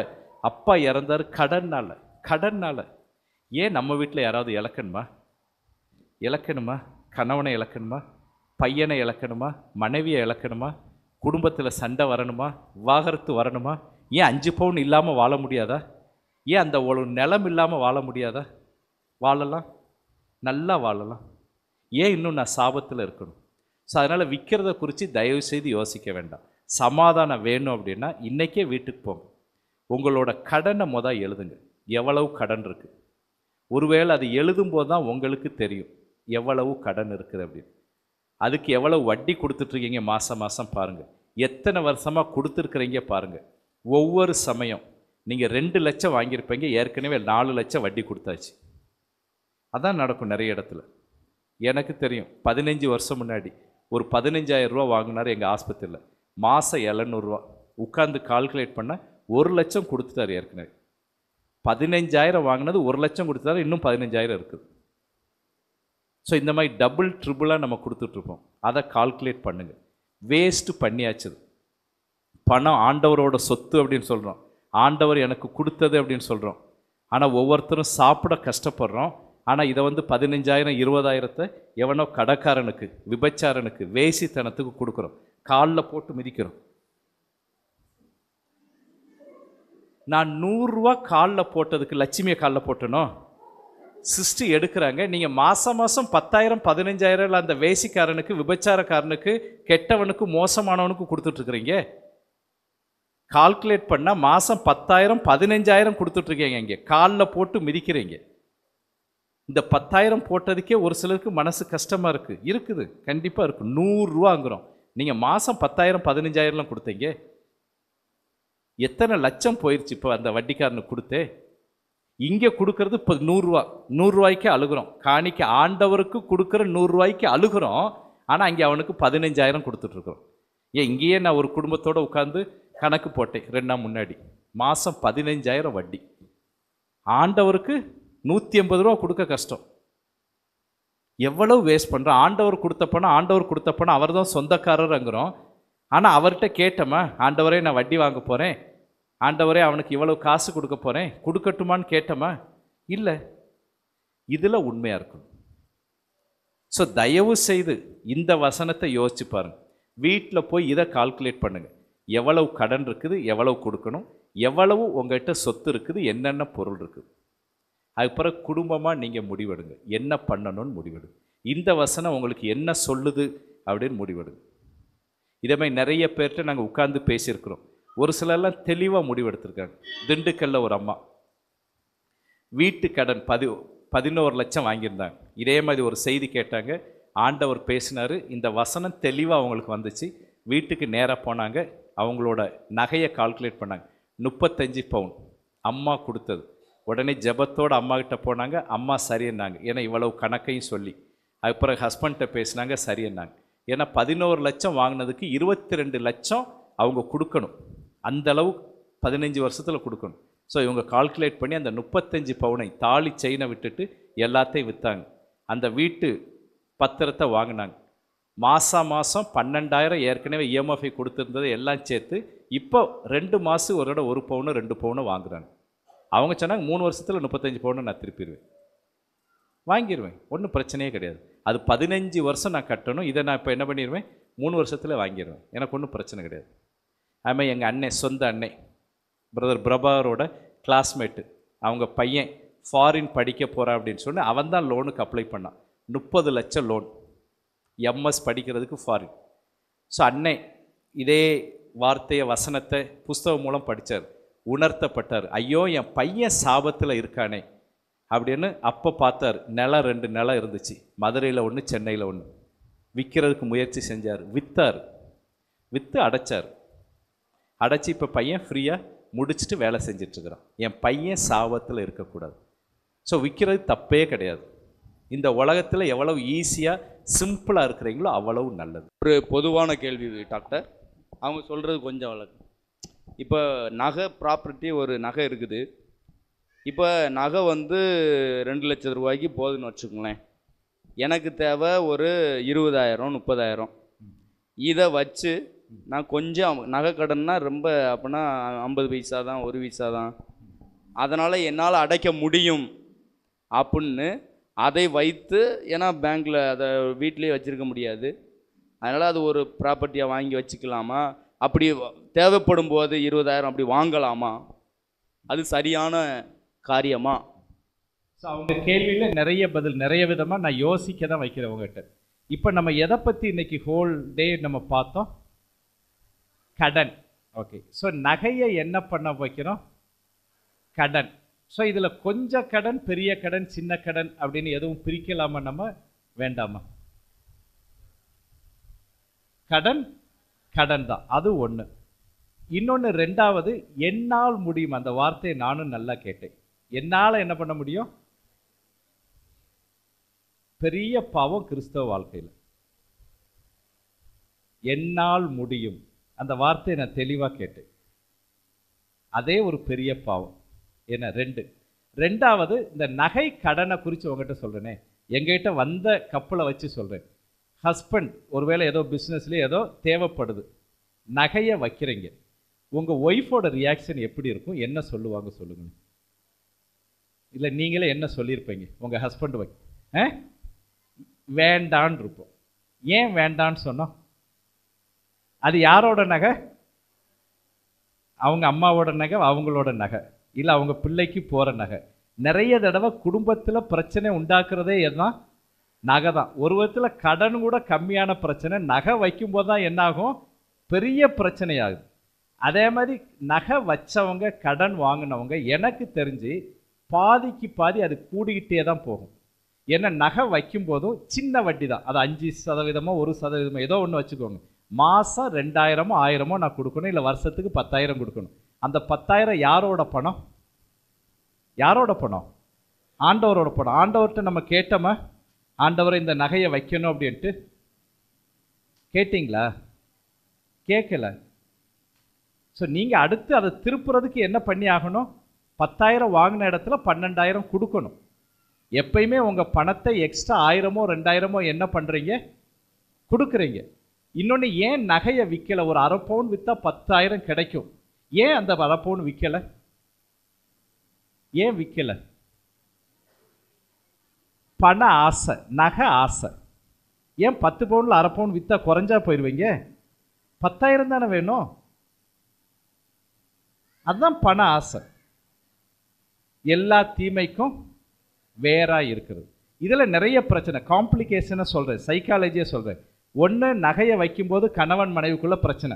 அப்பா இறந்தார் கடன்னால். கடன்னால் ஏன் நம்ம வீட்டில் யாராவது இழக்கணுமா? கணவனை இழக்கணுமா? பையனை இழக்கணுமா? மனைவியை இழக்கணுமா? குடும்பத்தில் சண்டை வரணுமா? விவாகரத்து வரணுமா? ஏன் 5 பவுன் இல்லாமல் வாழ முடியாதா? ஏன் அந்த ஒரு நிலம் இல்லாமல் வாழ முடியாதா? வாழலாம், நல்லா வாழலாம். ஏன் இன்னும் நான் சாபத்தில் இருக்கணும்? ஸோ அதனால் விற்கிறத குறித்து தயவு செய்து யோசிக்க வேண்டாம். சமாதானம் வேணும் அப்படின்னா இன்றைக்கே வீட்டுக்கு போங்க, உங்களோட கடனை எழுதுங்க. எவ்வளவு கடன் இருக்குது? ஒருவேளை அது எழுதும்போது தான் உங்களுக்கு தெரியும் எவ்வளவு கடன் இருக்குது அப்படின்னு. அதுக்கு எவ்வளவு வட்டி கொடுத்துட்ருக்கீங்க மாதம் மாதம் பாருங்கள். எத்தனை வருஷமாக கொடுத்துருக்குறீங்க பாருங்கள். ஒவ்வொரு சமயம் நீங்கள் 2 லட்சம் வாங்கியிருப்பீங்க, ஏற்கனவே 4 லட்சம் வட்டி கொடுத்தாச்சு. அதான் நடக்கும் நிறைய இடத்துல. எனக்கு தெரியும், 15 வருஷம் முன்னாடி ஒரு 15,000 ரூபா வாங்கினார் எங்கள் ஆஸ்பத்திரியில். மாதம் 700 ரூபா உட்காந்து கால்குலேட் பண்ண 1 லட்சம் கொடுத்துட்டார். ஏற்கனவே 15,000 வாங்கினது 1 லட்சம் கொடுத்தாரு, இன்னும் 15,000 இருக்குது. ஸோ இந்த மாதிரி டபுள் ட்ரிபிளாக நம்ம கொடுத்துட்ருப்போம். அதை கால்குலேட் பண்ணுங்கள். வேஸ்ட்டு பண்ணியாச்சு. பணம் ஆண்டவரோட சொத்து அப்படின்னு சொல்கிறோம், ஆண்டவர் எனக்கு கொடுத்தது அப்படின்னு சொல்கிறோம். ஆனால் ஒவ்வொருத்தரும் சாப்பிட கஷ்டப்படுறோம். ஆனால் இதை 15,000 20,000 எவனோ கடைக்காரனுக்கு, விபச்சாரனுக்கு, வேசித்தனத்துக்கு கொடுக்குறோம், காலில் போட்டு மிதிக்கிறோம். நான் 100 ரூபா காலில் போட்டதுக்கு லட்சுமியை காலில் போட்டனோ? சிஸ்டி எடுக்கிறாங்க. நீங்கள் மாதம் 10,000 15,000 அந்த வேசிக்காரனுக்கு, விபச்சாரக்காரனுக்கு, கெட்டவனுக்கு, மோசமானவனுக்கு கொடுத்துட்ருக்குறீங்க. கால்குலேட் பண்ணால் மாதம் 10,000 15,000 கொடுத்துட்ருக்கீங்க. இங்கே காலில் போட்டு மிதிக்கிறீங்க. இந்த 10,000 போட்டதுக்கே ஒரு சிலருக்கு மனசு கஷ்டமாக இருக்குது, கண்டிப்பாக இருக்குது. 100 ரூபாங்கிறோம், நீங்கள் மாதம் 10,000 15,000 கொடுத்தீங்க. எத்தனை லட்சம் போயிடுச்சு இப்போ அந்த வட்டிக்காரனுக்கு கொடுத்தே. இங்கே கொடுக்கறது இப்போ 100 ரூபா. 100 ரூபாய்க்கு அழுகிறோம். காணிக்க ஆண்டவருக்கு கொடுக்குற 100 ரூபாய்க்கு அழுகிறோம். ஆனால் அங்கே அவனுக்கு 15,000 கொடுத்துட்ருக்குறோம். இங்கேயே நான் ஒரு குடும்பத்தோடு உட்காந்து கணக்கு போட்டேன் 2 நாள் முன்னாடி. மாதம் 15,000 வட்டி. ஆண்டவருக்கு 180 ரூபா கொடுக்க கஷ்டம். எவ்வளவு வேஸ்ட் பண்ணுறோம். ஆண்டவர் கொடுத்த பணம் அவர் தான் சொந்தக்காரருங்கிறோம். ஆனால் அவர்கிட்ட கேட்டோமா, ஆண்டவரே நான் வட்டி வாங்க போகிறேன், ஆண்டவரே அவனுக்கு இவ்வளவு காசு கொடுக்க போகிறேன், கொடுக்கட்டுமான்னு கேட்டோமா? இல்லை. இதில் உண்மையாக இருக்கணும். ஸோ தயவு செய்து இந்த வசனத்தை யோசிச்சு பாருங்கள். வீட்டில் போய் இதை கால்குலேட் பண்ணுங்கள். எவ்வளவு கடன் இருக்குது, எவ்வளவு கொடுக்கணும், எவ்வளவு உங்கள்கிட்ட சொத்து இருக்குது, என்னென்ன பொருள் இருக்குது. அதுக்கு பிறகு குடும்பமாக நீங்கள் முடிவெடுங்க, என்ன பண்ணணும்னு முடிவெடுங்க. இந்த வசனம் உங்களுக்கு என்ன சொல்லுது அப்படின்னு முடிவெடுங்க. இதே மாதிரி நிறைய பேர்கிட்ட நாங்கள் உட்கார்ந்து பேசியிருக்கிறோம். ஒரு சிலர்லாம் தெளிவாக முடிவெடுத்திருக்காங்க. திண்டுக்கல்ல ஒரு அம்மா வீட்டு கடன் 11 லட்சம் வாங்கியிருந்தாங்க. இதே மாதிரி ஒரு செய்தி கேட்டாங்க, ஆண்டவர் பேசினார், இந்த வசனம் தெளிவாக அவங்களுக்கு வந்துச்சு. வீட்டுக்கு நேராக போனாங்க, அவங்களோட நகையை கால்குலேட் பண்ணாங்க. 35 பவுன் அம்மா கொடுத்தது. உடனே ஜெபத்தோடு அம்மா கிட்ட போனாங்க. அம்மா சரியன்னாங்க, ஏன்னா இவ்வளவு கணக்கையும் சொல்லி. அதுக்கப்புறம் ஹஸ்பண்ட்டை பேசினாங்க, சரியன்னாங்க. ஏன்னா 11 லட்சம் வாங்கினதுக்கு 22 லட்சம் அவங்க கொடுக்கணும். அந்தளவு 15 வருஷத்தில் கொடுக்கணும். ஸோ இவங்க கால்குலேட் பண்ணி அந்த 35 பவுனை தாலி செயினை விட்டுட்டு எல்லாத்தையும் விற்றாங்க. அந்த வீட்டு பத்திரத்தை வாங்கினாங்க. மாதம் 12,000 ஏற்கனவே இஎம்எஃப்ஐ கொடுத்துருந்தது எல்லாம் சேர்த்து இப்போ 2 மாதம் ஒரு இடம் 1 பவுனு 2 பவுனு வாங்குறாங்க. அவங்க சொன்னாங்க 3 வருஷத்தில் 35 பவுனை நான் திருப்பிடுவேன், வாங்கிடுவேன், ஒன்றும் பிரச்சனையே கிடையாது. அது 15 வருஷம் நான் கட்டணும், இதை நான் இப்போ என்ன பண்ணிடுவேன் 3 வருஷத்தில் வாங்கிடுவேன், எனக்கு ஒன்றும் பிரச்சனை கிடையாது. அதுமாதிரி எங்கள் அண்ணன், சொந்த அண்ணன் பிரதர் பிரபாகரோட கிளாஸ்மேட்டு, அவங்க பையன் ஃபாரின் படிக்க போகிறான் அப்படின்னு சொல்லி அவன் தான் லோனுக்கு அப்ளை பண்ணான். 30 லட்சம் லோன், எம்எஸ் படிக்கிறதுக்கு ஃபாரின். ஸோ அண்ணன் இதே வார்த்தையை வசனத்தை புஸ்தகம் மூலம் படித்தார், உணர்த்தப்பட்டார். ஐயோ என் பையன் சாபத்தில் இருக்கானே அப்படின்னு அப்போ பார்த்தார். நிலம் 2 நிலம் இருந்துச்சு, மதுரையில் 1 சென்னையில் 1. விற்கிறதுக்கு முயற்சி செஞ்சார், விற்றார், விற்று அடைச்சார். அடைச்சி இப்போ பையன் ஃப்ரீயாக முடிச்சுட்டு வேலை செஞ்சிட்ருக்கிறான். என் பையன் சாபத்தில் இருக்கக்கூடாது. ஸோ விற்கிறது தப்பே கிடையாது. இந்த உலகத்தில் எவ்வளவு ஈஸியாக சிம்பிளாக இருக்கிறீங்களோ அவ்வளவு நல்லது. ஒரு பொதுவான கேள்வி டாக்டர், அவங்க சொல்கிறது கொஞ்சம் வழக்கம். இப்போ நகை ப்ராப்பர்ட்டி, ஒரு நகை இருக்குது. இப்போ நகை வந்து 2 லட்சம் ரூபாய்க்கு போகுதுன்னு வச்சுக்கோங்களேன். எனக்கு தேவை ஒரு 20,000 30,000. இதை வச்சு நான் கொஞ்சம் நகை கடன்னா ரொம்ப அப்படின்னா 50 பைசா தான், 1 பைசா தான், அதனால் என்னால் அடைக்க முடியும் அப்படின்னு அதை வைத்து, ஏன்னா பேங்க்கில் அதை வீட்டிலே வச்சுருக்க முடியாது, அதனால் அது ஒரு ப்ராப்பர்ட்டியாக வாங்கி வச்சுக்கலாமா? அப்படி தேவைப்படும் போது 20,000 அப்படி வாங்கலாமா? அது சரியான காரியமா? ஸோ அவங்க கேள்வியில் நிறைய பதில், நிறைய விதமாக நான் யோசிக்க தான் வைக்கிறேன் உங்கள்கிட்ட. இப்போ நம்ம எதை பற்றி இன்றைக்கி ஹோல் டே நம்ம பார்த்தோம்? கடன். ஓகே, ஸோ நகையை என்ன பண்ண வைக்கிறோம்? கடன். ஸோ இதில் கொஞ்சம் கடன், பெரிய கடன், சின்ன கடன் அப்படின்னு எதுவும் பிரிக்கலாமா? நம்ம வேண்டாமா? கடன் கடன் தான், அது ஒன்று. இன்னொன்று ரெண்டாவது, என்னால் முடியும். அந்த வார்த்தையை நானும் நல்லா கேட்டேன். என்னால் என்ன பண்ண முடியும்? பெரிய பாவம் கிறிஸ்தவ வாழ்க்கையில். என்னால் முடியும் அந்த வார்த்தையை நான் தெளிவாக கேட்டேன். அதே ஒரு பெரிய பாவம். என்ன? ரெண்டாவது, இந்த நகை கடனை குறித்து உங்ககிட்ட சொல்கிறேனே, எங்ககிட்ட வந்த கப்பலை வச்சு சொல்கிறேன். ஹஸ்பண்ட் ஒருவேளை ஏதோ பிஸ்னஸ்லேயே ஏதோ தேவைப்படுது, நகையை வைக்கிறீங்க, உங்கள் ஒய்ஃபோட ரியாக்ஷன் எப்படி இருக்கும்? என்ன சொல்லுவாங்க சொல்லுங்க. இல்லை நீங்களே என்ன சொல்லியிருப்பீங்க? உங்கள் ஹஸ்பண்ட் வேண்டான்னு இருப்போம். ஏன் வேண்டான்னு சொன்னோம்? அது யாரோட நகை? அவங்க அம்மாவோட நகை, அவங்களோட நகை, இல்லை அவங்க பிள்ளைக்கு போகிற நகை. நிறைய தடவை குடும்பத்தில் பிரச்சனை உண்டாக்குறதே எதுதான்? நகை தான். ஒரு விதத்தில் கடன் கூட கம்மியான பிரச்சனை, நகை வைக்கும்போது தான் என்னாகும்? பெரிய பிரச்சனையாகுது. அதே மாதிரி நகை வச்சவங்க, கடன் வாங்கினவங்க, எனக்கு தெரிஞ்சு பாதிக்கு பாதி அது கூடிக்கிட்டே தான் போகும். ஏன்னா நகை வைக்கும்போதும் சின்ன வட்டி தான், அது 5% 1% ஏதோ ஒன்று வச்சுக்கோங்க. மாதம் 2,000 1000 நான் கொடுக்கணும், இல்லை வருஷத்துக்கு 10,000 கொடுக்கணும். அந்த 10,000 யாரோட பணம்? யாரோட பணம்? ஆண்டவரோட பணம். ஆண்டவர்கிட்ட நம்ம கேட்டோமா, ஆண்டவரை இந்த நகையை வைக்கணும் அப்படின்ட்டு? கேட்டிங்களா? கேட்கல. ஸோ நீங்கள் அடுத்து அதை திருப்புறதுக்கு என்ன பண்ணி ஆகணும்? 10,000 வாங்கின இடத்துல 12,000 கொடுக்கணும். எப்பயுமே உங்கள் பணத்தை எக்ஸ்ட்ரா 1000 2000 என்ன பண்ணுறீங்க? கொடுக்குறீங்க. இன்னொன்று, ஏன் நகையை விற்கலை? ஒரு அரை பவுன் விற்றா 10,000 கிடைக்கும். ஏன் அந்த அரை பவுன் விற்கலை? ஏன் விற்கலை? பண ஆசை, நகை ஆசை. ஏன் 10 பவுனில் அரை பவுன் விற்றா குறைஞ்சா போயிடுவீங்க? 10,000 தானே வேணும். அதுதான் பண ஆசை. எல்லா தீமைக்கும் வேறா இருக்கிறது. இதில் நிறைய பிரச்சனை, காம்ப்ளிகேஷனை சொல்கிறேன், சைக்காலஜியை சொல்கிறேன். ஒன்று, நகையை வைக்கும்போது கணவன் மனைவிக்குள்ள பிரச்சனை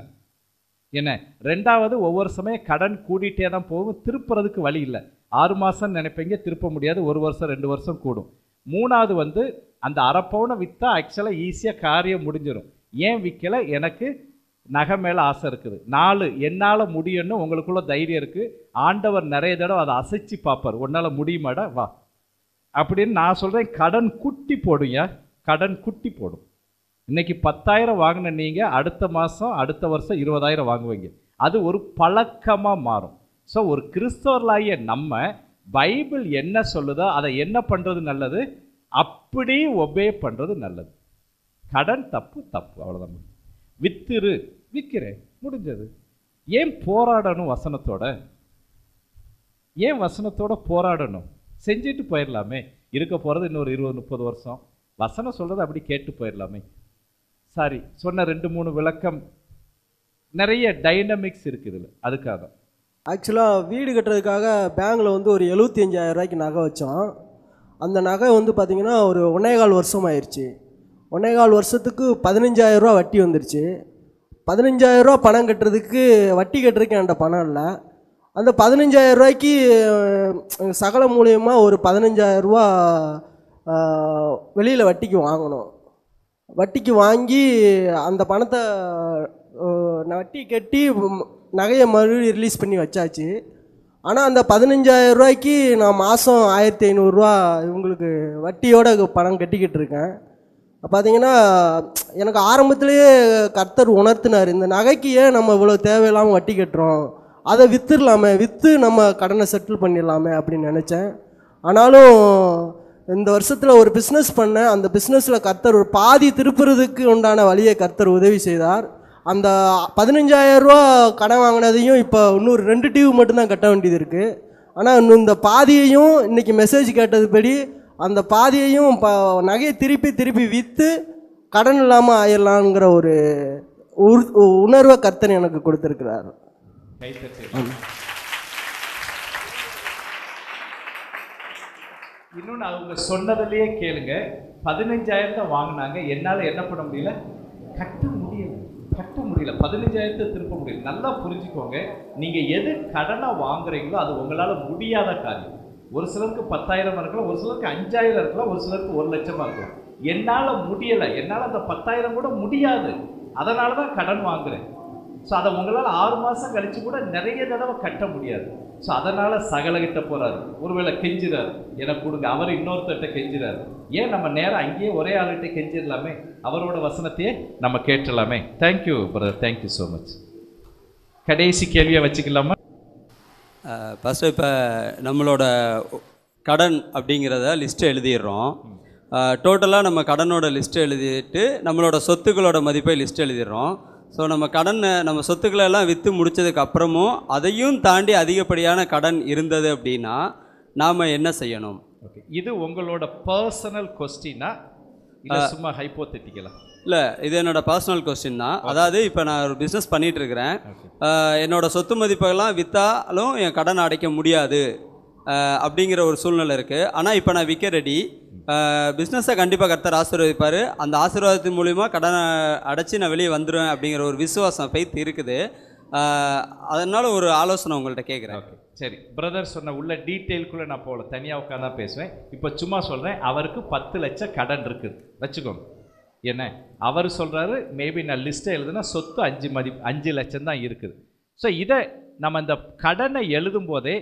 என்ன? ரெண்டாவது, ஒவ்வொரு சமயம் கடன் கூடிட்டே தான் போகும், திருப்புறதுக்கு வழி இல்லை. 6 மாதம் நினைப்பீங்க, திருப்ப முடியாது, 1 வருஷம் 2 வருஷம் கூடும். மூணாவது அந்த அரை பவுனை விற்றா ஆக்சுவலாக ஈஸியாக காரியம் முடிஞ்சிடும். ஏன் விற்கலை? எனக்கு நகை மேலே ஆசை இருக்குது. 4, என்னால் முடியும்னு உங்களுக்குள்ள தைரியம் இருக்குது. ஆண்டவர் நிறைய தடவை அதை அசைச்சு பார்ப்பார், உன்னால் முடியுமாடா வா அப்படின்னு. நான் சொல்கிறேன், கடன் குட்டி போடுங்க, கடன் குட்டி போடும். இன்றைக்கி 10,000 வாங்கின நீங்கள் அடுத்த மாதம் அடுத்த வருஷம் 20,000 வாங்குவீங்க. அது ஒரு பழக்கமாக மாறும். ஸோ ஒரு கிறிஸ்தவர்களாகிய நம்ம பைபிள் என்ன சொல்லுதோ அதை என்ன பண்ணுறது நல்லது, அப்படி ஒபே பண்ணுறது நல்லது. கடன் தப்பு தப்பு, அவ்வளோதான். வித்துரு, விற்கிறேன், முடிஞ்சது. ஏன் போராடணும் வசனத்தோட? ஏன் வசனத்தோட போராடணும்? செஞ்சுட்டு போயிடலாமே. இருக்க போகிறது இன்னொரு 20-30 வருஷம். வசனம் சொல்கிறது அப்படி கேட்டு போயிடலாமே. சாரி, சொன்ன 2-3 விளக்கம், நிறைய டைனமிக்ஸ் இருக்குது இதில். அதுக்காக தான் ஆக்சுவலாக வீடு கட்டுறதுக்காக பேங்கில் வந்து ஒரு 75,000 ரூபாய்க்கு நகை வச்சோம். அந்த நகை வந்து பார்த்திங்கன்னா ஒரு 1.25 வருஷம் ஆயிடுச்சு. 1.25 வருஷத்துக்கு 15,000 ரூபா வட்டி வந்துருச்சு. 15,000 ரூபா பணம் கட்டுறதுக்கு, வட்டி கட்டுறதுக்கு என்கிட்ட பணம் இல்லை. அந்த 15,000 ரூபாய்க்கு சகல மூலியமாக ஒரு 15,000 ரூபா வெளியில் வட்டிக்கு வாங்கணும். வட்டிக்கு வாங்கி அந்த பணத்தை வட்டி கட்டி நகையை மறுபடியும் ரிலீஸ் பண்ணி வச்சாச்சு. ஆனால் அந்த 15,000 ரூபாய்க்கு நான் மாதம் 1,500 ரூபா இவங்களுக்கு வட்டியோட பணம் கட்டிக்கிட்டு இருக்கேன். பார்த்தீங்கன்னா எனக்கு ஆரம்பத்திலேயே கர்த்தர் உணர்த்தினார், இந்த நகைக்கு ஏன் நம்ம இவ்வளோ தேவையில்லாமல் வட்டி கட்டுறோம், அதை விற்றுடலாமே, விற்று நம்ம கடனை செட்டில் பண்ணிடலாமே அப்படின்னு நினச்சேன். ஆனாலும் இந்த வருஷத்தில் ஒரு பிஸ்னஸ் பண்ணேன். அந்த பிஸ்னஸில் கர்த்தர் ஒரு பாதி திருப்புறதுக்கு உண்டான வழியை கர்த்தர் உதவி செய்தார். அந்த 15,000 ரூபா கடன் வாங்கினதையும் இப்போ இன்னொரு 2 டியூ மட்டும்தான் கட்ட வேண்டியது இருக்குது. ஆனால் இன்னும் இந்த பாதியையும் இன்றைக்கி மெசேஜ் கேட்டதுபடி அந்த பாதியையும் நகையை திருப்பி விற்று கடன் இல்லாமல் ஆயிடலாங்கிற ஒரு உணர்வை கர்த்தர் எனக்கு கொடுத்துருக்கிறார். இன்னொன்று அவங்க சொன்னதுலேயே கேளுங்க, 15,000 வாங்கினாங்க, என்னால் என்ன பண்ண முடியல, கட்ட முடியல. 15,000 திருப்ப முடியல. நல்லா புரிஞ்சுக்கோங்க, நீங்கள் எது கடனை வாங்குறீங்களோ அது உங்களால் முடியாத காரியம். ஒரு சிலருக்கு 10,000 இருக்கலாம், ஒரு சிலருக்கு 5,000 இருக்கலாம், ஒரு சிலருக்கு 1 லட்சமாக இருக்கலாம். என்னால் முடியலை, என்னால் அந்த 10,000 கூட முடியாது, அதனால தான் கடன் வாங்குறேன். ஸோ அதை உங்களால் 6 மாதம் கழித்து கூட நிறைய தடவை கட்ட முடியாது. ஸோ அதனால் சகலகிட்ட போகிறாரு, ஒருவேளை கெஞ்சுறாரு, எனக்கு கொடுங்க, அவர் இன்னொருத்தட்ட கெஞ்சுறாரு. ஏன் நம்ம நேரம் அங்கேயே ஒரே ஆளுகிட்ட கெஞ்சிடலாமே, அவரோட வசனத்தையே நம்ம கேட்டலாமே. Thank you brother, thank you so much. கடைசி கேள்வியை வச்சுக்கலாமா? ஃபஸ்ட்டு இப்போ நம்மளோட கடன் அப்படிங்கிறத லிஸ்ட்டு எழுதிடுறோம். டோட்டலாக நம்ம கடனோட லிஸ்ட்டு எழுதிட்டு நம்மளோட சொத்துக்களோட மதிப்பை லிஸ்ட்டு எழுதிடுறோம். ஸோ நம்ம சொத்துக்களை எல்லாம் விற்று முடித்ததுக்கு அப்புறமும் அதையும் தாண்டி அதிகப்படியான கடன் இருந்தது அப்படின்னா நாம் என்ன செய்யணும்? ஓகே, இது உங்களோட பர்சனல் கொஸ்டினா இல்லை சும்மா ஹைப்போதெட்டிக்கலா? இல்லை, இது என்னோட பர்சனல் கொஸ்டின் தான். அதாவது இப்போ நான் ஒரு பிஸ்னஸ் பண்ணிகிட்டு இருக்கிறேன். என்னோட சொத்து மதிப்பெல்லாம் விற்றாலும் என் கடன் அடைக்க முடியாது அப்படிங்கிற ஒரு சூழ்நிலை இருக்குது. ஆனால் இப்போ நான் விற்க ரெடி. பிஸ்னஸை கண்டிப்பாக கர்த்தர் ஆசீர்வதிப்பார். அந்த ஆசீர்வாதத்தின் மூலிமா கடனை அடைச்சி நான் வெளியே வந்துடுவேன் அப்படிங்கிற ஒரு விசுவாசம், ஃபெய்த் இருக்குது. அதனால ஒரு ஆலோசனை உங்கள்கிட்ட கேட்குறேன். ஓகே, சரி. பிரதர் சொன்ன உள்ள டீட்டெயிலுக்குள்ளே நான் போகல, தனியாக உட்காந்து தான் பேசுவேன். இப்போ சும்மா சொல்கிறேன், அவருக்கு 10 லட்சம் கடன் இருக்குது வச்சுக்கோங்க. என்ன அவர் சொல்கிறாரு, மேபி நான் லிஸ்ட்டை எழுதுனா சொத்து 5 லட்சம் தான் இருக்குது. ஸோ இதை நம்ம இந்த கடனை எழுதும் போதே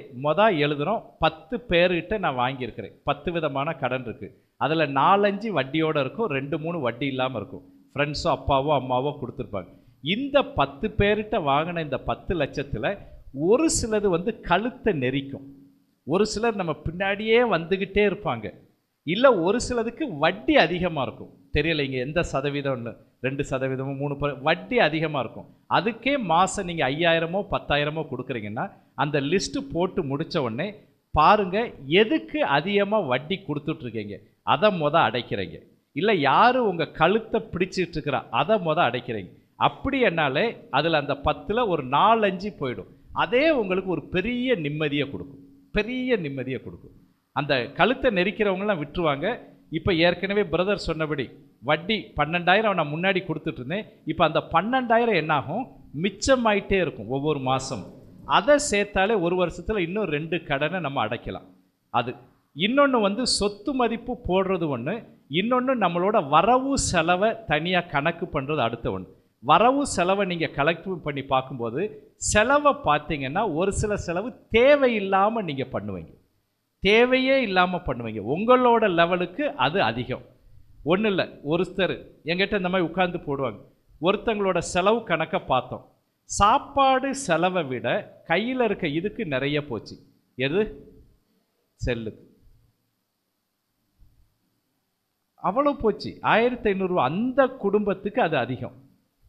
எழுதுகிறோம், 10 பேர்கிட்ட நான் வாங்கியிருக்கிறேன், 10 விதமான கடன் இருக்குது. அதில் 4-5 வட்டியோடு இருக்கும், 2-3 வட்டி இல்லாமல் இருக்கும். ஃப்ரெண்ட்ஸோ அப்பாவோ அம்மாவோ கொடுத்துருப்பாங்க. இந்த 10 பேர்கிட்ட வாங்கின இந்த 10 லட்சத்தில் ஒரு சிலது கழுத்தை நெரிக்கும், ஒரு சிலர் நம்ம பின்னாடியே வந்துக்கிட்டே இருப்பாங்க, இல்லை ஒரு சிலதுக்கு வட்டி அதிகமாக இருக்கும். தெரியல இங்கே எந்த சதவீதம்னு, 2%, 3% வட்டி அதிகமாக இருக்கும். அதுக்கே மாதம் நீங்கள் 5,000 10,000 கொடுக்குறீங்கன்னா அந்த லிஸ்ட்டு போட்டு முடித்த உடனே பாருங்கள் எதுக்கு அதிகமாக வட்டி கொடுத்துட்ருக்கீங்க, அதை அடைக்கிறீங்க. இல்லை யார் உங்கள் கழுத்தை பிடிச்சிட்டு இருக்கிறா அதை அடைக்கிறீங்க. அப்படி என்னாலே அதில் அந்த 10ல் ஒரு 4-5 போயிடும். அதே உங்களுக்கு ஒரு பெரிய நிம்மதியை கொடுக்கும். அந்த கழுத்தை நெரிக்கிறவங்களாம் விட்டுருவாங்க. இப்போ ஏற்கனவே பிரதர் சொன்னபடி வட்டி 12,000 நான் முன்னாடி கொடுத்துட்டு இருந்தேன். இப்போ அந்த 12,000 என்னாகும், மிச்சமாயிட்டே இருக்கும் ஒவ்வொரு மாதம். அதை சேர்த்தாலே ஒரு வருஷத்தில் இன்னும் 2 கடனை நம்ம அடைக்கலாம். அது இன்னொன்று சொத்து மதிப்பு போடுறது ஒன்று, இன்னொன்று நம்மளோட வரவு செலவை தனியாக கணக்கு பண்ணுறது அடுத்த ஒன்று. வரவு செலவை நீங்கள் கலெக்ட் பண்ணி பார்க்கும்போது செலவை பார்த்தீங்கன்னா ஒரு சில செலவு தேவையில்லாமல் நீங்கள் பண்ணுவீங்க, தேவையே இல்லாமல் பண்ணுவீங்க. உங்களோட லெவலுக்கு அது அதிகம். ஒன்றும் இல்லை, ஒருத்தர் எங்கிட்ட இந்த மாதிரி உட்கார்ந்து போடுவாங்க, ஒருத்தங்களோட செலவு கணக்கை பார்த்தோம். சாப்பாடு செலவை விட கையில் இருக்க இதுக்கு நிறைய போச்சு. எது? செல்லுக்கு. அவ்வளவு போச்சு. 1500 ரூபா. அந்த குடும்பத்துக்கு அது அதிகம்,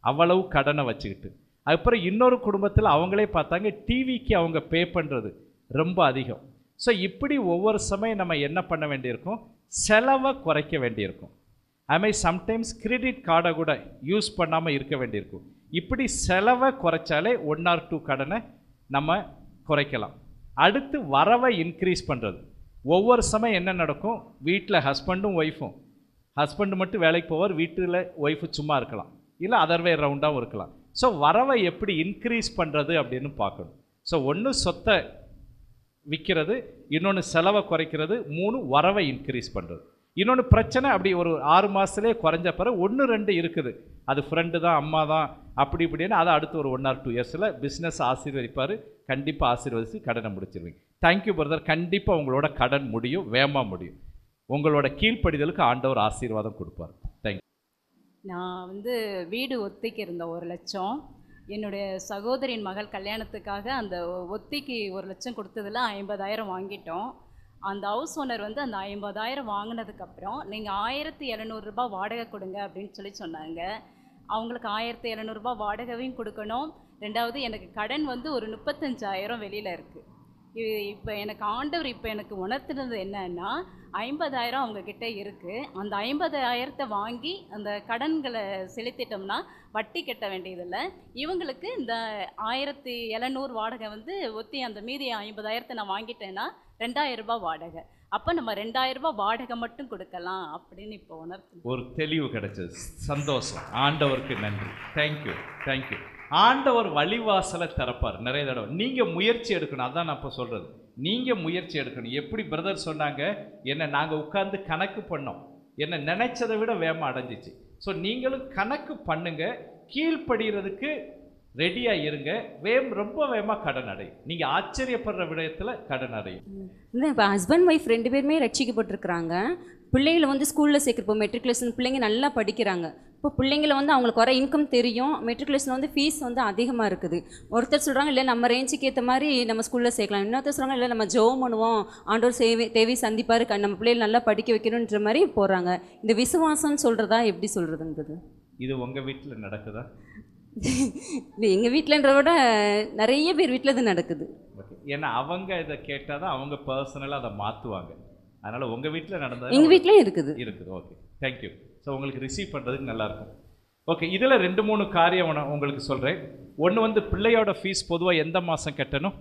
அவ்வளவு கடனை வச்சுக்கிட்டு. அதுக்கப்புறம் இன்னொரு குடும்பத்தில் அவங்களே பார்த்தாங்க டிவிக்கு அவங்க பே பண்ணுறது ரொம்ப அதிகம். ஸோ இப்படி ஒவ்வொரு சமயம் நம்ம என்ன பண்ண வேண்டியிருக்கும்? செலவை குறைக்க வேண்டியிருக்கும். அதுமாதிரி சம்டைம்ஸ் கிரெடிட் கார்டை கூட யூஸ் பண்ணாமல் இருக்க வேண்டியிருக்கும். இப்படி செலவை குறைச்சாலே 1 or 2 கடனை நம்ம குறைக்கலாம். அடுத்து வரவை இன்க்ரீஸ் பண்ணுறது. ஒவ்வொரு சமயம் என்ன நடக்கும்? வீட்டில் ஹஸ்பண்டும் ஒய்ஃபும், ஹஸ்பண்டு மட்டும் வேலைக்கு போவார், வீட்டில் ஒய்ஃபு சும்மா இருக்கலாம், இல்லை அதர்வே ரவுண்டாகவும் இருக்கலாம். ஸோ வரவை எப்படி இன்க்ரீஸ் பண்ணுறது அப்படின்னு பார்க்கணும். ஸோ ஒன்று சொத்தை விற்கிறது, இன்னொன்று செலவை குறைக்கிறது, 3 வரவை இன்க்ரீஸ் பண்ணுறது. இன்னொன்று பிரச்சனை அப்படி ஒரு 6 மாதத்துலேயே குறைஞ்ச பிறகு 1 2 இருக்குது, அது ஃப்ரெண்டு தான், அம்மா தான், அப்படி இப்படின்னு அதை அடுத்து ஒரு 1 or 2 இயர்ஸில் பிஸ்னஸ் ஆசீர்வதிப்பார். கண்டிப்பாக ஆசீர்வதித்து கடனை முடிச்சிருவீங்க. Thank you brother. கண்டிப்பாக உங்களோட கடன் முடியும், வேகமாக முடியும். உங்களோட கீழ்ப்படிதலுக்கு ஆண்டவர் ஆசீர்வாதம் கொடுப்பார். தேங்க்யூ. நான் வீடு ஒத்திக்கு இருந்த 1 லட்சம், என்னுடைய சகோதரின் மகள் கல்யாணத்துக்காக அந்த ஒத்திக்கு 1 லட்சம் கொடுத்ததில் 50,000 வாங்கிட்டோம். அந்த ஹவுஸ் ஓனர் அந்த 50,000 வாங்கினதுக்கப்புறம் நீங்கள் 1700 ரூபாய் வாடகை கொடுங்க அப்படின்னு சொன்னாங்க. அவங்களுக்கு 1700 ரூபாய் வாடகையும் கொடுக்கணும். ரெண்டாவது எனக்கு கடன் ஒரு 35,000 வெளியில் இருக்குது. இப்போ எனக்கு ஆண்டவர் எனக்கு உணர்த்துனது என்னன்னா, 50,000 அவங்கக்கிட்ட இருக்குது. அந்த 50,000 வாங்கி அந்த கடன்களை செலுத்திட்டோம்னா வட்டி கட்ட வேண்டியதில்லை. இவங்களுக்கு இந்த 1700 வாடகை ஒத்தி அந்த மீதி 50,000 நான் வாங்கிட்டேன்னா 2,000 ரூபாய் வாடகை. அப்போ நம்ம 2,000 ரூபாய் வாடகை மட்டும் கொடுக்கலாம் அப்படின்னு இப்போ உணர்த்து. ஒரு தெளிவு கிடைச்சது. சந்தோஷம். ஆண்டவருக்கு நன்றி. Thank you, thank you. ஆண்டவர் வழிவாசலை திறப்பார் நிறைய தடவை. நீங்கள் முயற்சி எடுக்கணும். அதான் நான் இப்போ சொல்கிறது. நீங்கள் முயற்சி எடுக்கணும். எப்படி பிரதர் சொன்னாங்க, என்ன நாங்கள் உட்கார்ந்து கணக்கு பண்ணோம், என்ன நினைச்சதை விட வேகமாக அடைஞ்சிச்சு. ஸோ நீங்களும் கணக்கு பண்ணுங்க, கீழ்ப்படுகிறதுக்கு ரெடியாக இருங்க. ரொம்ப வேகமாக கடன் அடையும். நீங்கள் ஆச்சரியப்படுற விடயத்தில் கடன் அடையும். இப்போ ஹஸ்பண்ட் ஒய்ஃப் 2 பேருமே ரட்சிக்கப்பட்டிருக்கிறாங்க. பிள்ளைகளை ஸ்கூலில் சேர்க்குறப்போ மெட்ரிகுலேஷன் பிள்ளைங்க நல்லா படிக்கிறாங்க. இப்போ பிள்ளைங்களை அவங்களுக்கு வர இன்கம் தெரியும். மெட்ரிகுலேஷன் ஃபீஸ் அதிகமாக இருக்குது. ஒருத்தர் சொல்கிறாங்க இல்லை நம்ம ரேஞ்சுக்கு ஏற்ற மாதிரி நம்ம ஸ்கூலில் சேர்க்கலாம். இன்னொருத்தர் சொல்கிறாங்க இல்லை நம்ம ஜெபம் பண்ணுவோம், ஆண்டவர் தேவை சந்திப்பார், நம்ம பிள்ளைகள் நல்லா படிக்க வைக்கணுன்ற மாதிரி போகிறாங்க. இந்த விசுவாசம்னு சொல்கிறதா எப்படி சொல்கிறதுங்கிறது? இது உங்கள் வீட்டில் நடக்குதா? இது எங்கள் வீட்டிலன்ற விட நிறைய பேர் வீட்டில் இது நடக்குது. ஓகே. ஏன்னா அவங்க இதை கேட்டால் தான் அவங்க பர்சனலாக அதை மாற்றுவாங்க. அதனால் உங்கள் வீட்டில் நடந்தது எங்கள் வீட்லேயும் இருக்குது. Okay, thank you. ஸோ உங்களுக்கு ரிசீவ் பண்ணுறதுக்கு நல்லாயிருக்கும். ஓகே, இதில் 2-3 காரியம் உங்களுக்கு சொல்கிறேன். ஒன்று பிள்ளையோட ஃபீஸ் பொதுவாக எந்த மாதம் கட்டணும்?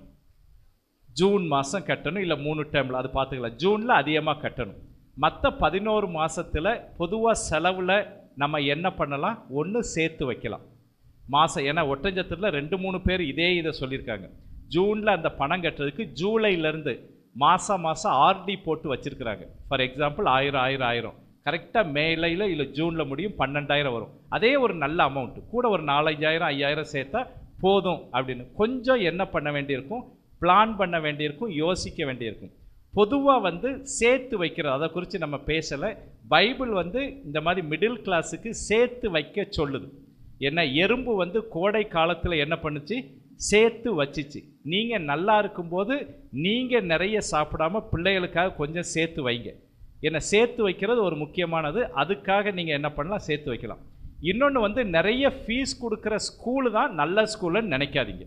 ஜூன் மாதம் கட்டணும், இல்லை 3 டைமில், அது பார்த்துக்கலாம். ஜூனில் அதிகமாக கட்டணும். மற்ற 11 மாதத்தில் பொதுவாக செலவில் நம்ம என்ன பண்ணலாம்? ஒன்று சேர்த்து வைக்கலாம் மாதம். ஏன்னா ஒட்டஞ்சத்திரத்தில் 2-3 பேர் இதை சொல்லியிருக்காங்க. ஜூனில் அந்த பணம் கட்டுறதுக்கு ஜூலையிலேருந்து மாதம் ஆர்டி போட்டு வச்சுருக்குறாங்க. ஃபார் எக்ஸாம்பிள் 1000 கரெக்டாக மேலையில் இல்லை ஜூனில் முடியும், 12,000 வரும். அதே ஒரு நல்ல அமௌண்ட்டு. கூட ஒரு 4,000 5,000 சேர்த்தா போதும் அப்படின்னு கொஞ்சம் என்ன பண்ண வேண்டியிருக்கும்? பிளான் பண்ண வேண்டியிருக்கும், யோசிக்க வேண்டியிருக்கும். பொதுவாக சேர்த்து வைக்கிறது, அதை குறித்து நம்ம பேசலை. பைபிள் இந்த மாதிரி மிடில் கிளாஸுக்கு சேர்த்து வைக்க சொல்லுது. ஏன்னா எறும்பு கோடை காலத்தில் என்ன பண்ணுச்சு? சேர்த்து வச்சிச்சு. நீங்கள் நல்லா இருக்கும்போது நீங்கள் நிறைய சாப்பிடாமல் பிள்ளைகளுக்காக கொஞ்சம் சேர்த்து வைங்க. ஏன்னா சேர்த்து வைக்கிறது ஒரு முக்கியமானது. அதுக்காக நீங்கள் என்ன பண்ணலாம்? சேர்த்து வைக்கலாம். இன்னொன்று நிறைய ஃபீஸ் கொடுக்குற ஸ்கூலு தான் நல்ல ஸ்கூலுன்னு நினைக்காதீங்க.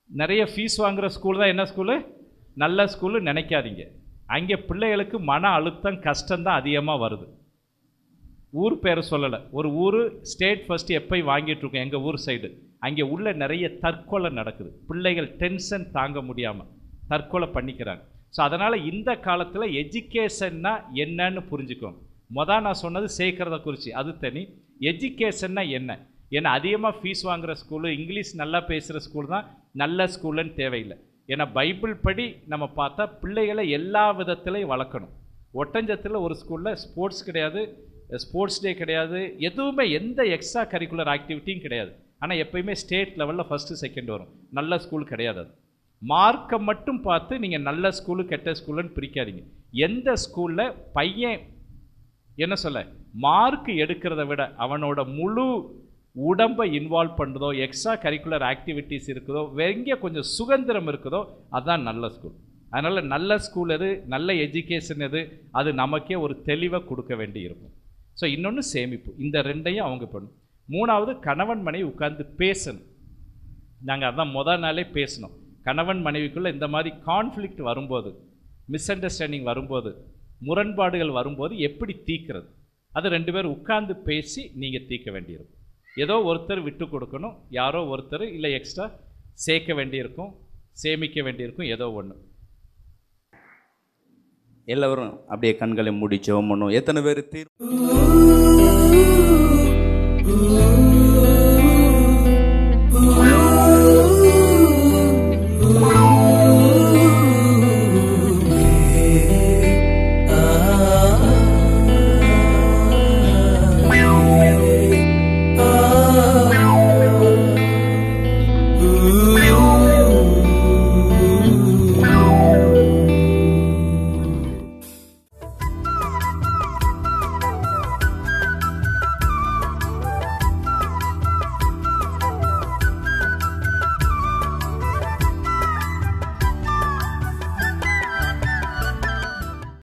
நிறைய ஃபீஸ் வாங்குகிற ஸ்கூல் தான் என்ன ஸ்கூலு? நல்ல ஸ்கூலு நினைக்காதீங்க. அங்கே பிள்ளைகளுக்கு மன அழுத்தம், கஷ்டம்தான் அதிகமாக வருது. ஊர் பேரை சொல்லலை. ஒரு ஊர் ஸ்டேட் ஃபஸ்ட்டு எப்போயும் வாங்கிட்டுருக்கோம் எங்கள் ஊர் சைடு. அங்கே உள்ள நிறைய தற்கொலை நடக்குது. பிள்ளைகள் டென்ஷன் தாங்க முடியாமல் தற்கொலை பண்ணிக்கிறாங்க. ஸோ அதனால் இந்த காலத்தில் எஜுகேஷன்னா என்னன்னு புரிஞ்சுக்கோங்க. நான் சொன்னது சேர்க்கிறத குறித்து, அது தனி. எஜுகேஷன்னா என்ன? ஏன்னா அதிகமாக ஃபீஸ் வாங்குகிற ஸ்கூலு, இங்கிலீஷ் நல்லா பேசுகிற ஸ்கூல் தான் நல்ல ஸ்கூலுன்னு தேவையில்லை. ஏன்னா பைபிள் படி நம்ம பார்த்தா பிள்ளைகளை எல்லா விதத்துலையும் வளர்க்கணும். ஒட்டஞ்சத்தில் ஒரு ஸ்கூலில் ஸ்போர்ட்ஸ் கிடையாது, ஸ்போர்ட்ஸ் டே கிடையாது, எதுவுமே எந்த எக்ஸ்ட்ரா கரிக்குலர் ஆக்டிவிட்டியும் கிடையாது. ஆனால் எப்போயுமே ஸ்டேட் லெவலில் ஃபஸ்ட்டு செகண்ட் வரும். நல்ல ஸ்கூல் கிடையாது. அது மார்க்கை மட்டும் பார்த்து நீங்கள் நல்ல ஸ்கூலு கெட்ட ஸ்கூலுன்னு பிரிக்காதீங்க. எந்த ஸ்கூலில் பையன் என்ன சொல்ல மார்க் எடுக்கிறத விட அவனோட முழு உடம்பை இன்வால்வ் பண்ணுறதோ, எக்ஸ்ட்ரா கரிக்குலர் ஆக்டிவிட்டீஸ் இருக்குதோ, எங்கே கொஞ்சம் சுதந்திரம் இருக்குதோ அதுதான் நல்ல ஸ்கூல். அதனால் நல்ல ஸ்கூல் எது, நல்ல எஜுகேஷன் எது, அது நமக்கே ஒரு தெளிவை கொடுக்க வேண்டி இருக்கும். ஸோ இன்னொன்று சேமிப்பு, இந்த ரெண்டையும் அவங்க பண்ணும். மூணாவது கணவன் மனைவி உட்கார்ந்து பேசணும். நாங்கள் அதான் முதல் நாளே பேசணும். கணவன் மனைவிக்குள்ளே இந்த மாதிரி கான்ஃப்ளிக்ட் வரும்போது, மிஸ் அண்டர்ஸ்டாண்டிங் வரும்போது, முரண்பாடுகள் வரும்போது எப்படி தீர்க்கிறது, அது 2 பேர் உட்கார்ந்து பேசி நீங்கள் தீர்க்க வேண்டியிருக்கும். ஏதோ ஒருத்தர் விட்டு கொடுக்கணும், யாரோ ஒருத்தர் இல்லை எக்ஸ்ட்ரா சேர்க்க வேண்டியிருக்கும், சேமிக்க வேண்டியிருக்கும், ஏதோ ஒன்று. எல்லோரும் அப்படியே கண்களை மூடி ஜெபம் பண்ணுவோம். எத்தனை பேர்